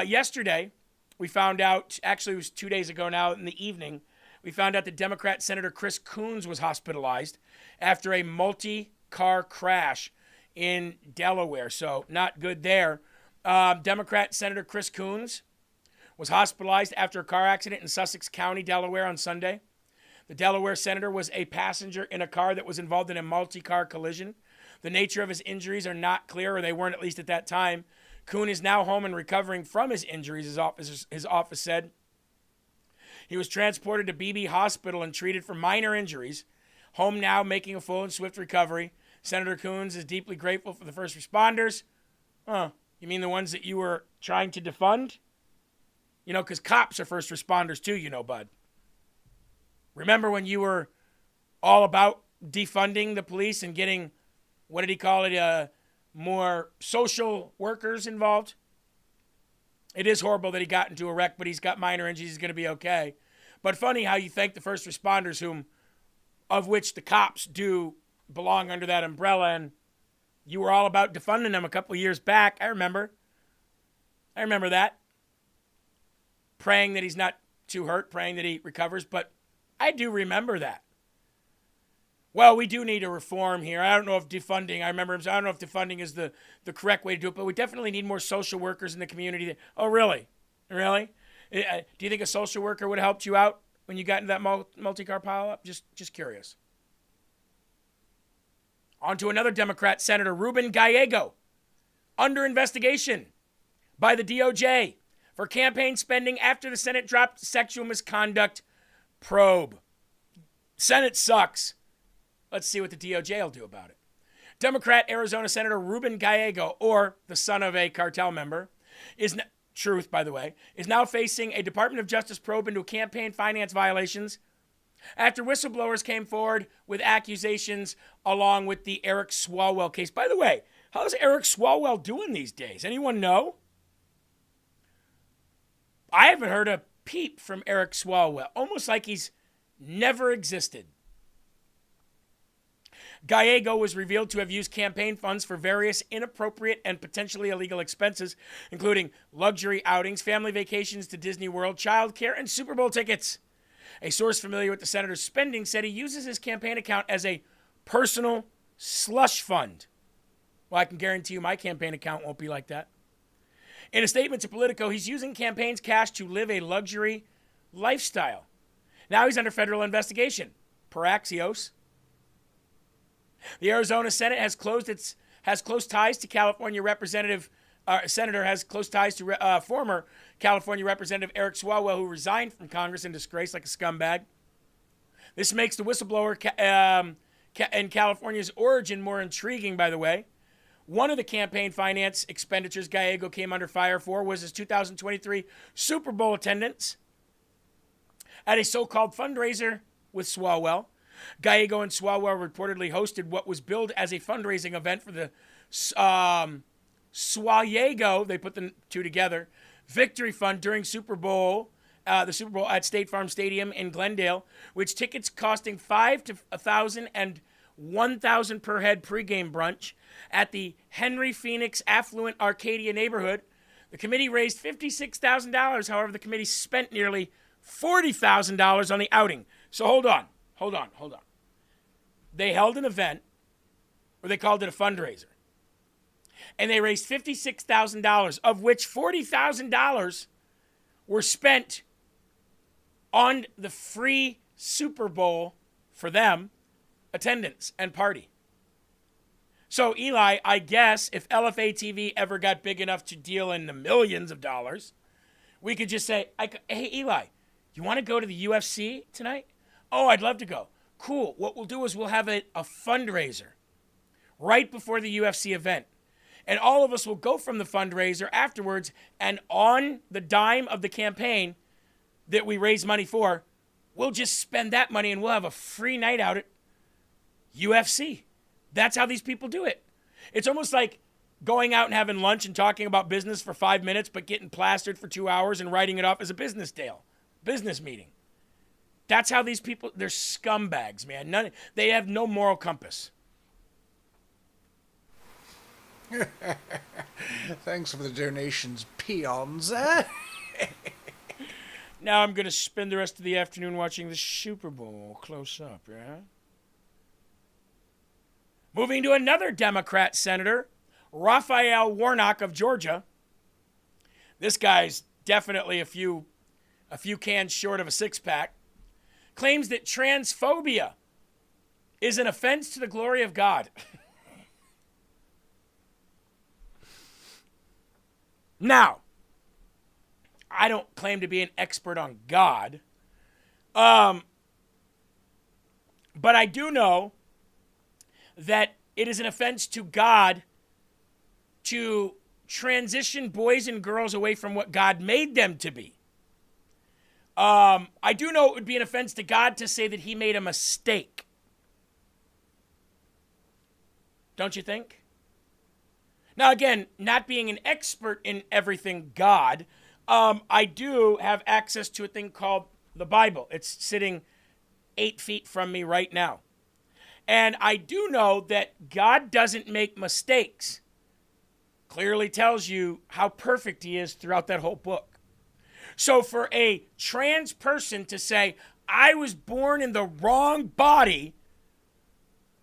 Yesterday, we found out, actually it was 2 days ago now in the evening, we found out that Democrat Senator Chris Coons was hospitalized after a multi-car crash in Delaware. So not good there. Democrat Senator Chris Coons was hospitalized after a car accident in Sussex County, Delaware on Sunday. The Delaware senator was a passenger in a car that was involved in a multi-car collision. The nature of his injuries are not clear, or they weren't at least at that time. Coon is now home and recovering from his injuries, his office said. He was transported to BB Hospital and treated for minor injuries. Home now, making a full and swift recovery. Senator Coons is deeply grateful for the first responders. You mean the ones that you were trying to defund? Because cops are first responders too, bud. Remember when you were all about defunding the police and getting, what did he call it, more social workers involved? It is horrible that he got into a wreck, but he's got minor injuries. He's going to be okay. But funny how you thank the first responders, of which the cops do belong under that umbrella, and you were all about defunding them a couple of years back. I remember that. Praying that he's not too hurt, praying that he recovers, but I do remember that. Well, we do need a reform here. I don't know if defunding is the correct way to do it, but we definitely need more social workers in the community. Oh, really? Really? Do you think a social worker would have helped you out when you got into that multi-car pileup? Just curious. On to another Democrat, Senator Ruben Gallego, under investigation by the DOJ for campaign spending after the Senate dropped sexual misconduct probe. Senate sucks. Let's see what the DOJ will do about it. Democrat Arizona Senator Ruben Gallego, or the son of a cartel member, truth, by the way, is now facing a Department of Justice probe into campaign finance violations after whistleblowers came forward with accusations along with the Eric Swalwell case. By the way, how's Eric Swalwell doing these days? Anyone know? I haven't heard a peep from Eric Swalwell, almost like he's never existed. Gallego was revealed to have used campaign funds for various inappropriate and potentially illegal expenses, including luxury outings, family vacations to Disney World, childcare, and Super Bowl tickets. A source familiar with the senator's spending said he uses his campaign account as a personal slush fund. Well, I can guarantee you my campaign account won't be like that. In a statement to Politico, he's using campaign's cash to live a luxury lifestyle. Now he's under federal investigation, per Axios. The Arizona Senate has close ties to California Representative Senator has close ties to former California Representative Eric Swalwell, who resigned from Congress in disgrace like a scumbag. This makes the whistleblower in California's origin more intriguing, by the way. One of the campaign finance expenditures Gallego came under fire for was his 2023 Super Bowl attendance at a so-called fundraiser with Swalwell. Gallego and Swalwell reportedly hosted what was billed as a fundraising event for the Swalwell, they put the two together, Victory Fund during the Super Bowl at State Farm Stadium in Glendale, which tickets costing $5 to $1,000 and $1,000 per head pregame brunch at the Henry Phoenix affluent Arcadia neighborhood. The committee raised $56,000. However, the committee spent nearly $40,000 on the outing. So hold on. They held an event, or they called it a fundraiser, and they raised $56,000, of which $40,000 were spent on the free Super Bowl for them, attendance and party. So, Eli, I guess if LFA TV ever got big enough to deal in the millions of dollars, we could just say, hey, Eli, you want to go to the UFC tonight? Oh, I'd love to go. Cool. What we'll do is we'll have a fundraiser right before the UFC event. And all of us will go from the fundraiser afterwards, and on the dime of the campaign that we raise money for, we'll just spend that money and we'll have a free night out at UFC. That's how these people do it. It's almost like going out and having lunch and talking about business for 5 minutes, but getting plastered for 2 hours and writing it off as a business meeting. That's how these people, they're scumbags, man. They have no moral compass. Thanks for the donations, peons. Now I'm going to spend the rest of the afternoon watching the Super Bowl close up, yeah? Moving to another Democrat senator, Raphael Warnock of Georgia. This guy's definitely a few cans short of a six-pack. Claims that transphobia is an offense to the glory of God. Now, I don't claim to be an expert on God, but I do know that it is an offense to God to transition boys and girls away from what God made them to be. I do know it would be an offense to God to say that he made a mistake. Don't you think? Now, again, not being an expert in everything God, I do have access to a thing called the Bible. It's sitting 8 feet from me right now. And I do know that God doesn't make mistakes. Clearly tells you how perfect he is throughout that whole book. So for a trans person to say, I was born in the wrong body,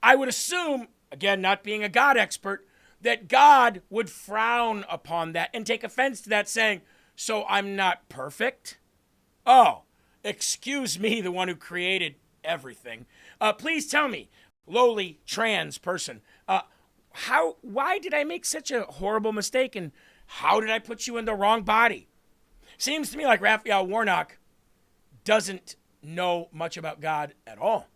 I would assume, again, not being a God expert, that God would frown upon that and take offense to that, saying, so I'm not perfect? Oh, excuse me, the one who created everything. Please tell me, lowly trans person, why did I make such a horrible mistake, and how did I put you in the wrong body? Seems to me like Raphael Warnock doesn't know much about God at all.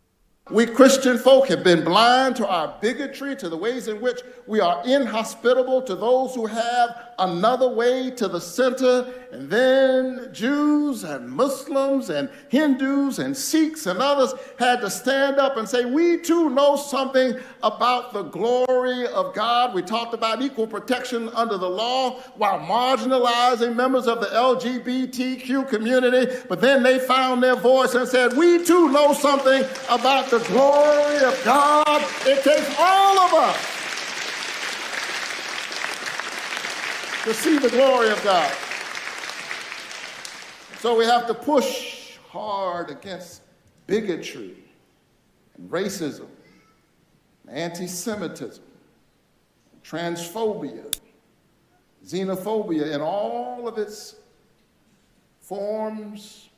We Christian folk have been blind to our bigotry, to the ways in which we are inhospitable to those who have another way to the center. And then Jews and Muslims and Hindus and Sikhs and others had to stand up and say, we too know something about the glory of God. We talked about equal protection under the law while marginalizing members of the LGBTQ community. But then they found their voice and said, we too know something about the glory of God. It takes all of us to see the glory of God. So we have to push hard against bigotry and racism, anti-Semitism, transphobia, xenophobia in all of its forms,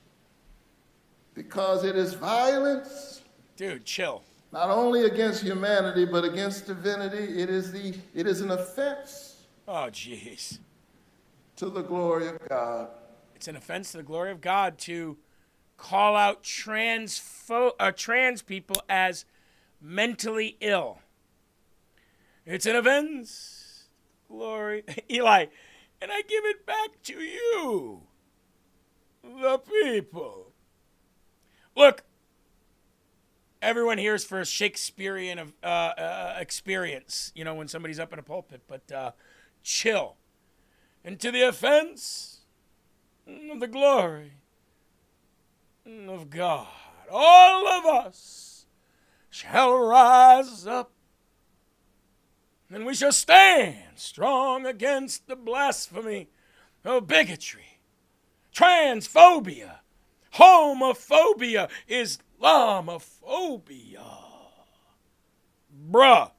because it is violence. Dude, chill. Not only against humanity, but against divinity. It is an offense. Oh, jeez. To the glory of God. It's an offense to the glory of God to call out trans people as mentally ill. It's an offense, glory. Eli, and I give it back to you, the people. Look, everyone here is for a Shakespearean experience, you know, when somebody's up in a pulpit, but chill. And to the offense of the glory of God, all of us shall rise up, and we shall stand strong against the blasphemy of bigotry, transphobia, homophobia, Islamophobia. Bruh,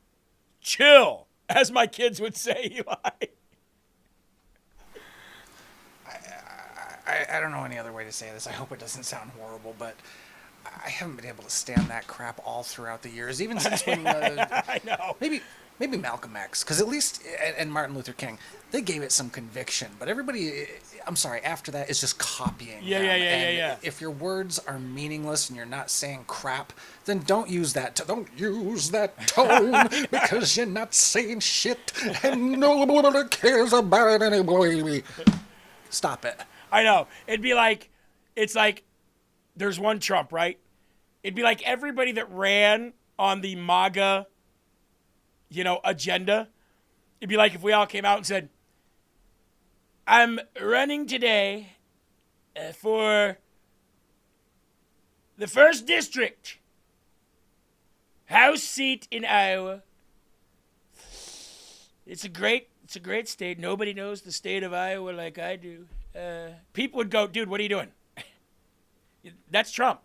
chill, as my kids would say, Eli. I don't know any other way to say this. I hope it doesn't sound horrible, but I haven't been able to stand that crap all throughout the years, even since when I know. Maybe Malcolm X, because at least, and Martin Luther King, they gave it some conviction. But everybody, I'm sorry, after that is just copying. Yeah. If your words are meaningless and you're not saying crap, then don't use that. Don't use that tone because you're not saying shit and nobody cares about it anyway. Stop it. I know. It'd be like, it's like, there's one Trump, right? It'd be like everybody that ran on the MAGA, agenda. It'd be like if we all came out and said, I'm running today for the 1st District, House seat in Iowa. It's a great state. Nobody knows the state of Iowa like I do. People would go, dude, what are you doing? That's Trump.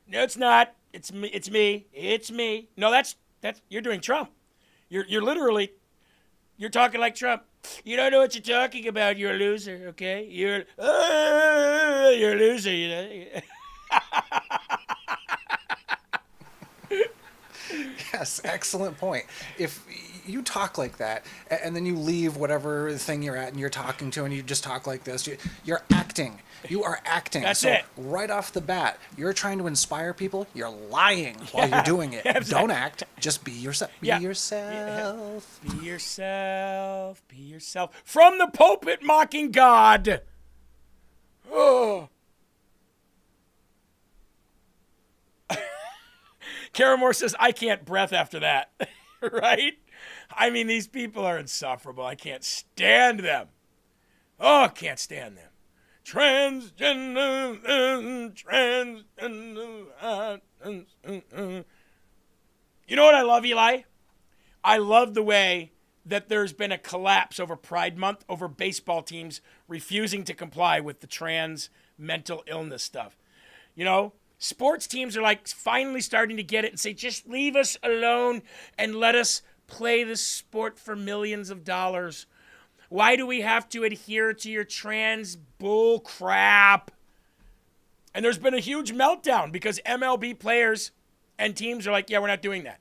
No, it's not. It's me. It's me. No, that's you're doing Trump. You're literally, you're talking like Trump. You don't know what you're talking about. You're a loser, okay? You're a loser, you know. Yes, excellent point. If you talk like that, and then you leave whatever thing you're at and you're talking to, and you just talk like this, you're acting. You are acting. That's so it. Right off the bat, you're trying to inspire people. You're lying while you're doing it. Exactly. Don't act. Just be yourself. Be yourself. Be yourself. Be yourself. From the pulpit mocking God. Oh. Kara Moore says, I can't breath after that. Right? I mean, these people are insufferable. I can't stand them. Oh, I can't stand them. Transgender. You know what I love, Eli? I love the way that there's been a collapse over Pride Month, over baseball teams refusing to comply with the trans mental illness stuff. You know, sports teams are like finally starting to get it and say, just leave us alone and let us play this sport for millions of dollars. Why do we have to adhere to your trans bull crap? And there's been a huge meltdown because MLB players and teams are like, yeah, we're not doing that.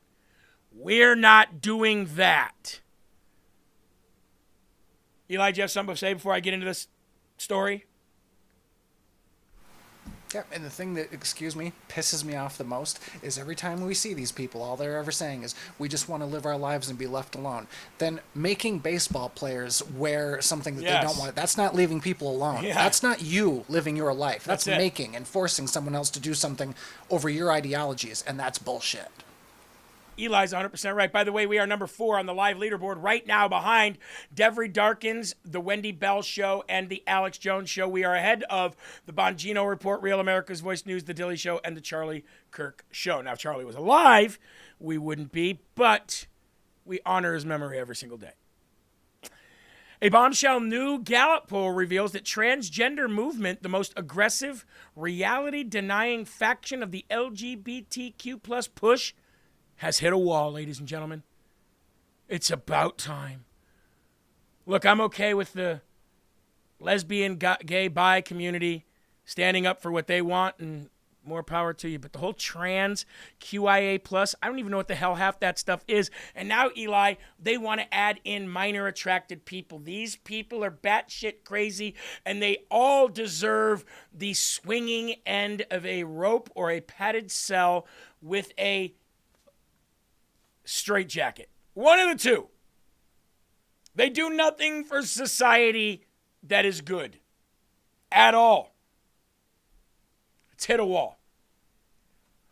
We're not doing that. Eli, do you have something to say before I get into this story? Yeah, and the thing that, excuse me, pisses me off the most is every time we see these people, all they're ever saying is, we just want to live our lives and be left alone. Then making baseball players wear something that they don't want, that's not leaving people alone. Yeah. That's not you living your life. That's That's it. making and forcing someone else to do something over your ideologies, and that's bullshit. Eli's 100% right. By the way, we are number 4 on the live leaderboard right now behind Devery Darkins, The Wendy Bell Show, and The Alex Jones Show. We are ahead of The Bongino Report, Real America's Voice News, The Dilly Show, and The Charlie Kirk Show. Now, if Charlie was alive, we wouldn't be, but we honor his memory every single day. A bombshell new Gallup poll reveals that transgender movement, the most aggressive, reality-denying faction of the LGBTQ plus push, has hit a wall, ladies and gentlemen. It's about time. Look, I'm okay with the lesbian, gay, bi community standing up for what they want, and more power to you. But the whole trans, QIA+, I don't even know what the hell half that stuff is. And now, Eli, they want to add in minor attracted people. These people are batshit crazy, and they all deserve the swinging end of a rope or a padded cell with a straitjacket. One of the two. They do nothing for society that is good at all. It's hit a wall.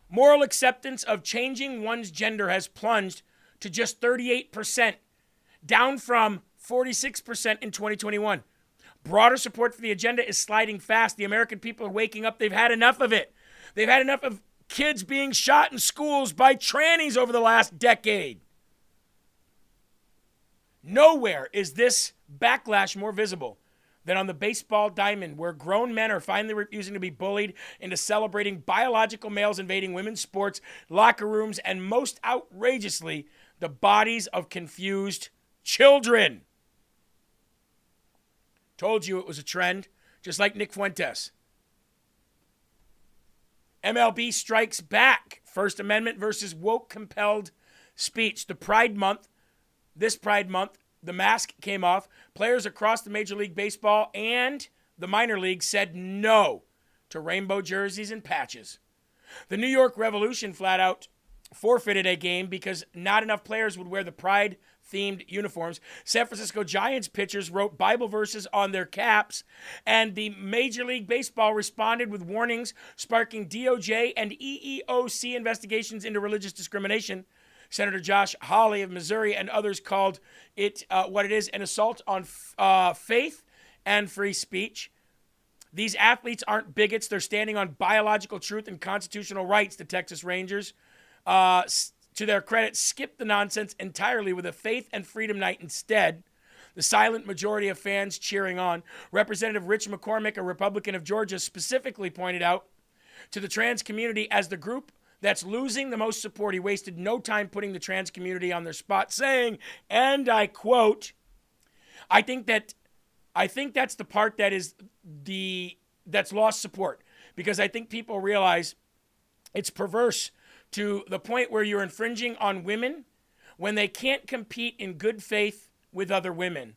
Moral acceptance of changing one's gender has plunged to just 38%, down from 46% in 2021. Broader support for the agenda is sliding fast. The American people are waking up. They've had enough of it. They've had enough of kids being shot in schools by trannies over the last decade. Nowhere is this backlash more visible than on the baseball diamond, where grown men are finally refusing to be bullied into celebrating biological males invading women's sports, locker rooms, and most outrageously, the bodies of confused children. Told you it was a trend, just like Nick Fuentes. MLB strikes back. First Amendment versus woke compelled speech. This Pride Month, the mask came off. Players across the Major League Baseball and the minor league said no to rainbow jerseys and patches. The New York Revolution flat out forfeited a game because not enough players would wear the Pride-themed uniforms. San Francisco Giants pitchers wrote Bible verses on their caps, and the Major League Baseball responded with warnings, sparking DOJ and EEOC investigations into religious discrimination. Senator Josh Hawley of Missouri and others called it what it is, an assault on faith and free speech. These athletes aren't bigots. They're standing on biological truth and constitutional rights, the Texas Rangers, to their credit, skipped the nonsense entirely with a faith and freedom night instead. The silent majority of fans cheering on. Representative Rich McCormick, a Republican of Georgia, specifically pointed out to the trans community as the group that's losing the most support. He wasted no time putting the trans community on their spot, saying, and I quote, I think that's the part that's lost support, because I think people realize it's perverse to the point where you're infringing on women when they can't compete in good faith with other women,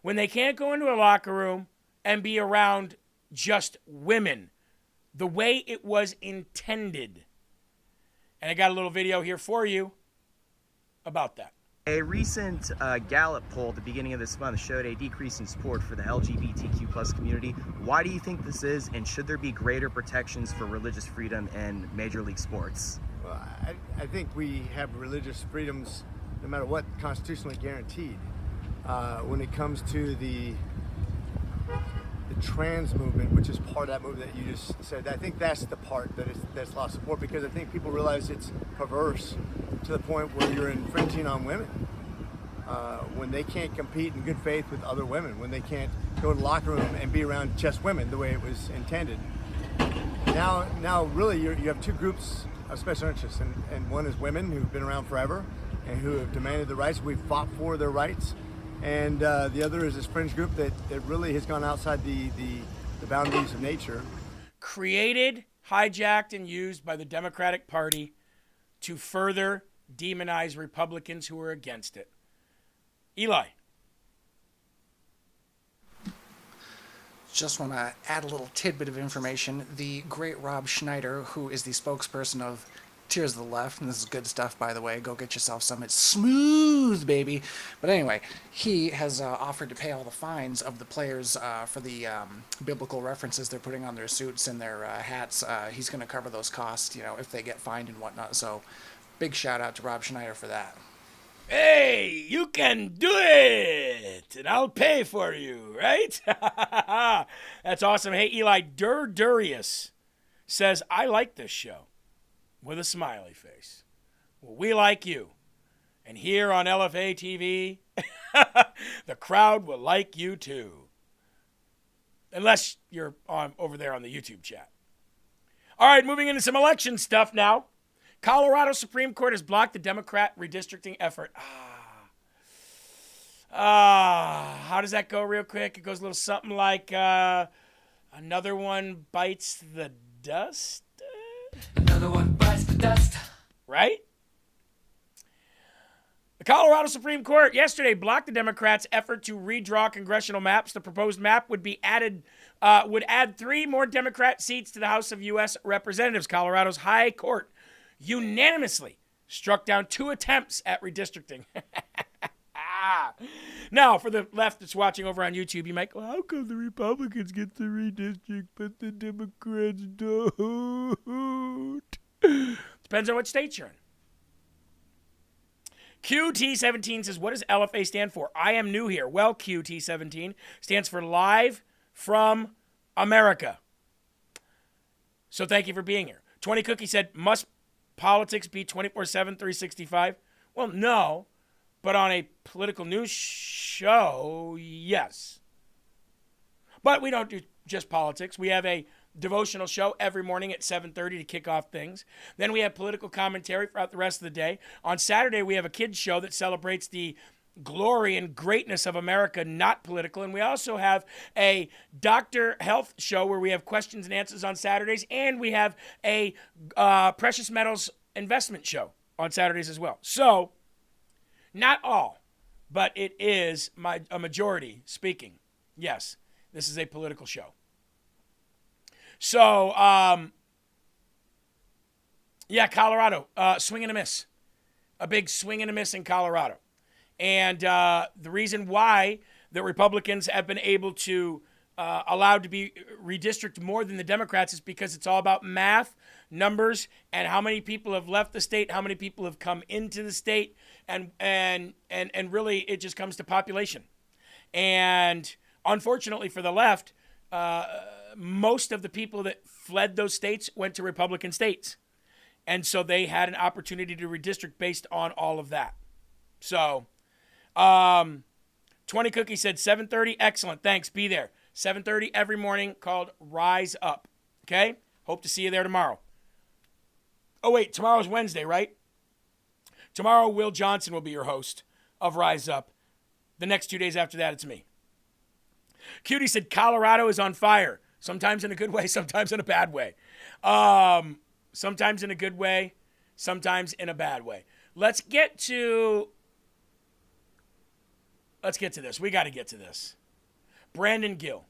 when they can't go into a locker room and be around just women the way it was intended. And I got a little video here for you about that. A recent Gallup poll at the beginning of this month showed a decrease in support for the LGBTQ plus community. Why do you think this is, and should there be greater protections for religious freedom in Major League sports? Well, I think we have religious freedoms no matter what, constitutionally guaranteed. When it comes to the trans movement, which is part of that movement that you just said, I think that's the part that's lost support, because I think people realize it's perverse to the point where you're infringing on women. When they can't compete in good faith with other women, when they can't go to the locker room and be around just women the way it was intended. Now really you have two groups of special interests, and one is women who've been around forever and who have demanded the rights. We've fought for their rights. And the other is this fringe group that really has gone outside the boundaries of nature. Created, hijacked, and used by the Democratic Party to further demonize Republicans who are against it. Eli. Just want to add a little tidbit of information. The great Rob Schneider, who is the spokesperson of Tears of the Left, and this is good stuff, by the way. Go get yourself some. It's smooth, baby. But anyway, he has offered to pay all the fines of the players for the biblical references they're putting on their suits and their hats. He's going to cover those costs, if they get fined and whatnot. So big shout out to Rob Schneider for that. Hey, you can do it, and I'll pay for you, right? That's awesome. Hey, Eli, Durius says, I like this show, with a smiley face. Well, we like you. And here on LFA TV, the crowd will like you too. Unless you're over there on the YouTube chat. All right, moving into some election stuff now. Colorado Supreme Court has blocked the Democrat redistricting effort. How does that go real quick? It goes a little something like another one bites the dust. Another one bites the dust. Right? The Colorado Supreme Court yesterday blocked the Democrats' effort to redraw congressional maps. The proposed map would add 3 more Democrat seats to the House of U.S. Representatives. Colorado's High Court unanimously struck down 2 attempts at redistricting. Now, for the left that's watching over on YouTube, you might go, how come the Republicans get to redistrict, but the Democrats don't? Depends on what state you're in. QT17 says, what does LFA stand for? I am new here. Well, QT17 stands for Live from America. So thank you for being here. 20 Cookie said, must politics be 24/7, 365? Well, no. But on a political news show, yes. But we don't do just politics. We have a devotional show every morning at 7:30 to kick off things. Then we have political commentary throughout the rest of the day. On Saturday, we have a kids show that celebrates the glory and greatness of America, not political. And we also have a doctor health show where we have questions and answers on Saturdays. And we have a precious metals investment show on Saturdays as well. So, not all, but it is a majority speaking. Yes, this is a political show. So, Colorado, swing and a miss. A big swing and a miss in Colorado. And the reason why the Republicans have been able to allowed to be redistricted more than the Democrats is because it's all about math, numbers, and how many people have left the state, how many people have come into the state, and really it just comes to population. And unfortunately for the left, most of the people that fled those states went to Republican states. And so they had an opportunity to redistrict based on all of that. So, 20 Cookie said 7:30. Excellent. Thanks. Be there. 7:30 every morning, called Rise Up. Okay? Hope to see you there tomorrow. Oh, wait. Tomorrow's Wednesday, right? Tomorrow, Will Johnson will be your host of Rise Up. The next 2 days after that, it's me. Cutie said Colorado is on fire. Sometimes in a good way, sometimes in a bad way. Sometimes in a good way, sometimes in a bad way. Let's get to this. We got to get to this. Brandon Gill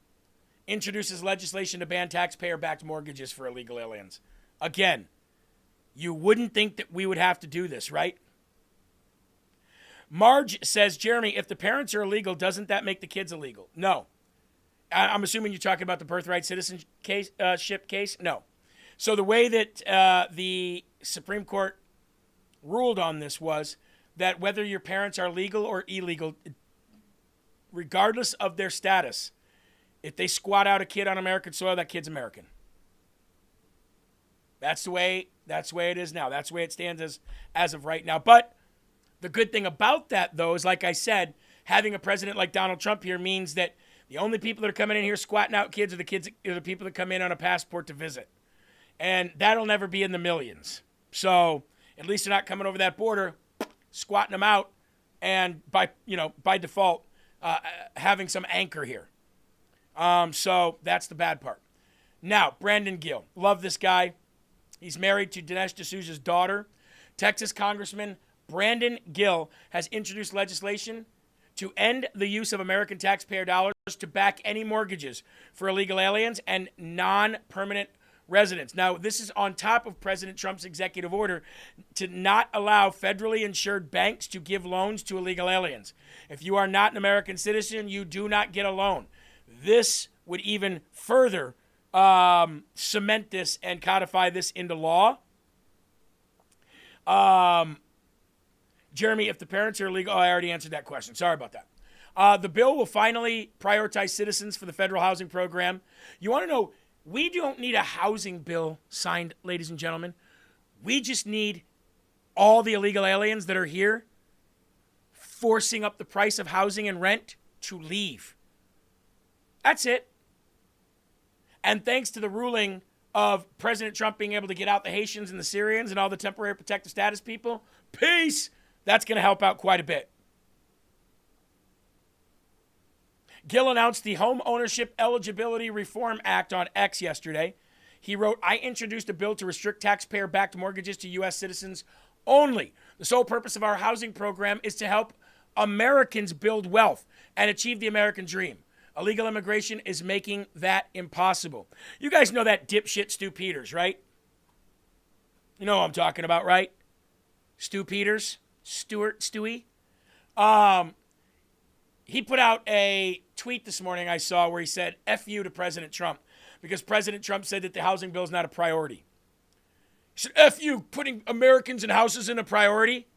introduces legislation to ban taxpayer-backed mortgages for illegal aliens. Again, you wouldn't think that we would have to do this, right? Marge says, Jeremy, if the parents are illegal, doesn't that make the kids illegal? No. I'm assuming you're talking about the Birthright Citizenship case? No. So the way that the Supreme Court ruled on this was that whether your parents are legal or illegal, regardless of their status, if they squat out a kid on American soil, that kid's American. That's the way it is now. That's the way it stands as of right now. But the good thing about that, though, is like I said, having a president like Donald Trump here means that the only people that are coming in here squatting out kids are the people that come in on a passport to visit. And that'll never be in the millions. So at least they're not coming over that border, squatting them out, and by default, having some anchor here. So that's the bad part. Now, Brandon Gill. Love this guy. He's married to Dinesh D'Souza's daughter. Texas Congressman Brandon Gill has introduced legislation to end the use of American taxpayer dollars to back any mortgages for illegal aliens and non-permanent residents. Now, this is on top of President Trump's executive order to not allow federally insured banks to give loans to illegal aliens. If you are not an American citizen, you do not get a loan. This would even further cement this and codify this into law. Jeremy, if the parents are illegal, I already answered that question. Sorry about that. The bill will finally prioritize citizens for the federal housing program. You want to know, we don't need a housing bill signed, ladies and gentlemen. We just need all the illegal aliens that are here forcing up the price of housing and rent to leave. That's it. And thanks to the ruling of President Trump being able to get out the Hatians and the Syrians and all the temporary protective status people, peace, that's going to help out quite a bit. Gill announced the Home Ownership Eligibility Reform Act on X yesterday. He wrote, I introduced a bill to restrict taxpayer-backed mortgages to U.S. citizens only. The sole purpose of our housing program is to help Americans build wealth and achieve the American dream. Illegal immigration is making that impossible. You guys know that dipshit Stu Peters, right? You know who I'm talking about, right? Stu Peters? Stewie? He put out a tweet this morning I saw where he said, F you to President Trump, because President Trump said that the housing bill is not a priority. He said, F you, putting Americans and houses in a priority?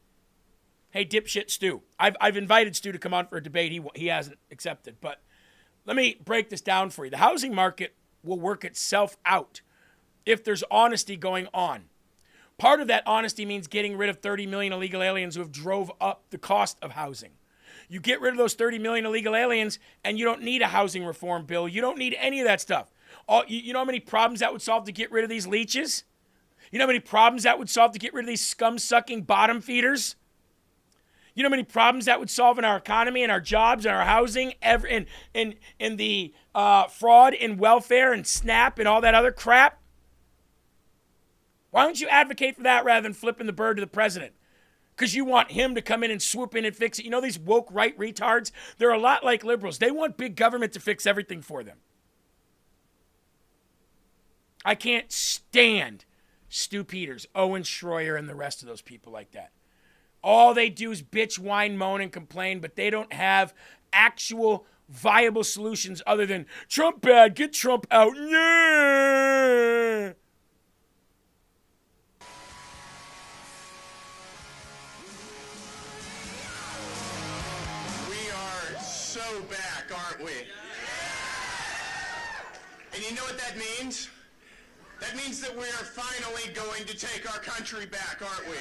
Hey, dipshit Stu. I've invited Stu to come on for a debate. He hasn't accepted, but let me break this down for you. The housing market will work itself out if there's honesty going on. Part of that honesty means getting rid of 30 million illegal aliens who have drove up the cost of housing. You get rid of those 30 million illegal aliens, and you don't need a housing reform bill. You don't need any of that stuff. You know how many problems that would solve to get rid of these leeches? You know how many problems that would solve to get rid of these scum-sucking bottom feeders? You know how many problems that would solve in our economy and our jobs and our housing, in the fraud in welfare and SNAP and all that other crap? Why don't you advocate for that rather than flipping the bird to the president? Because you want him to come in and swoop in and fix it. You know these woke right retards? They're a lot like liberals. They want big government to fix everything for them. I can't stand Stu Peters, Owen Schroyer, and the rest of those people like that. All they do is bitch, whine, moan, and complain, but they don't have actual viable solutions other than Trump bad, get Trump out. Yeah. So back, aren't we? And you know what that means? That means that we are finally going to take our country back, aren't we?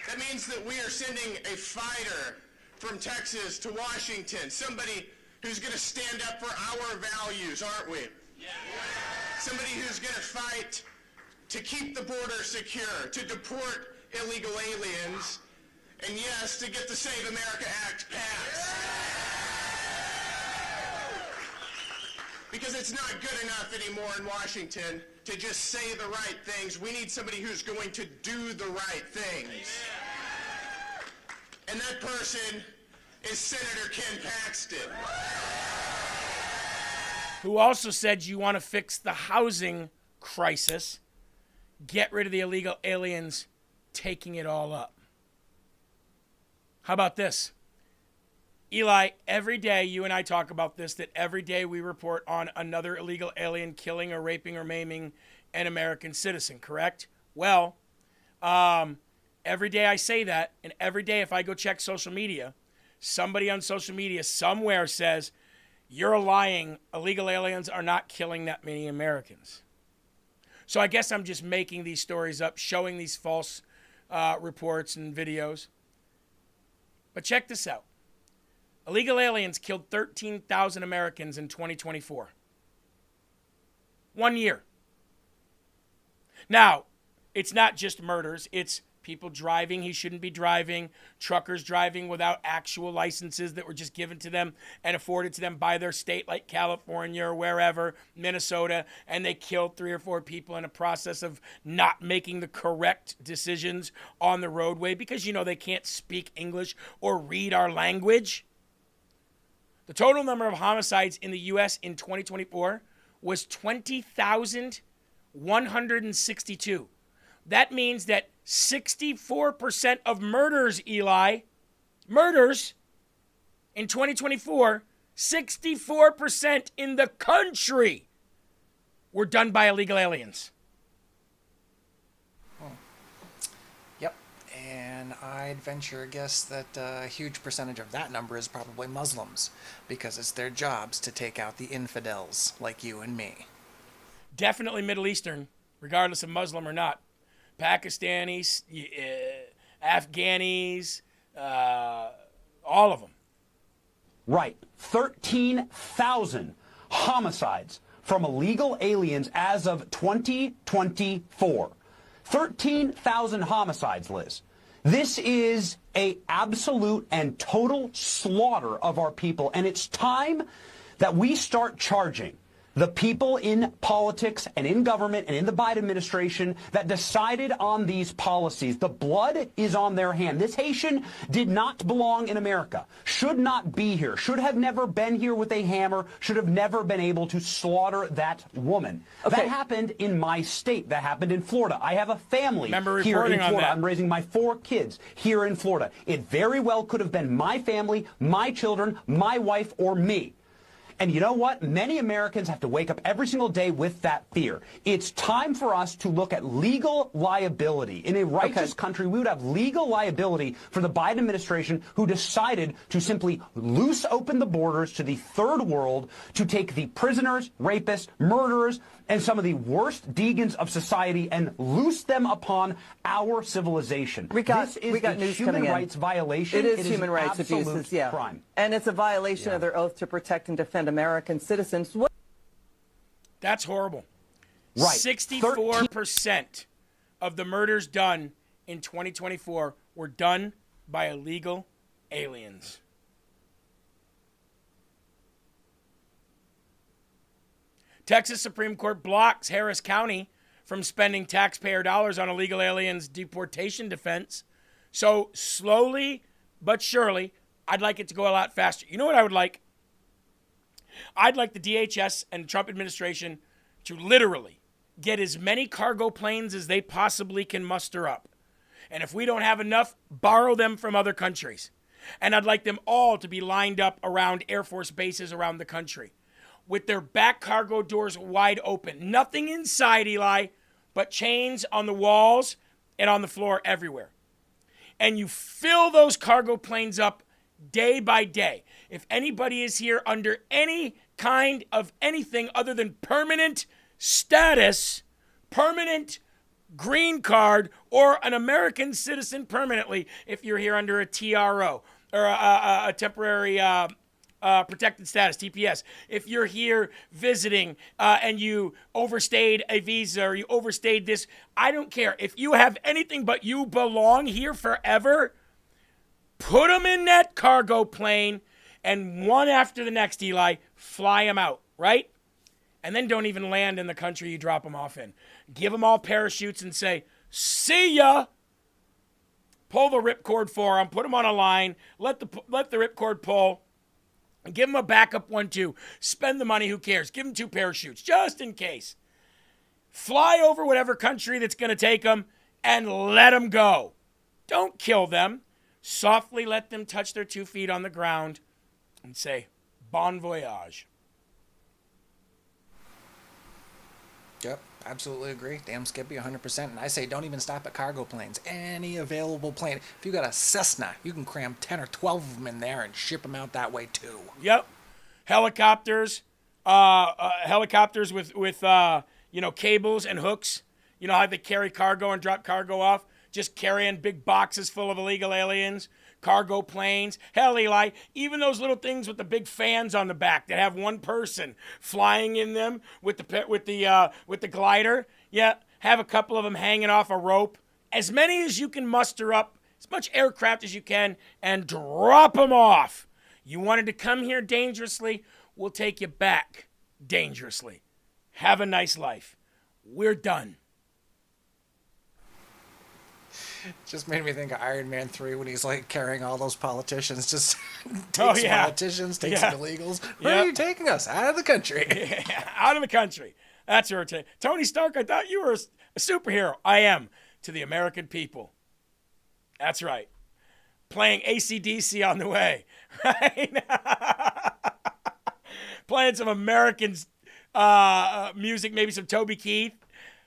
That means that we are sending a fighter from Texas to Washington, somebody who's going to stand up for our values, aren't we? Somebody who's going to fight to keep the border secure, to deport illegal aliens, and yes, to get the Save America Act passed. Because it's not good enough anymore in Washington to just say the right things. We need somebody who's going to do the right things. And that person is Senator Ken Paxton. Who also said you want to fix the housing crisis, get rid of the illegal aliens taking it all up. How about this? Eli, every day you and I talk about this, that every day we report on another illegal alien killing or raping or maiming an American citizen, correct? Well, every day I say that, and every day if I go check social media, somebody on social media somewhere says, you're lying, illegal aliens are not killing that many Americans. So I guess I'm just making these stories up, showing these false reports and videos. But check this out. Illegal aliens killed 13,000 Americans in 2024. 1 year. Now, it's not just murders. It's people driving he shouldn't be driving, truckers driving without actual licenses that were just given to them and afforded to them by their state, like California or wherever, Minnesota, and they killed 3 or 4 people in a process of not making the correct decisions on the roadway because, they can't speak English or read our language. The total number of homicides in the U.S. in 2024 was 20,162. That means that 64% of murders, Eli, murders in 2024, 64% in the country were done by illegal aliens. Yep. And I'd venture a guess that a huge percentage of that number is probably Muslims, because it's their jobs to take out the infidels like you and me. Definitely Middle Eastern, regardless of Muslim or not. Pakistanis, Afghanis, all of them. Right. 13,000 homicides from illegal aliens as of 2024. 13,000 homicides, Liz. This is a absolute and total slaughter of our people, and it's time that we start charging the people in politics and in government and in the Biden administration that decided on these policies. The blood is on their hand. This Haitian did not belong in America, should not be here, should have never been here with a hammer, should have never been able to slaughter that woman. Okay. That happened in my state. That happened in Florida. I have a family here in Florida. I'm raising my 4 kids here in Florida. It very well could have been my family, my children, my wife, or me. And you know what? Many Americans have to wake up every single day with that fear. It's time for us to look at legal liability. In a righteous country, we would have legal liability for the Biden administration who decided to simply loose open the borders to the third world to take the prisoners, rapists, murderers, and some of the worst degens of society and loose them upon our civilization. This is a human rights violation. It is human rights absolute abuses, yeah. crime. And it's a violation of their oath to protect and defend American citizens. That's horrible. Right. 64% of the murders done in 2024 were done by illegal aliens. Texas Supreme Court blocks Harris County from spending taxpayer dollars on illegal aliens' deportation defense. So slowly but surely, I'd like it to go a lot faster. You know what I would like? I'd like the DHS and Trump administration to literally get as many cargo planes as they possibly can muster up. And if we don't have enough, borrow them from other countries. And I'd like them all to be lined up around Air Force bases around the country with their back cargo doors wide open. Nothing inside, Eli, but chains on the walls and on the floor everywhere. And you fill those cargo planes up day by day. If anybody is here under any kind of anything other than permanent status, permanent green card, or an American citizen permanently, if you're here under a TRO or a temporary protected status, TPS. If you're here visiting and you overstayed a visa or you overstayed this, I don't care. If you have anything but you belong here forever, put them in that cargo plane and one after the next, Eli, fly them out, right? And then don't even land in the country you drop them off in. Give them all parachutes and say, see ya. Pull the ripcord for them. Put them on a line. Let the ripcord pull. And give them a backup one, too. Spend the money. Who cares? Give them 2 parachutes, just in case. Fly over whatever country that's going to take them and let them go. Don't kill them. Softly let them touch their 2 feet on the ground and say, bon voyage. Yep, absolutely agree. Damn Skippy, 100%. And I say don't even stop at cargo planes. Any available plane. If you got a Cessna, you can cram 10 or 12 of them in there and ship them out that way too. Yep. Helicopters. Helicopters with cables and hooks. You know how they carry cargo and drop cargo off? Just carrying big boxes full of illegal aliens. Cargo planes. Hell, Eli, even those little things with the big fans on the back that have one person flying in them with the glider. Yeah, have a couple of them hanging off a rope as many as you can muster up, as much aircraft as you can, and drop them off. You wanted to come here dangerously, we'll take you back dangerously. Have a nice life. We're done. Just made me think of Iron Man 3 when he's like carrying all those politicians. Just Oh, takes yeah. politicians, takes Yeah. illegals. Where are you taking us? Out of the country. Out of the country. That's where we're taking. Tony Stark, I thought you were a superhero. I am to the American people. That's right. Playing AC/DC on the way. Right? Playing some American music, maybe some Toby Keith.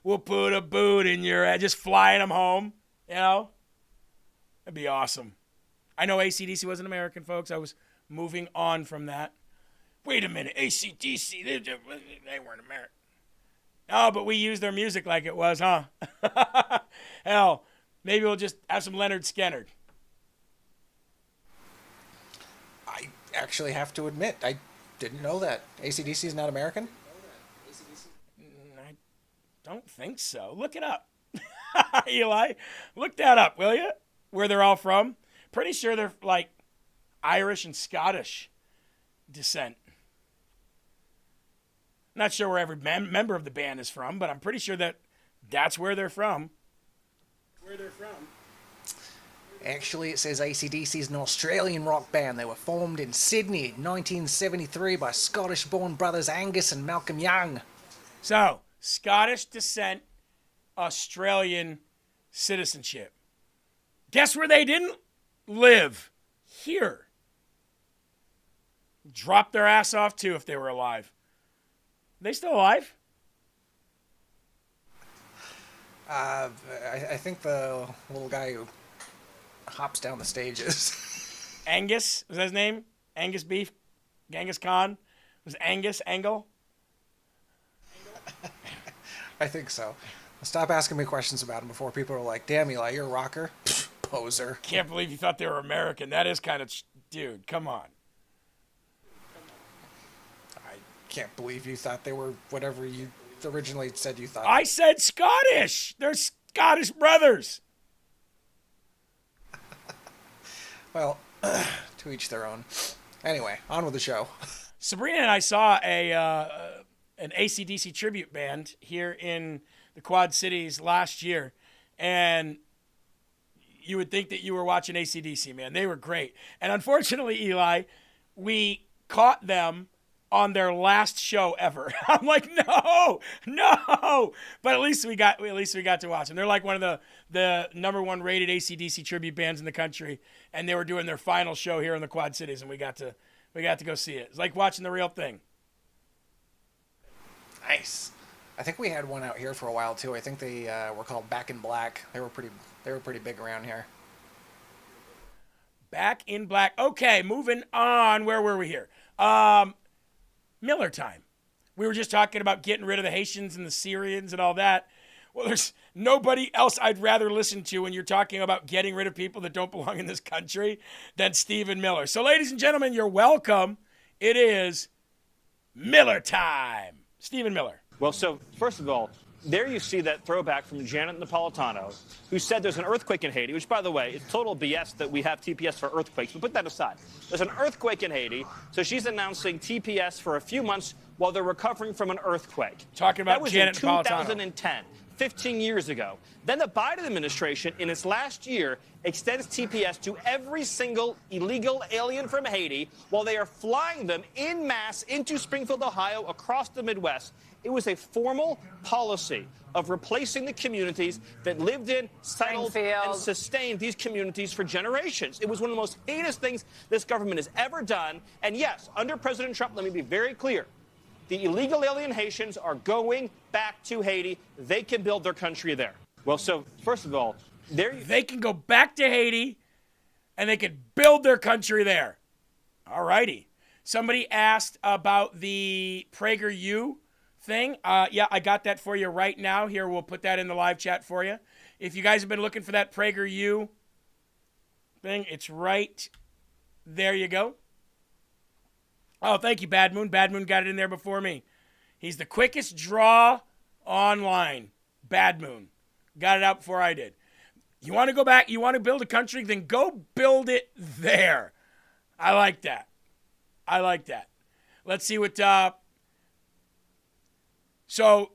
We'll put a boot in your head. Just flying them home. You know? That'd be awesome. I know AC/DC wasn't American, folks. I was moving on from that. Wait a minute. AC/DC, they weren't American. Oh, but we used their music like it was, huh? Hell, maybe we'll just have some Leonard Skinner. I actually have to admit, I didn't know that. AC/DC is not American? I don't think so. Look it up. Eli, look that up, will you? Where they're all from. Pretty sure they're like Irish and Scottish descent. Not sure where every member of the band is from, but I'm pretty sure that's where they're from. Actually, it says AC/DC is an Australian rock band. They were formed in Sydney in 1973 by Scottish-born brothers Angus and Malcolm Young. So, Scottish descent, Australian citizenship. Guess where they didn't live? Here. Drop their ass off, too, if they were alive. They still alive? I think the little guy who hops down the stages. Angus? Was that his name? Angus Beef? Genghis Khan? Was Angus Angle? I think so. Stop asking me questions about him before people are like, damn, Eli, you're a rocker. Poser. Can't believe you thought they were American. That is kind of... Dude, come on. I can't believe you thought they were whatever you originally said you thought. I said Scottish. They're Scottish brothers. Well, to each their own. Anyway, on with the show. Sabrina and I saw an AC/DC tribute band here in the Quad Cities last year, and you would think that you were watching AC/DC, man. They were great. And unfortunately, Eli, we caught them on their last show ever. I'm like, no. But at least we got to watch them. They're like one of the number one rated AC/DC tribute bands in the country, and they were doing their final show here in the Quad Cities, and we got to go see it. It's like watching the real thing. Nice. I think we had one out here for a while too. I think they were called Back in Black. They were pretty big around here. Back in Black. Okay, moving on. Where were we here? Miller time. We were just talking about getting rid of the Hatians and the Syrians and all that. Well, there's nobody else I'd rather listen to when you're talking about getting rid of people that don't belong in this country than Stephen Miller. So, ladies and gentlemen, you're welcome. It is Miller time. Stephen Miller. Well, so first of all, there you see that throwback from Janet Napolitano, who said there's an earthquake in Haiti, which, by the way, is total BS that we have TPS for earthquakes. But put that aside. There's an earthquake in Haiti, so she's announcing TPS for a few months while they're recovering from an earthquake. Talking about that was Janet in Napolitano. 2010, 15 years ago. Then the Biden administration, in its last year, extends TPS to every single illegal alien from Haiti while they are flying them en masse into Springfield, Ohio, across the Midwest. It was a formal policy of replacing the communities that lived in, settled, and sustained these communities for generations. It was one of the most heinous things this government has ever done. And yes, under President Trump, let me be very clear, the illegal alien Haitians are going back to Haiti. They can build their country there. Well, so first of all, they can go back to Haiti and they can build their country there. All righty. Somebody asked about the PragerU thing. Yeah, I got that for you right now. Here, we'll put that in the live chat for you. If you guys have been looking for that PragerU thing, it's right there. You go. Oh, thank you, Bad Moon. Bad Moon got it in there before me. He's the quickest draw online. Bad Moon. Got it out before I did. You want to go back, you want to build a country, then go build it there. I like that. I like that. Let's see what, so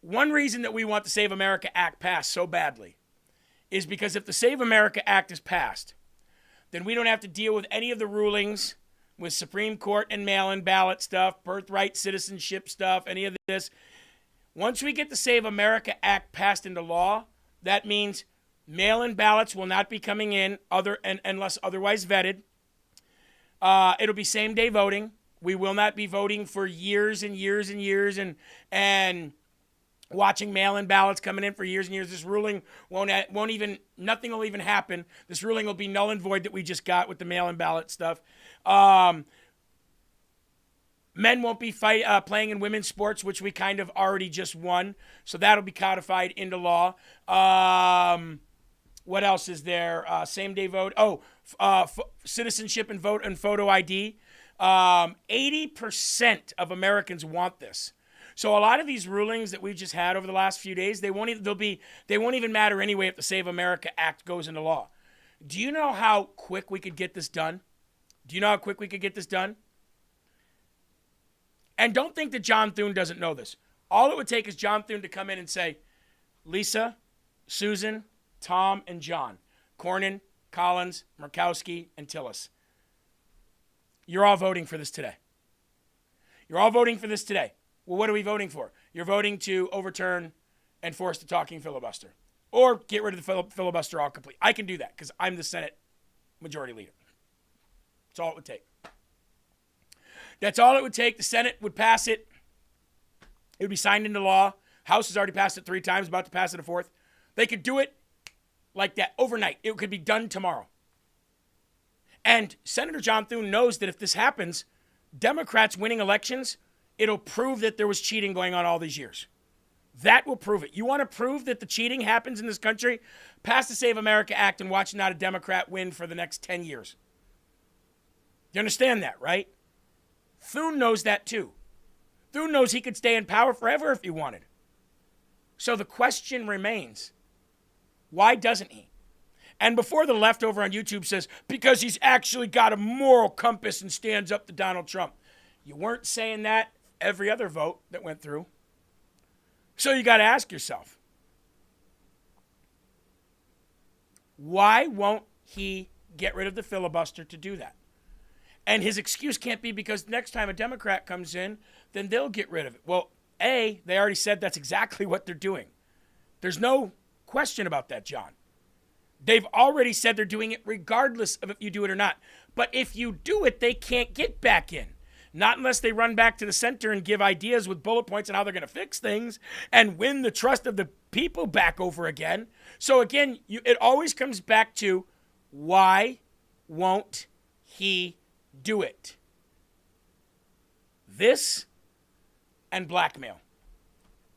one reason that we want the Save America Act passed so badly is because if the Save America Act is passed, then we don't have to deal with any of the rulings with Supreme Court and mail-in ballot stuff, birthright citizenship stuff, any of this. Once we get the Save America Act passed into law, that means mail-in ballots will not be coming in unless otherwise vetted. It'll be same-day voting. We will not be voting for years and years and years and watching mail-in ballots coming in for years and years. This ruling nothing will even happen. This ruling will be null and void that we just got with the mail-in ballot stuff. Men won't be playing in women's sports, which we kind of already just won. So that'll be codified into law. What else is there? Same-day vote. Citizenship and vote and photo ID. 80% of Americans want this. So a lot of these rulings that we've just had over the last few days, they won't even matter anyway if the Save America Act goes into law. Do you know how quick we could get this done? And don't think that John Thune doesn't know this. All it would take is John Thune to come in and say, Lisa, Susan, Tom, and John, Cornyn, Collins, Murkowski, and Tillis, you're all voting for this today. Well, what are we voting for? You're voting to overturn and force the talking filibuster. Or get rid of the filibuster all complete. I can do that because I'm the Senate majority leader. That's all it would take. The Senate would pass it. It would be signed into law. House has already passed it 3 times, about to pass it a 4th. They could do it like that overnight. It could be done tomorrow. And Senator John Thune knows that if this happens, Democrats winning elections, it'll prove that there was cheating going on all these years. That will prove it. You want to prove that the cheating happens in this country? Pass the Save America Act and watch not a Democrat win for the next 10 years. You understand that, right? Thune knows that too. Thune knows he could stay in power forever if he wanted. So the question remains, why doesn't he? And before the left over on YouTube says, because he's actually got a moral compass and stands up to Donald Trump. You weren't saying that every other vote that went through. So you got to ask yourself, why won't he get rid of the filibuster to do that? And his excuse can't be because next time a Democrat comes in, then they'll get rid of it. Well, they already said that's exactly what they're doing. There's no question about that, John. They've already said they're doing it regardless of if you do it or not. But if you do it, they can't get back in. Not unless they run back to the center and give ideas with bullet points on how they're going to fix things and win the trust of the people back over again. So again, it always comes back to, why won't he do it? This and blackmail.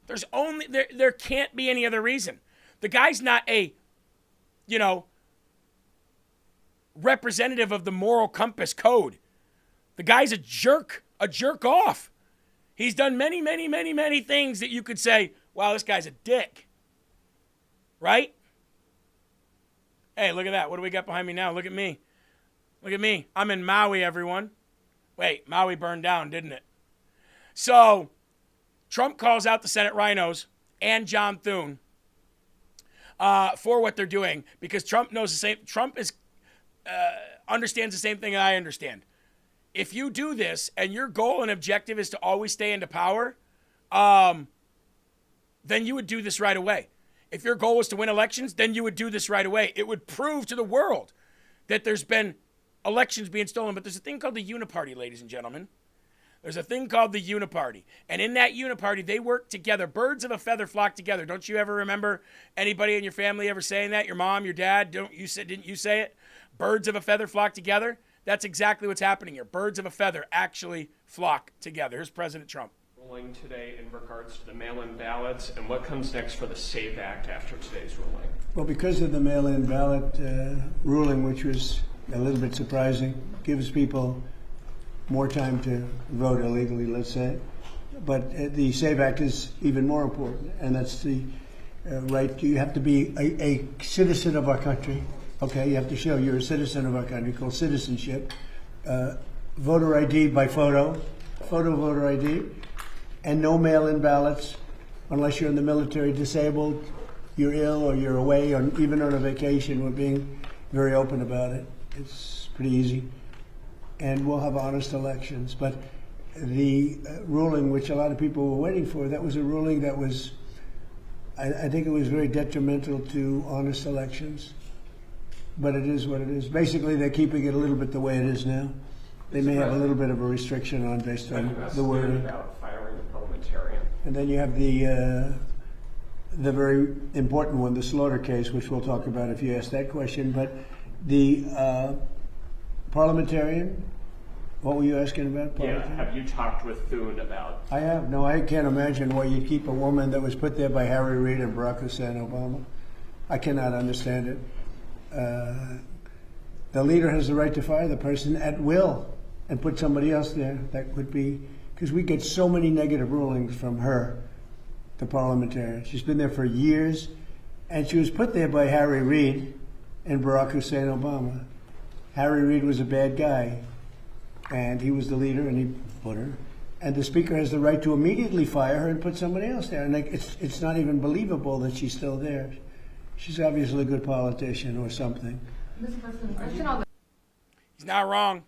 There can't be any other reason. The guy's not a, representative of the moral compass code. The guy's a jerk off. He's done many, many, many, many things that you could say, wow, this guy's a dick. Right? Hey, look at that. What do we got behind me now? Look at me. I'm in Maui, everyone. Wait, Maui burned down, didn't it? So, Trump calls out the Senate rhinos and John Thune for what they're doing because Trump knows the same. Trump understands the same thing I understand. If you do this and your goal and objective is to always stay into power, then you would do this right away. If your goal was to win elections, then you would do this right away. It would prove to the world that there's been elections being stolen. But there's a thing called the uniparty, ladies and gentlemen. There's a thing called the uniparty. And in that uniparty, they work together. Birds of a feather flock together. Don't you ever remember anybody in your family ever saying that? Your mom, your dad, didn't you say it? Birds of a feather flock together? That's exactly what's happening here. Birds of a feather actually flock together. Here's President Trump. Ruling today in regards to the mail-in ballots, and what comes next for the SAVE Act after today's ruling? Well, because of the mail-in ballot ruling, which was a little bit surprising, gives people more time to vote illegally, let's say. But the SAVE Act is even more important, and that's the right? You have to be a citizen of our country. Okay, you have to show you're a citizen of our country, called citizenship. Voter ID by photo voter ID, and no mail-in ballots unless you're in the military, disabled, you're ill, or you're away, or even on a vacation. We're being very open about it. It's pretty easy. And we'll have honest elections. But the ruling, which a lot of people were waiting for, that was a ruling that was, I think it was very detrimental to honest elections. But it is what it is. Basically, they're keeping it a little bit the way it is now. They may have a little bit of a restriction on based on the wording. About firing the parliamentarian. And then you have the very important one, the Slaughter case, which we'll talk about if you ask that question. But the parliamentarian, what were you asking about? Yeah, have you talked with Thune about? I have. No, I can't imagine why you'd keep a woman that was put there by Harry Reid and Barack Hussein Obama. I cannot understand it. The leader has the right to fire the person at will and put somebody else there. That would be, because we get so many negative rulings from her, the parliamentarian. She's been there for years, and she was put there by Harry Reid and Barack Hussein Obama. Harry Reid was a bad guy, and he was the leader, and he put her. And the speaker has the right to immediately fire her and put somebody else there. And it's not even believable that she's still there. She's obviously a good politician or something. He's not wrong.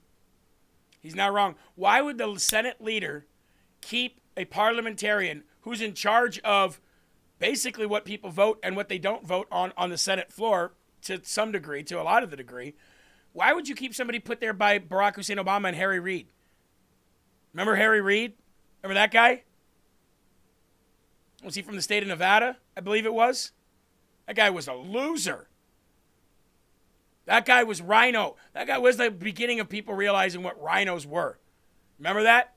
He's not wrong. Why would the Senate leader keep a parliamentarian who's in charge of basically what people vote and what they don't vote on the Senate floor to some degree, to a lot of the degree? Why would you keep somebody put there by Barack Hussein Obama and Harry Reid? Remember Harry Reid? Remember that guy? Was he from the state of Nevada? I believe it was. That guy was a loser. That guy was rhino. That guy was the beginning of people realizing what rhinos were. Remember that?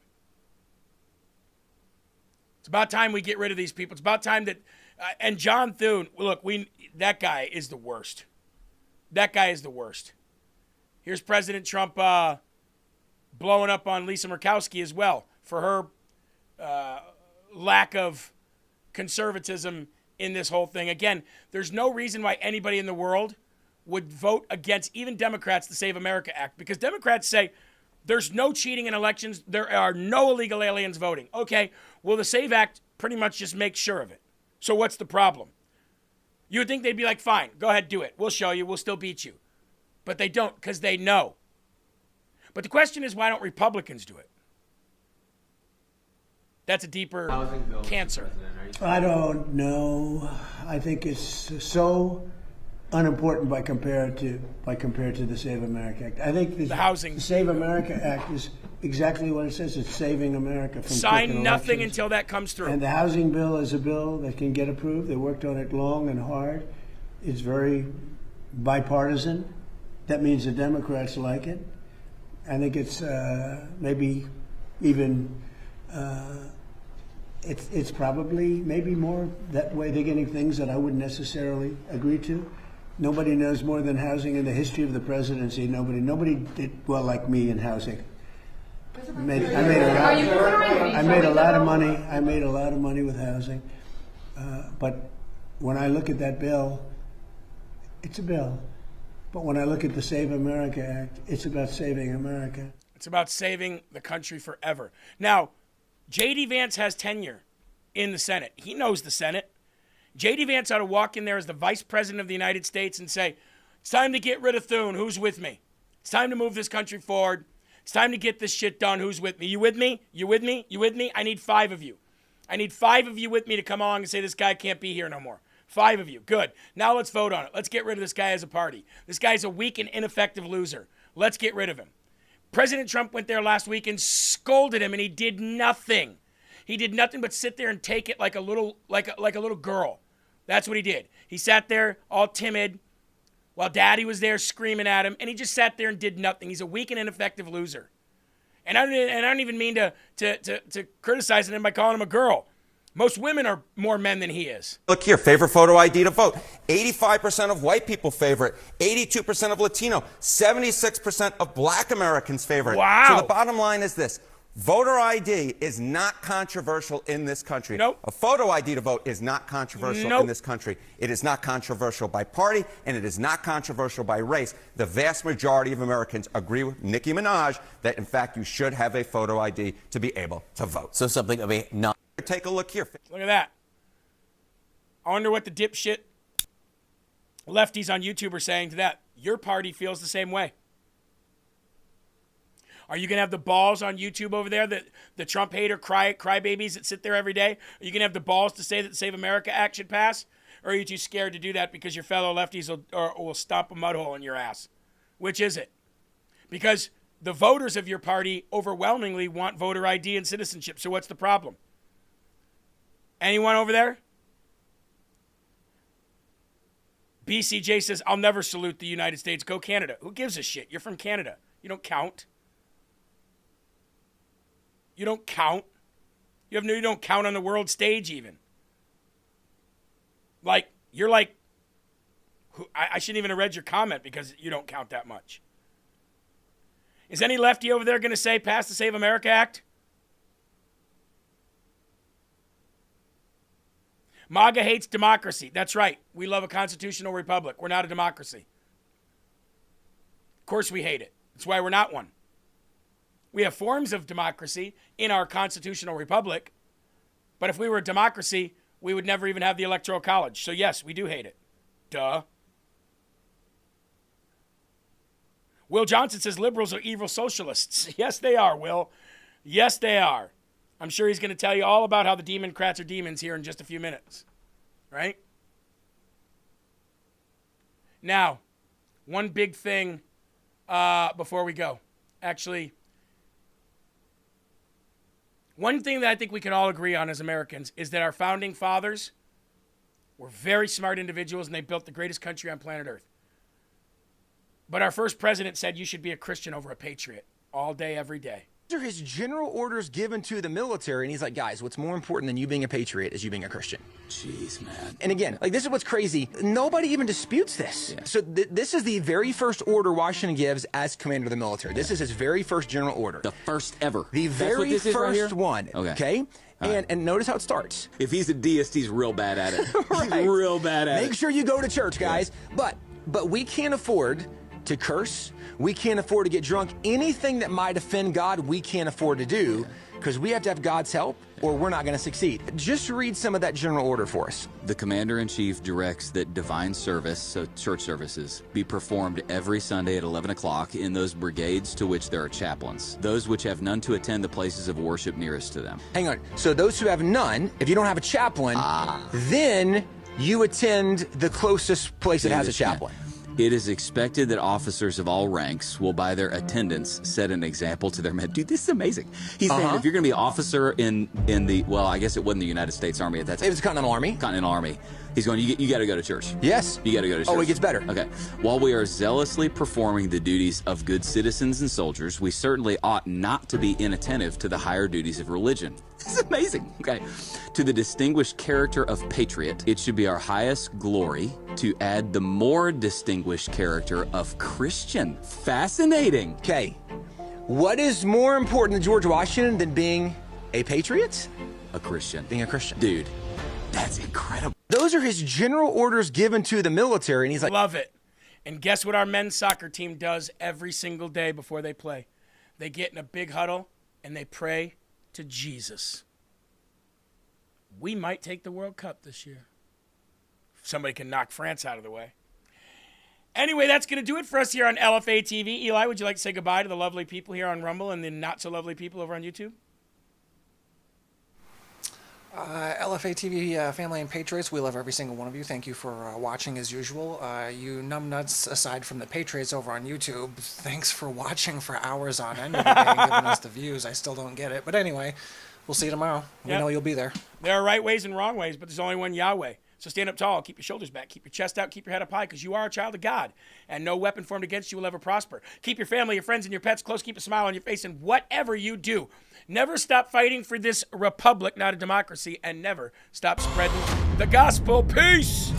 It's about time we get rid of these people. It's about time that... and John Thune, look, that guy is the worst. That guy is the worst. Here's President Trump blowing up on Lisa Murkowski as well for her lack of conservatism in this whole thing. Again, there's no reason why anybody in the world would vote against even Democrats the Save America Act, because Democrats say there's no cheating in elections. There are no illegal aliens voting. Okay, well, the Save Act pretty much just makes sure of it. So what's the problem? You would think they'd be like, fine, go ahead, do it. We'll show you. We'll still beat you. But they don't, because they know. But the question is, why don't Republicans do it? That's a deeper cancer. I don't know. I think it's so unimportant by compared to the Save America Act. I think the Save America Act is exactly what it says. It's saving America from sign nothing until that comes through. And the housing bill is a bill that can get approved. They worked on it long and hard. It's very bipartisan. That means the Democrats like it. I think it's maybe even it's probably maybe more that way. They're getting things that I wouldn't necessarily agree to. Nobody knows more than housing in the history of the presidency. Nobody did well like me in housing. I made a lot of money. I made a lot of money with housing. But when I look at that bill, it's a bill. But when I look at the Save America Act, it's about saving America. It's about saving the country forever. Now, J.D. Vance has tenure in the Senate. He knows the Senate. J.D. Vance ought to walk in there as the Vice President of the United States and say, it's time to get rid of Thune. Who's with me? It's time to move this country forward. It's time to get this shit done. Who's with me? You with me? You with me? You with me? I need 5 of you. I need 5 of you with me to come along and say this guy can't be here no more. 5 of you. Good. Now let's vote on it. Let's get rid of this guy as a party. This guy's a weak and ineffective loser. Let's get rid of him. President Trump went there last week and scolded him, and he did nothing. He did nothing but sit there and take it like a little girl. That's what he did. He sat there all timid while Daddy was there screaming at him, and he just sat there and did nothing. He's a weak and ineffective loser. And I don't even mean to criticize him by calling him a girl. Most women are more men than he is. Look here, favorite photo ID to vote. 85% of white people favor it. 82% of Latino. 76% of black Americans favor it. Wow. So the bottom line is this. Voter ID is not controversial in this country. Nope. A photo ID to vote is not controversial in this country. It is not controversial by party, and it is not controversial by race. The vast majority of Americans agree with Nicki Minaj that, in fact, you should have a photo ID to be able to vote. So something of a non. Take a look here. Look at that. I wonder what the dipshit lefties on YouTube are saying to that. Your party feels the same way. Are you going to have the balls on YouTube over there, the Trump hater crybabies that sit there every day? Are you going to have the balls to say that the Save America Act should pass? Or are you too scared to do that because your fellow lefties will stomp a mud hole in your ass? Which is it? Because the voters of your party overwhelmingly want voter ID and citizenship. So what's the problem? Anyone over there? BCJ says, I'll never salute the United States. Go Canada. Who gives a shit? You're from Canada. You don't count. You don't count. You don't count on the world stage even. Like, you're like, I shouldn't even have read your comment because you don't count that much. Is any lefty over there going to say pass the Save America Act? MAGA hates democracy. That's right. We love a constitutional republic. We're not a democracy. Of course we hate it. That's why we're not one. We have forms of democracy in our constitutional republic, but if we were a democracy, we would never even have the Electoral College. So yes, we do hate it. Duh. Will Johnson says liberals are evil socialists. Yes, they are, Will. Yes, they are. I'm sure he's going to tell you all about how the Democrats are demons here in just a few minutes. Right? Now, one big thing before we go. Actually, one thing that I think we can all agree on as Americans is that our founding fathers were very smart individuals and they built the greatest country on planet Earth. But our first president said you should be a Christian over a patriot all day, every day. These are his general orders given to the military, and he's like, guys, what's more important than you being a patriot is you being a Christian. Jeez, man. And again, like, this is what's crazy. Nobody even disputes this. Yeah. So this is the very first order Washington gives as commander of the military. This is his very first general order. The first ever. The very first one. Okay? And notice how it starts. If he's a deist, he's real bad at it. Right. He's real bad at it. Make sure you go to church, guys. Yeah. But we can't afford to curse. We can't afford to get drunk. Anything that might offend God, we can't afford to do because we have to have God's help or we're not going to succeed. Just read some of that general order for us. The Commander-in-Chief directs that divine service, so church services, be performed every Sunday at 11 o'clock in those brigades to which there are chaplains, those which have none to attend the places of worship nearest to them. Hang on. So those who have none, if you don't have a chaplain, then you attend the closest place that has a chaplain. It is expected that officers of all ranks will, by their attendance, set an example to their men. Dude, this is amazing. He's saying if you're going to be an officer in the, well, I guess it wasn't the United States Army at that time. It was the Continental Army. Continental Army. He's going, you got to go to church. Yes. You got to go to church. Oh, it gets better. Okay. While we are zealously performing the duties of good citizens and soldiers, we certainly ought not to be inattentive to the higher duties of religion. This is amazing. Okay. To the distinguished character of patriot, it should be our highest glory to add the more distinguished character of Christian. Fascinating. Okay. What is more important to George Washington than being a patriot? A Christian. Being a Christian. Dude, that's incredible. Those are his general orders given to the military, and he's like, love it. And guess what our men's soccer team does every single day before they play? They get in a big huddle and they pray to Jesus. We might take the World Cup this year. If somebody can knock France out of the way. Anyway, that's going to do it for us here on LFA TV. Eli, would you like to say goodbye to the lovely people here on Rumble and the not-so-lovely people over on YouTube? LFA TV family and patriots, we love every single one of you. Thank you for watching as usual. You numbnuts, aside from the patriots over on YouTube, thanks for watching for hours on end every day and giving us the views. I still don't get it. But anyway, we'll see you tomorrow. We know you'll be there. There are right ways and wrong ways, but there's only one Yahweh. So stand up tall, keep your shoulders back, keep your chest out, keep your head up high, because you are a child of God, and no weapon formed against you will ever prosper. Keep your family, your friends, and your pets close. Keep a smile on your face, and whatever you do, never stop fighting for this republic, not a democracy, and never stop spreading the gospel. Peace!